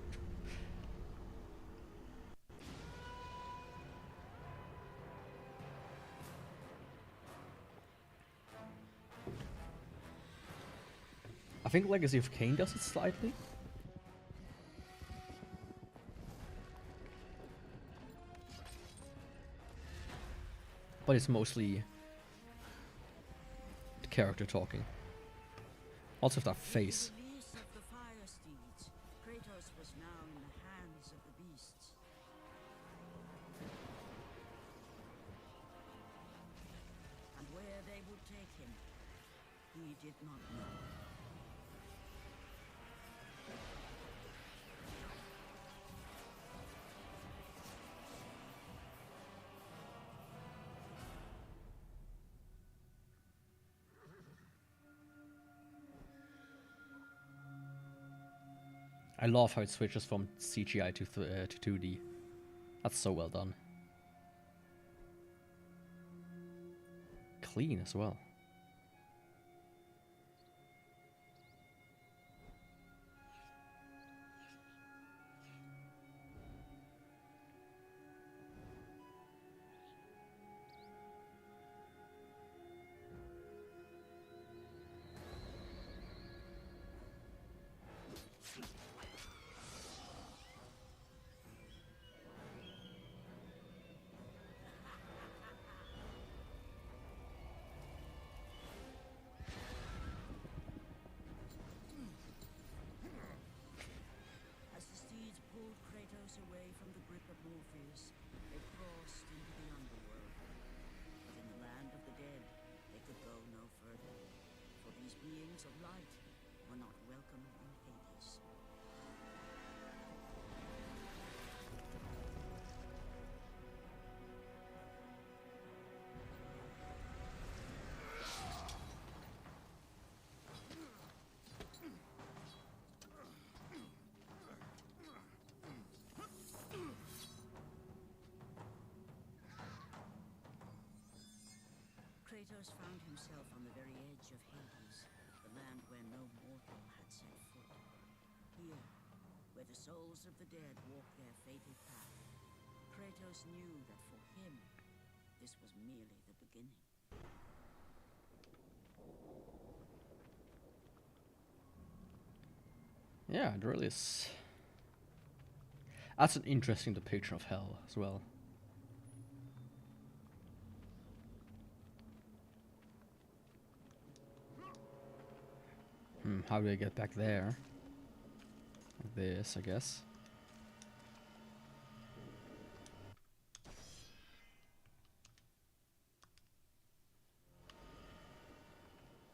I think Legacy of Kain does it slightly. But it's mostly the character talking. Also that face. With the release of the fire steeds, Kratos was now in the hands of the beasts. And where they would take him, he did not know. I love how it switches from CGI to 2D. That's so well done. Clean as well. As the steeds pulled Kratos away from the grip of Morpheus, they crossed into the underworld. But in the land of the dead, they could go no further, for these beings of light were not welcome in Hades. Kratos found himself on the very edge of Hades, the land where no mortal had set foot. Here, where the souls of the dead walk their fated path, Kratos knew that for him, this was merely the beginning. Yeah, it really is. That's an interesting depiction of hell as well. How do I get back there? Like this, I guess.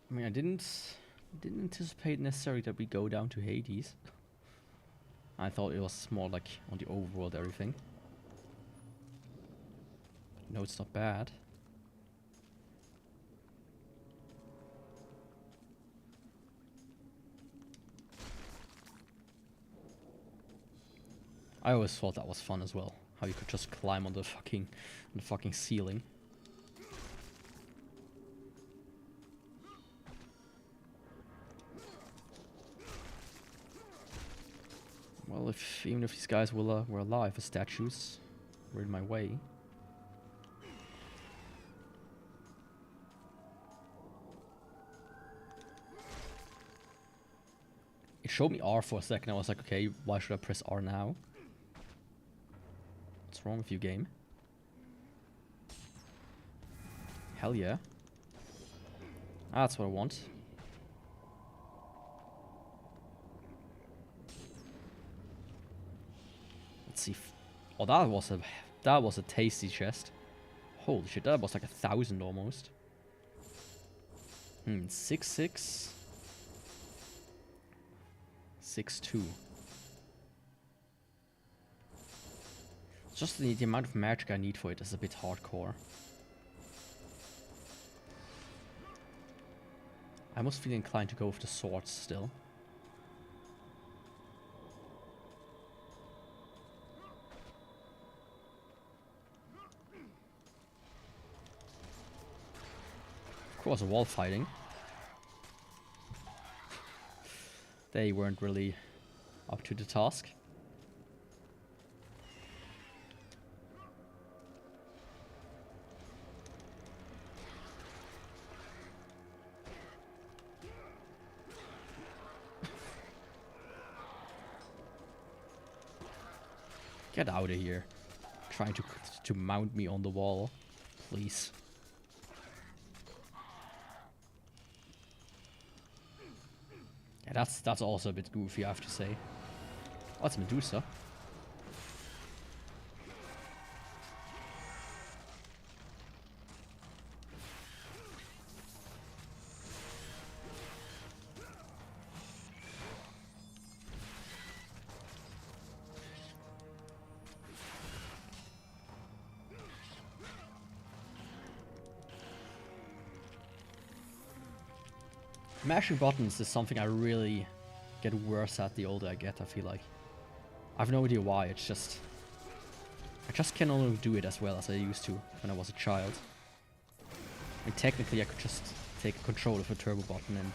I mean, I didn't anticipate necessarily that we go down to Hades. I thought it was more like on the overworld everything. No, it's not bad. I always thought that was fun as well. How you could just climb on the fucking ceiling. Well, even if these guys were alive, the statues were in my way. It showed me R for a second. I was like, okay, why should I press R now? What's wrong with you, game? Hell yeah. That's what I want. Let's see. Oh, that was a tasty chest. Holy shit, that was like 1,000 almost. 6-6. 6-2. Just the amount of magic I need for it is a bit hardcore. I must feel inclined to go with the swords still. Of course, wall fighting. They weren't really up to the task. Get out of here. Trying to mount me on the wall. Please. Yeah, that's also a bit goofy, I have to say. Oh, it's Medusa. Mashing buttons is something I really get worse at the older I get, I feel like. I have no idea why, it's just... I just can only do it as well as I used to when I was a child. I mean, technically I could just take control of a turbo button and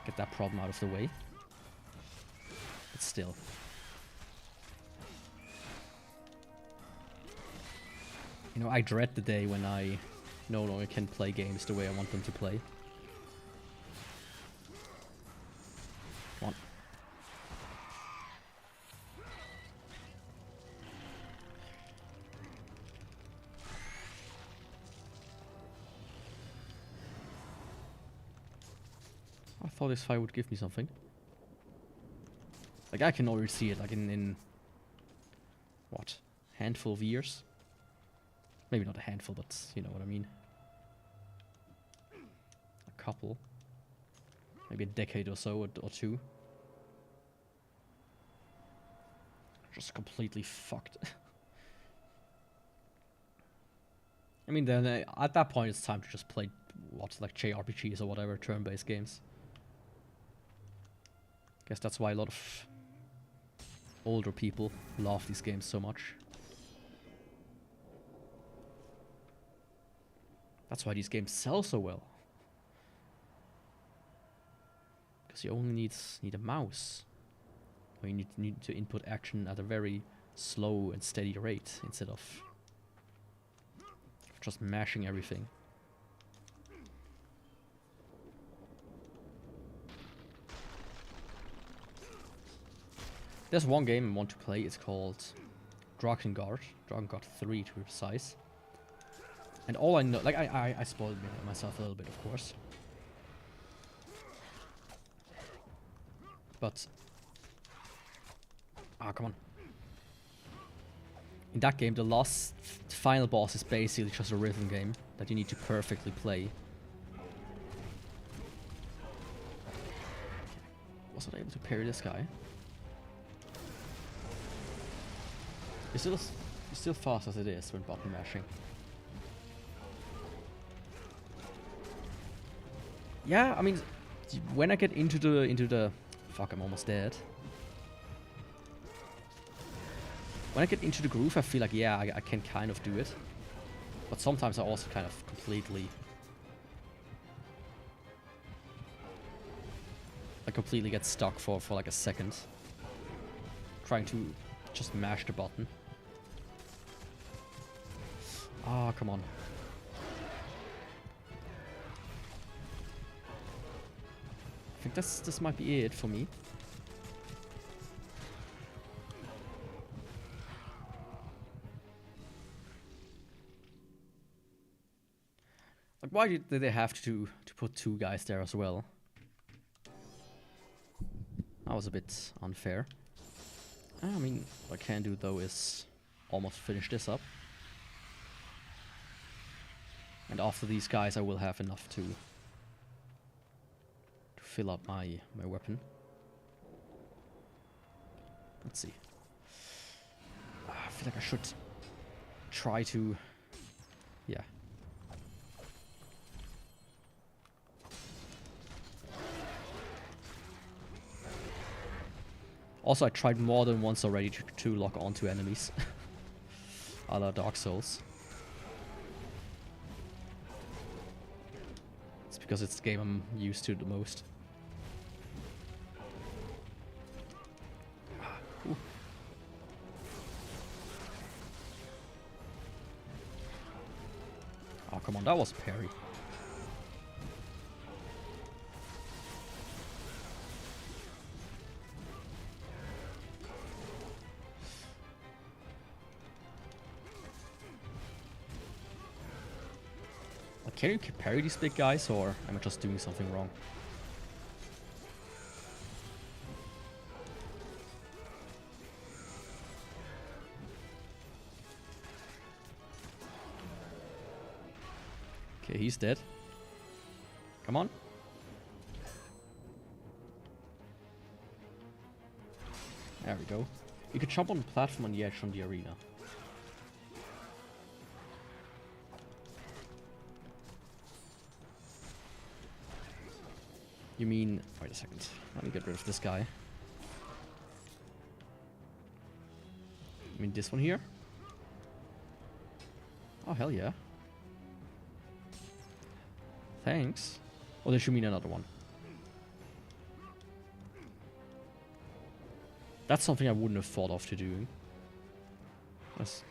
get that problem out of the way. But still. You know, I dread the day when I no longer can play games the way I want them to play. Come on. I thought this fight would give me something. Like, I can already see it, like in what? Handful of years? Maybe not a handful, but you know what I mean. A couple. Maybe a decade or so, or two. Just completely fucked. I mean, then at that point it's time to just play, what, like JRPGs or whatever, turn-based games. Guess that's why a lot of older people love these games so much. That's why these games sell so well. Because you only need a mouse. Or you need to input action at a very slow and steady rate instead of just mashing everything. There's one game I want to play, it's called Drakengard 3 to be precise. And all I know, like I spoiled myself a little bit, of course. But come on. In that game, the final boss is basically just a rhythm game that you need to perfectly play. Wasn't able to parry this guy. It's still fast as it is when button mashing. Yeah, I mean, when I get into the fuck, I'm almost dead. When I get into the groove, I feel like, yeah, I can kind of do it. But sometimes I also kind of completely get stuck for like a second. Trying to just mash the button. Ah, come on. I think this might be it for me. Like, why did they have to put two guys there as well? That was a bit unfair. I mean, what I can do though is almost finish this up. And after these guys I will have enough to fill up my weapon. Let's see. I feel like I should try to... Yeah. Also, I tried more than once already to lock onto enemies. A la Dark Souls. It's because it's the game I'm used to the most. Ooh. Oh, come on, that was parry. Can you parry these big guys, or am I just doing something wrong? Okay, he's dead. Come on. There we go. You could jump on the platform on the edge from the arena. You mean... Wait a second. Let me get rid of this guy. You mean this one here? Oh, hell yeah. Thanks. Or did you mean another one? That's something I wouldn't have thought of to doing. There's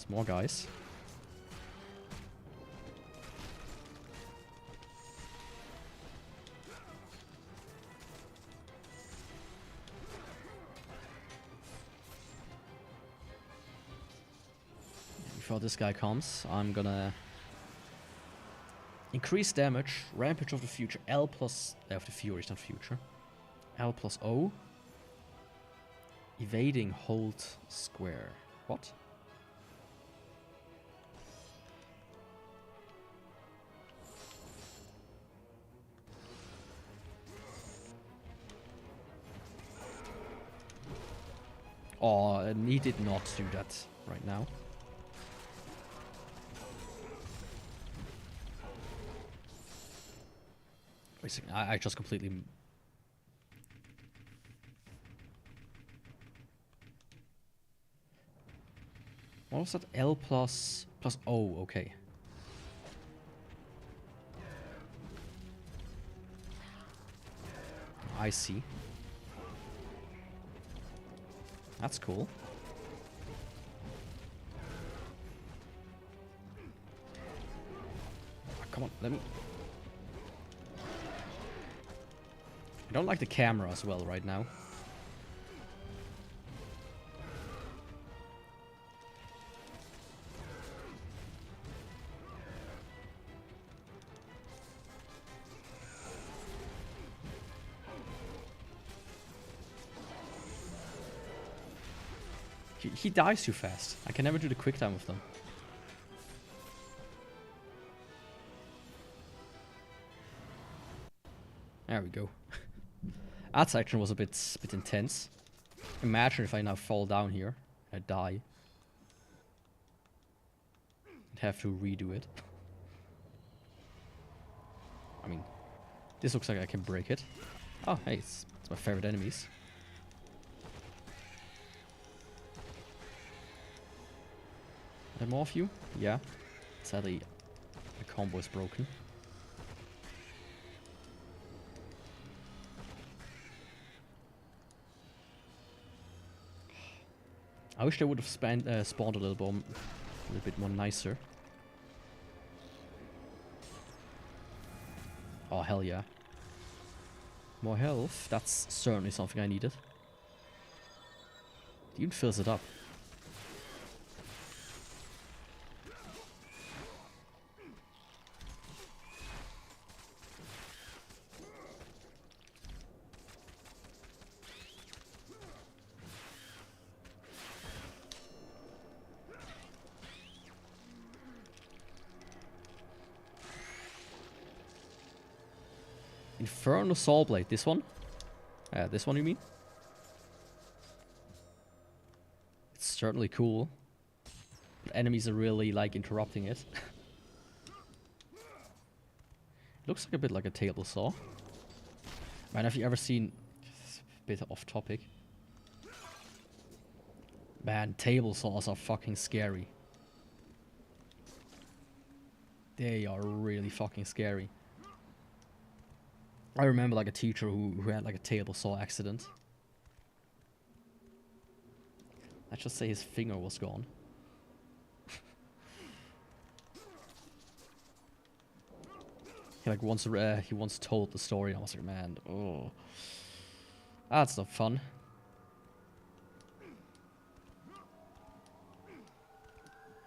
more guys. Before this guy comes, I'm gonna increase damage, Rampage of the Future, L plus of the Fury, not future. L plus O. Evading hold square. What? Oh, and he did not do that right now. Wait a second, I just completely... What was that? L plus O, okay. I see. That's cool. Oh, come on, let me... I don't like the camera as well right now. He dies too fast. I can never do the quick time with them. There we go. That section was a bit intense. Imagine if I now fall down here. I die. I'd have to redo it. I mean, this looks like I can break it. Oh, hey, it's my favorite enemies. Are there more of you? Yeah. Sadly, the combo is broken. I wish they would have spawned a little bit more nicer. Oh, hell yeah. More health. That's certainly something I needed. It even fills it up. Inferno Soul Blade, this one? This one you mean? It's certainly cool. But enemies are really like interrupting it. Looks like a bit like a table saw. Man, have you ever seen bit off topic. Man, table saws are fucking scary. They are really fucking scary. I remember like a teacher who had like a table saw accident. Let's just say his finger was gone. He once told the story, and I was like, man, oh, that's not fun.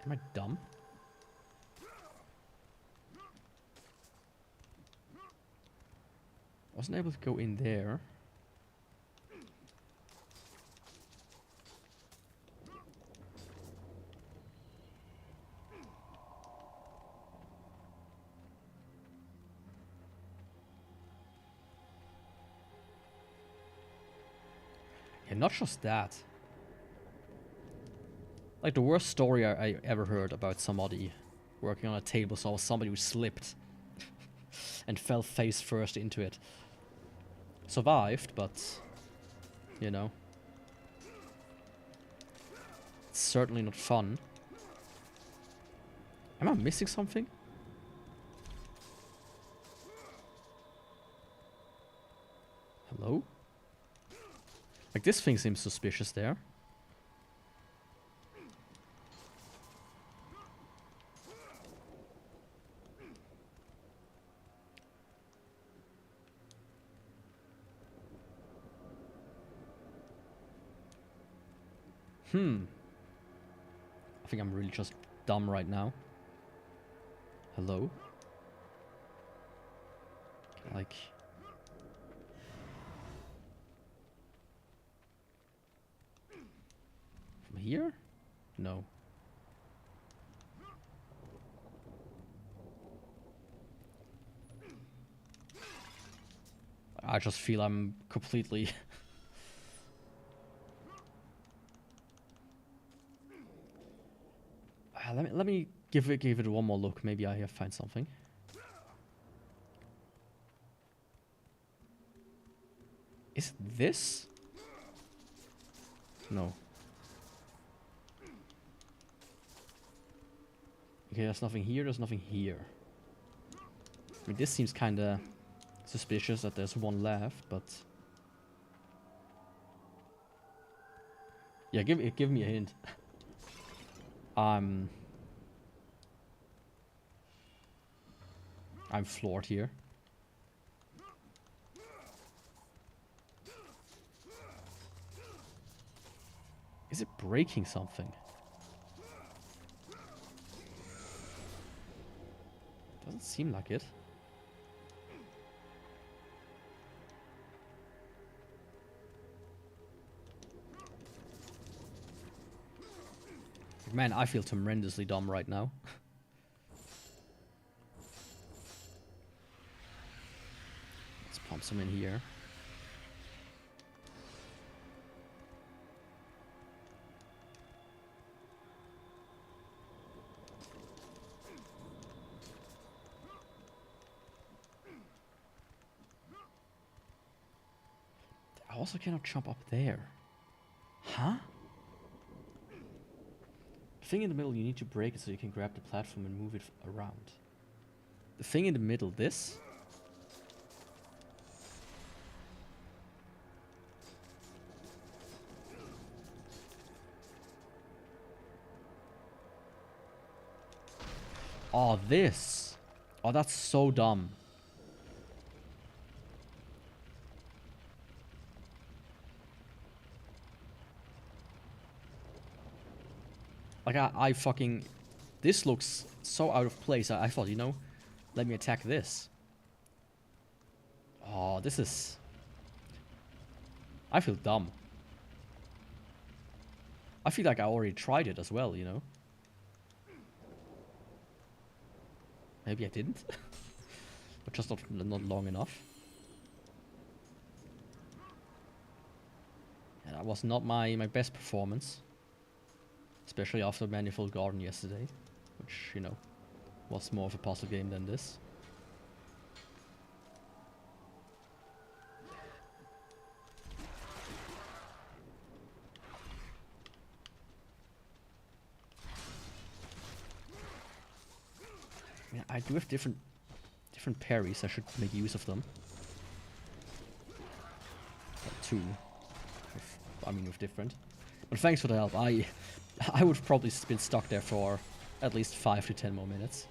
Am I dumb? Wasn't able to go in there. Yeah, not just that. Like the worst story I ever heard about somebody working on a table saw was somebody who slipped and fell face first into it. Survived, but you know, it's certainly not fun. Am I missing something? Hello? Like this thing seems suspicious there. I think I'm really just dumb right now. Hello? Like... From here? No. I just feel I'm completely... let me give it one more look. Maybe I have find something. Is it this? No. Okay, there's nothing here, there's nothing here. I mean, this seems kinda suspicious that there's one left, but... Yeah, give me a hint. I'm floored here. Is it breaking something? Doesn't seem like it. Man, I feel tremendously dumb right now. Let's pump some in here. I also cannot jump up there. Huh? The thing in the middle, you need to break it so you can grab the platform and move it around. The thing in the middle, this? Oh, this. Oh, that's so dumb. Like, I fucking... This looks so out of place. I thought, you know, let me attack this. Oh, this is... I feel dumb. I feel like I already tried it as well, you know? Maybe I didn't? But just not long enough. Yeah, that was not my best performance. Especially after Manifold Garden yesterday. Which, you know, was more of a puzzle game than this. Yeah, I do have different parries. I should make use of them. Two. With different. But thanks for the help. I would have probably been stuck there for at least 5 to 10 more minutes.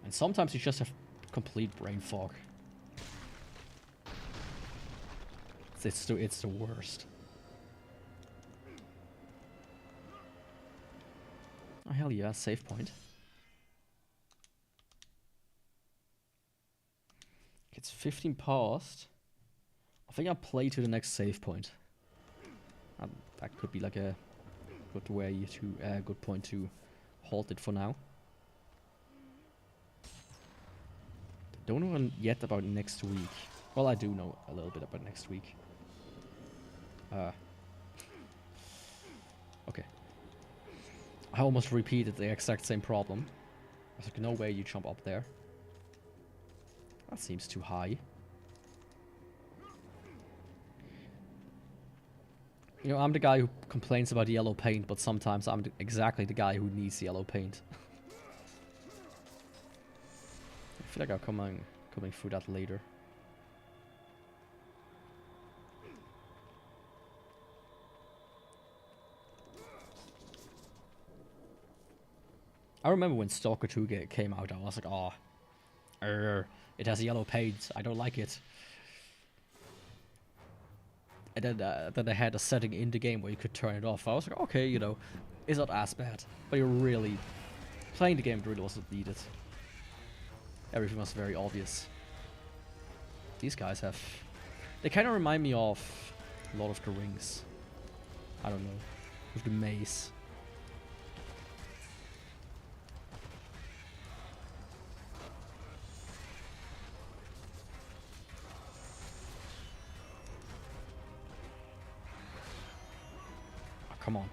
And sometimes you just have complete brain fog. It's the worst. Oh hell yeah, save point. It's 15 past. I think I'll play to the next save point. That could be like a good way to good point to halt it for now. Don't know yet about next week. Well, I do know a little bit about next week. Okay. I almost repeated the exact same problem. I was like, no way you jump up there. That seems too high. You know, I'm the guy who complains about yellow paint, but sometimes I'm exactly the guy who needs yellow paint. I feel like I'm coming through that later. I remember when Stalker 2 came out, I was like, oh, it has yellow paint, I don't like it. And then they had a setting in the game where you could turn it off. I was like, okay, you know, it's not as bad. But you're really, playing the game really wasn't needed. Everything was very obvious. These guys have, they kind of remind me of Lord of the Rings. I don't know, with the maze. Come on.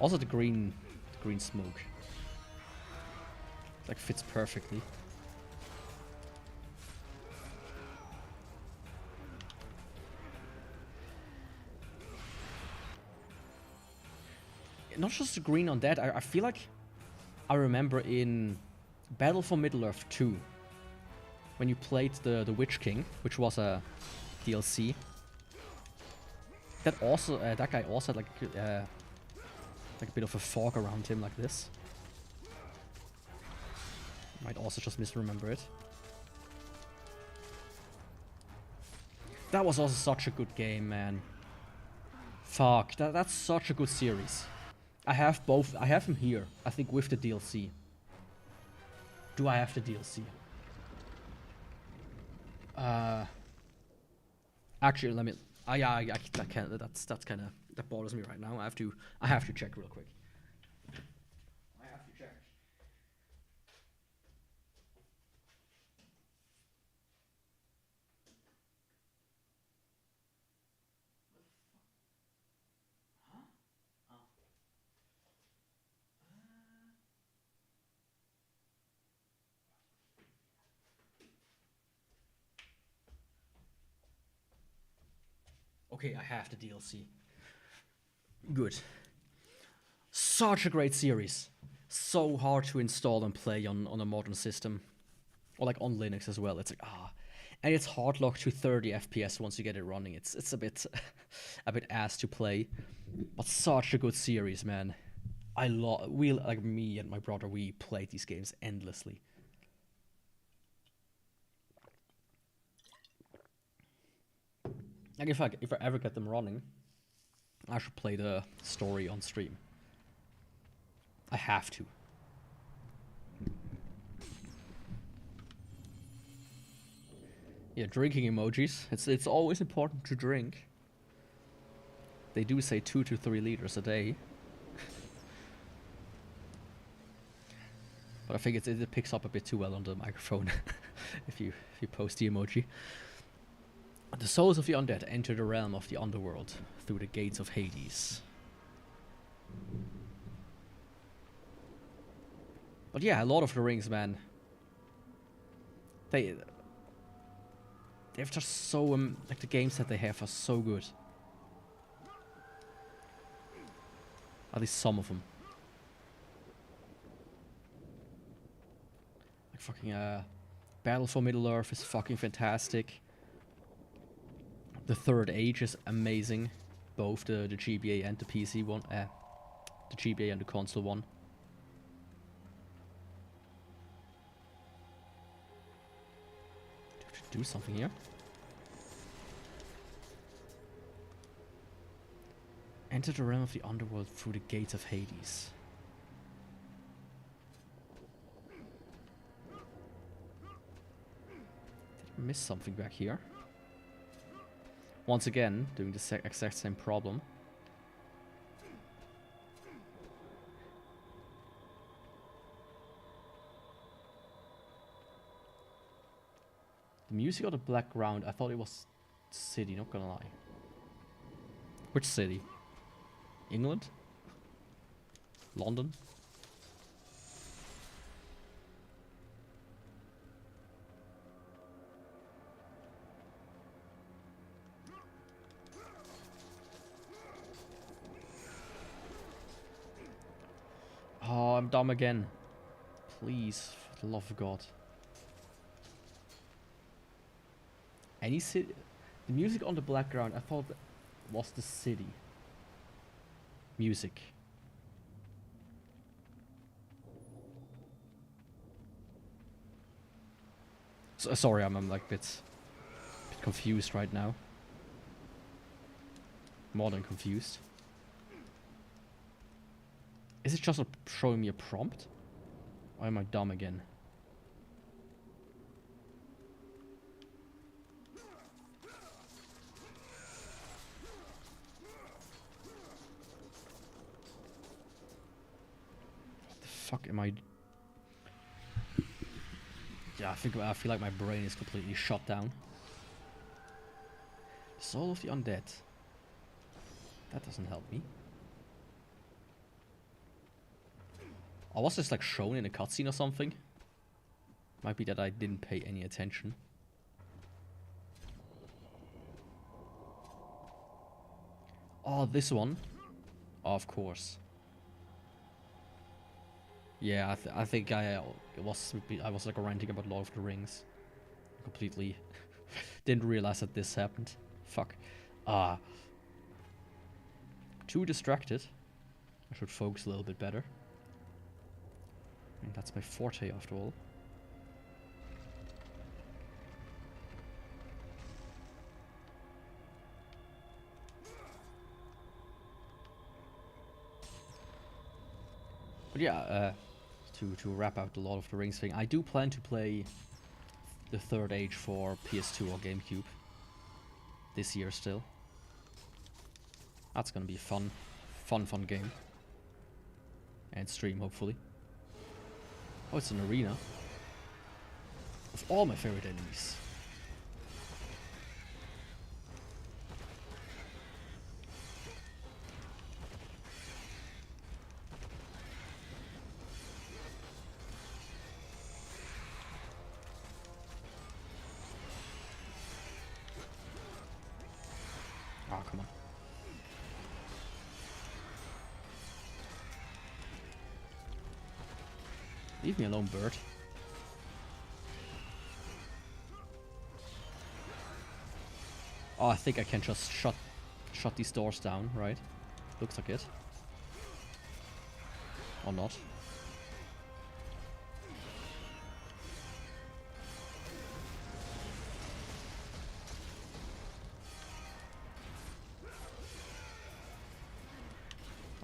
Also the green smoke. Like fits perfectly. Not just the green on that, I feel like I remember in Battle for Middle-earth 2, when you played the Witch King, which was a DLC. That also that guy also had like a bit of a fog around him like this. Might also just misremember it. That was also such a good game, man. Fuck, that's such a good series. I have both. I have him here, I think, with the DLC. Do I have the DLC? Actually, let me. Yeah, I can't. That's kind of, that bothers me right now. I have to check real quick. I have to check. Okay, I have the DLC. Good. Such a great series. So hard to install and play on a modern system. Or like on Linux as well. It's like, and it's hard locked to 30 FPS once you get it running. It's a bit a bit ass to play. But such a good series, man. We, like me and my brother, we played these games endlessly. Like if I ever get them running, I should play the story on stream. I have to. Yeah, drinking emojis. It's always important to drink. They do say 2 to 3 liters a day. But I think it picks up a bit too well on the microphone if you post the emoji. The souls of the undead enter the realm of the underworld through the gates of Hades. But yeah, Lord of the Rings, man. They've just so like the games that they have are so good. At least some of them. Like fucking Battle for Middle-earth is fucking fantastic. The Third Age is amazing. Both the GBA and the PC one. The GBA and the console one. Do something here. Enter the realm of the underworld through the gates of Hades. Did I miss something back here? Once again, doing the exact same problem. The music on the background, I thought it was city, not gonna lie. Which city? England? London? Oh, I'm dumb again. Please, for the love of God. Any city? The music on the background, I thought was the city. Music. So, sorry, I'm like a bit confused right now. More than confused. Is it just showing me a prompt? Or am I dumb again? Fuck am I? Yeah, I feel like my brain is completely shut down. Soul of the Undead. That doesn't help me. Or was this like shown in a cutscene or something? Might be that I didn't pay any attention. Oh, this one. Oh, of course. Yeah, I think I was like ranting about Lord of the Rings. Completely didn't realize that this happened. Fuck. Too distracted. I should focus a little bit better. I mean, that's my forte after all. But yeah, to wrap out the Lord of the Rings thing, I do plan to play the Third Age for PS2 or GameCube this year still. That's gonna be a fun game. And stream, hopefully. Oh, it's an arena of all my favorite enemies. Oh, come on. Leave me alone, bird. Oh, I think I can just shut these doors down, right? Looks like it. Or not.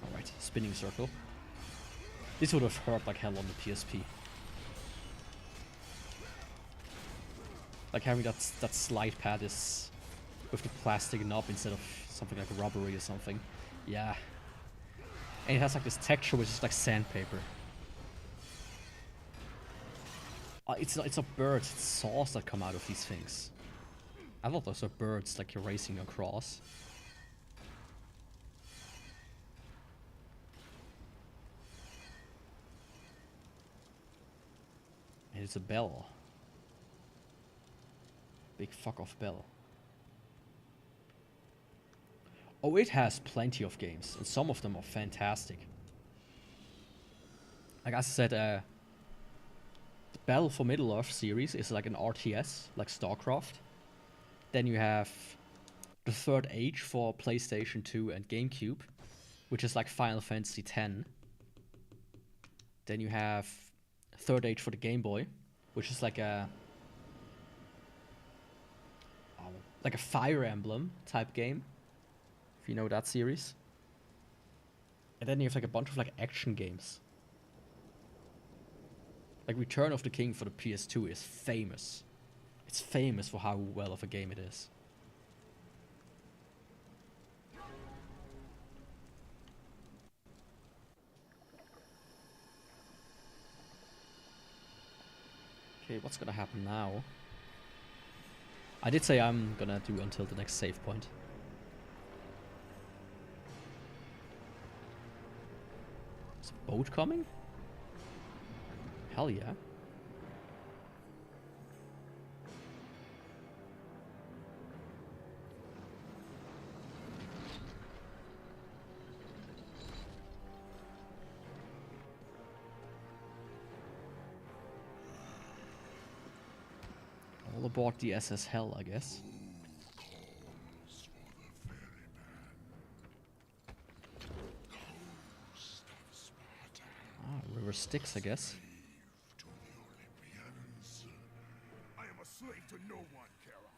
Alright, spinning circle. This would have hurt like hell on the PSP. Like having that slide pad is with the plastic knob instead of something like rubbery or something. Yeah. And it has like this texture which is like sandpaper. It's not birds, it's saws that come out of these things. I thought those were birds like you're racing across. it's a bell. Big fuck off bell. Oh, it has plenty of games, and some of them are fantastic. Like as I said, the Battle for Middle-earth series is like an RTS, like StarCraft. Then you have the Third Age for PlayStation 2 and GameCube, which is like Final Fantasy X. Then you have Third Age for the Game Boy, which is like a Fire Emblem type game, if you know that series. And then you have like a bunch of like action games. Like Return of the King for the PS2 is famous. It's famous for how well of a game it is. Okay, what's gonna happen now? I did say I'm gonna do until the next save point. Is a boat coming? Hell yeah. All aboard the SS Hell, I guess. Ah, River Styx, I guess. I am a slave to no one, Kara.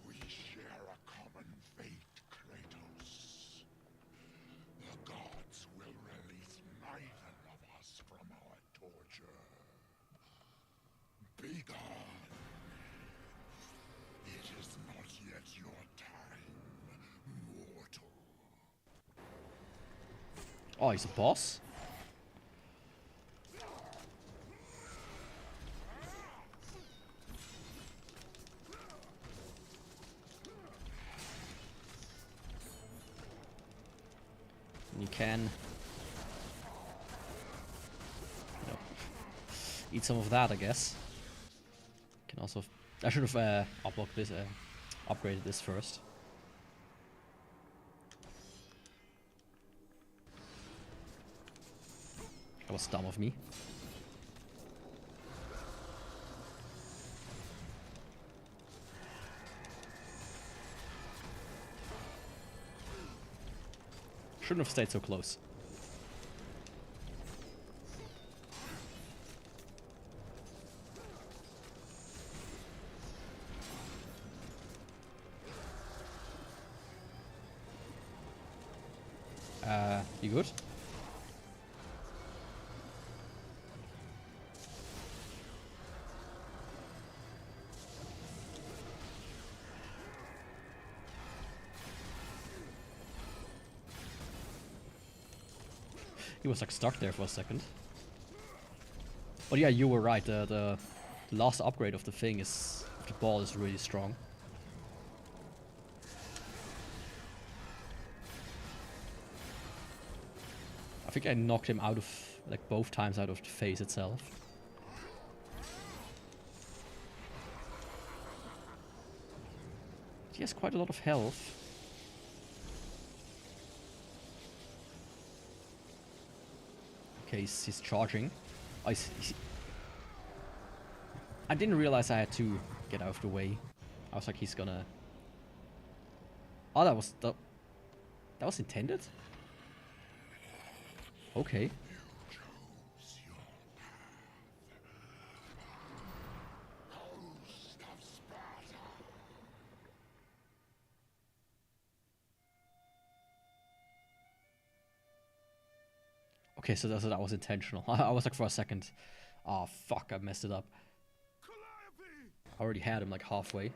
We share a common fate, Kratos. The gods will release neither of us from our torture. Be gone. It is not yet your time, mortal. Oh, he's a boss? You can, you know, eat some of that, I guess. Can also, I should have upgraded this first. That was dumb of me. Shouldn't have stayed so close. You good? He was like stuck there for a second. But yeah, you were right. The last upgrade of the thing is, the ball is really strong. I think I knocked him out of, like, both times out of the phase itself. He has quite a lot of health. Okay, he's charging. Oh, I didn't realize I had to get out of the way. I was like, he's gonna... Oh, that was intended? Okay. Okay, so that was intentional. I was like, for a second, oh fuck, I messed it up. I already had him like halfway.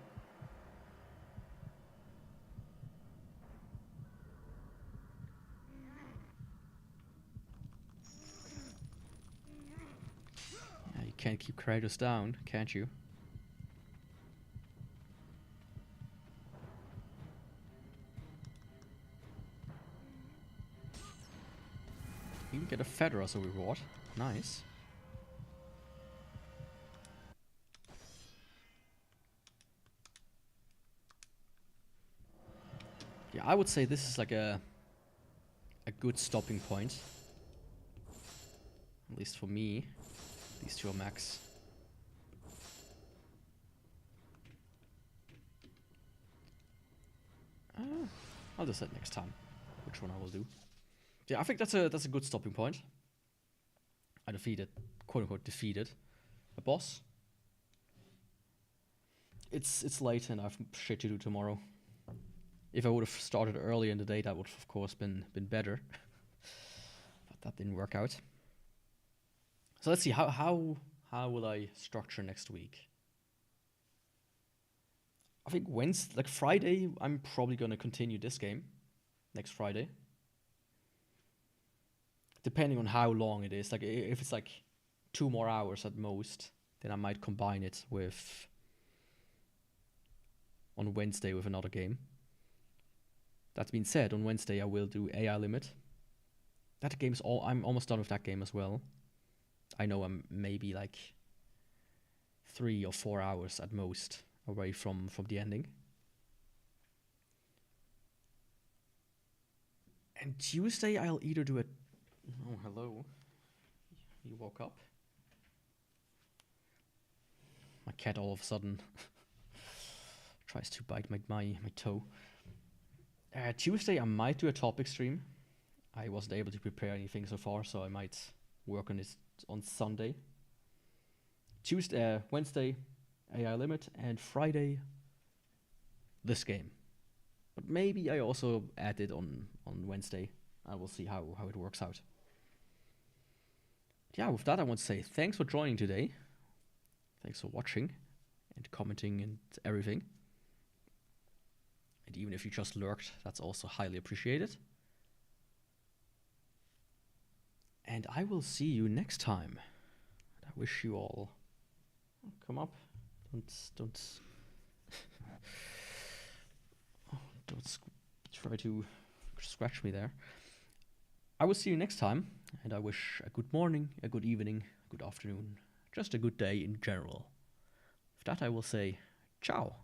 Yeah, you can't keep Kratos down, can't you? You can get a feather as a reward. Nice. Yeah, I would say this is like a good stopping point. At least for me. These two are max. I'll decide next time which one I will do. Yeah, I think that's a good stopping point. I defeated, quote unquote, defeated a boss. It's late and I've shit to do tomorrow. If I would have started earlier in the day, that would have, of course, been better. But that didn't work out. So let's see, how will I structure next week? I think Wednesday, like Friday, I'm probably gonna continue this game next Friday. Depending on how long it is. Like if it's like 2 more hours at most, then I might combine it with on Wednesday with another game. That being said, on Wednesday I will do AI Limit. That game's I'm almost done with that game as well. I know I'm maybe like 3 or 4 hours at most away from the ending. And Tuesday I'll either do it. Oh, hello. You woke up. My cat all of a sudden tries to bite my toe. Tuesday I might do a topic stream. I wasn't able to prepare anything so far, so I might work on this on Sunday. Wednesday, AI Limit, and Friday, this game. But maybe I also add it on Wednesday. I will see how it works out. Yeah, with that I want to say thanks for joining today. Thanks for watching and commenting and everything. And even if you just lurked, that's also highly appreciated. And I will see you next time. And I wish you all... Oh, come up. Don't try to scratch me there. I will see you next time. And I wish a good morning, a good evening, a good afternoon, just a good day in general. With that I will say, ciao.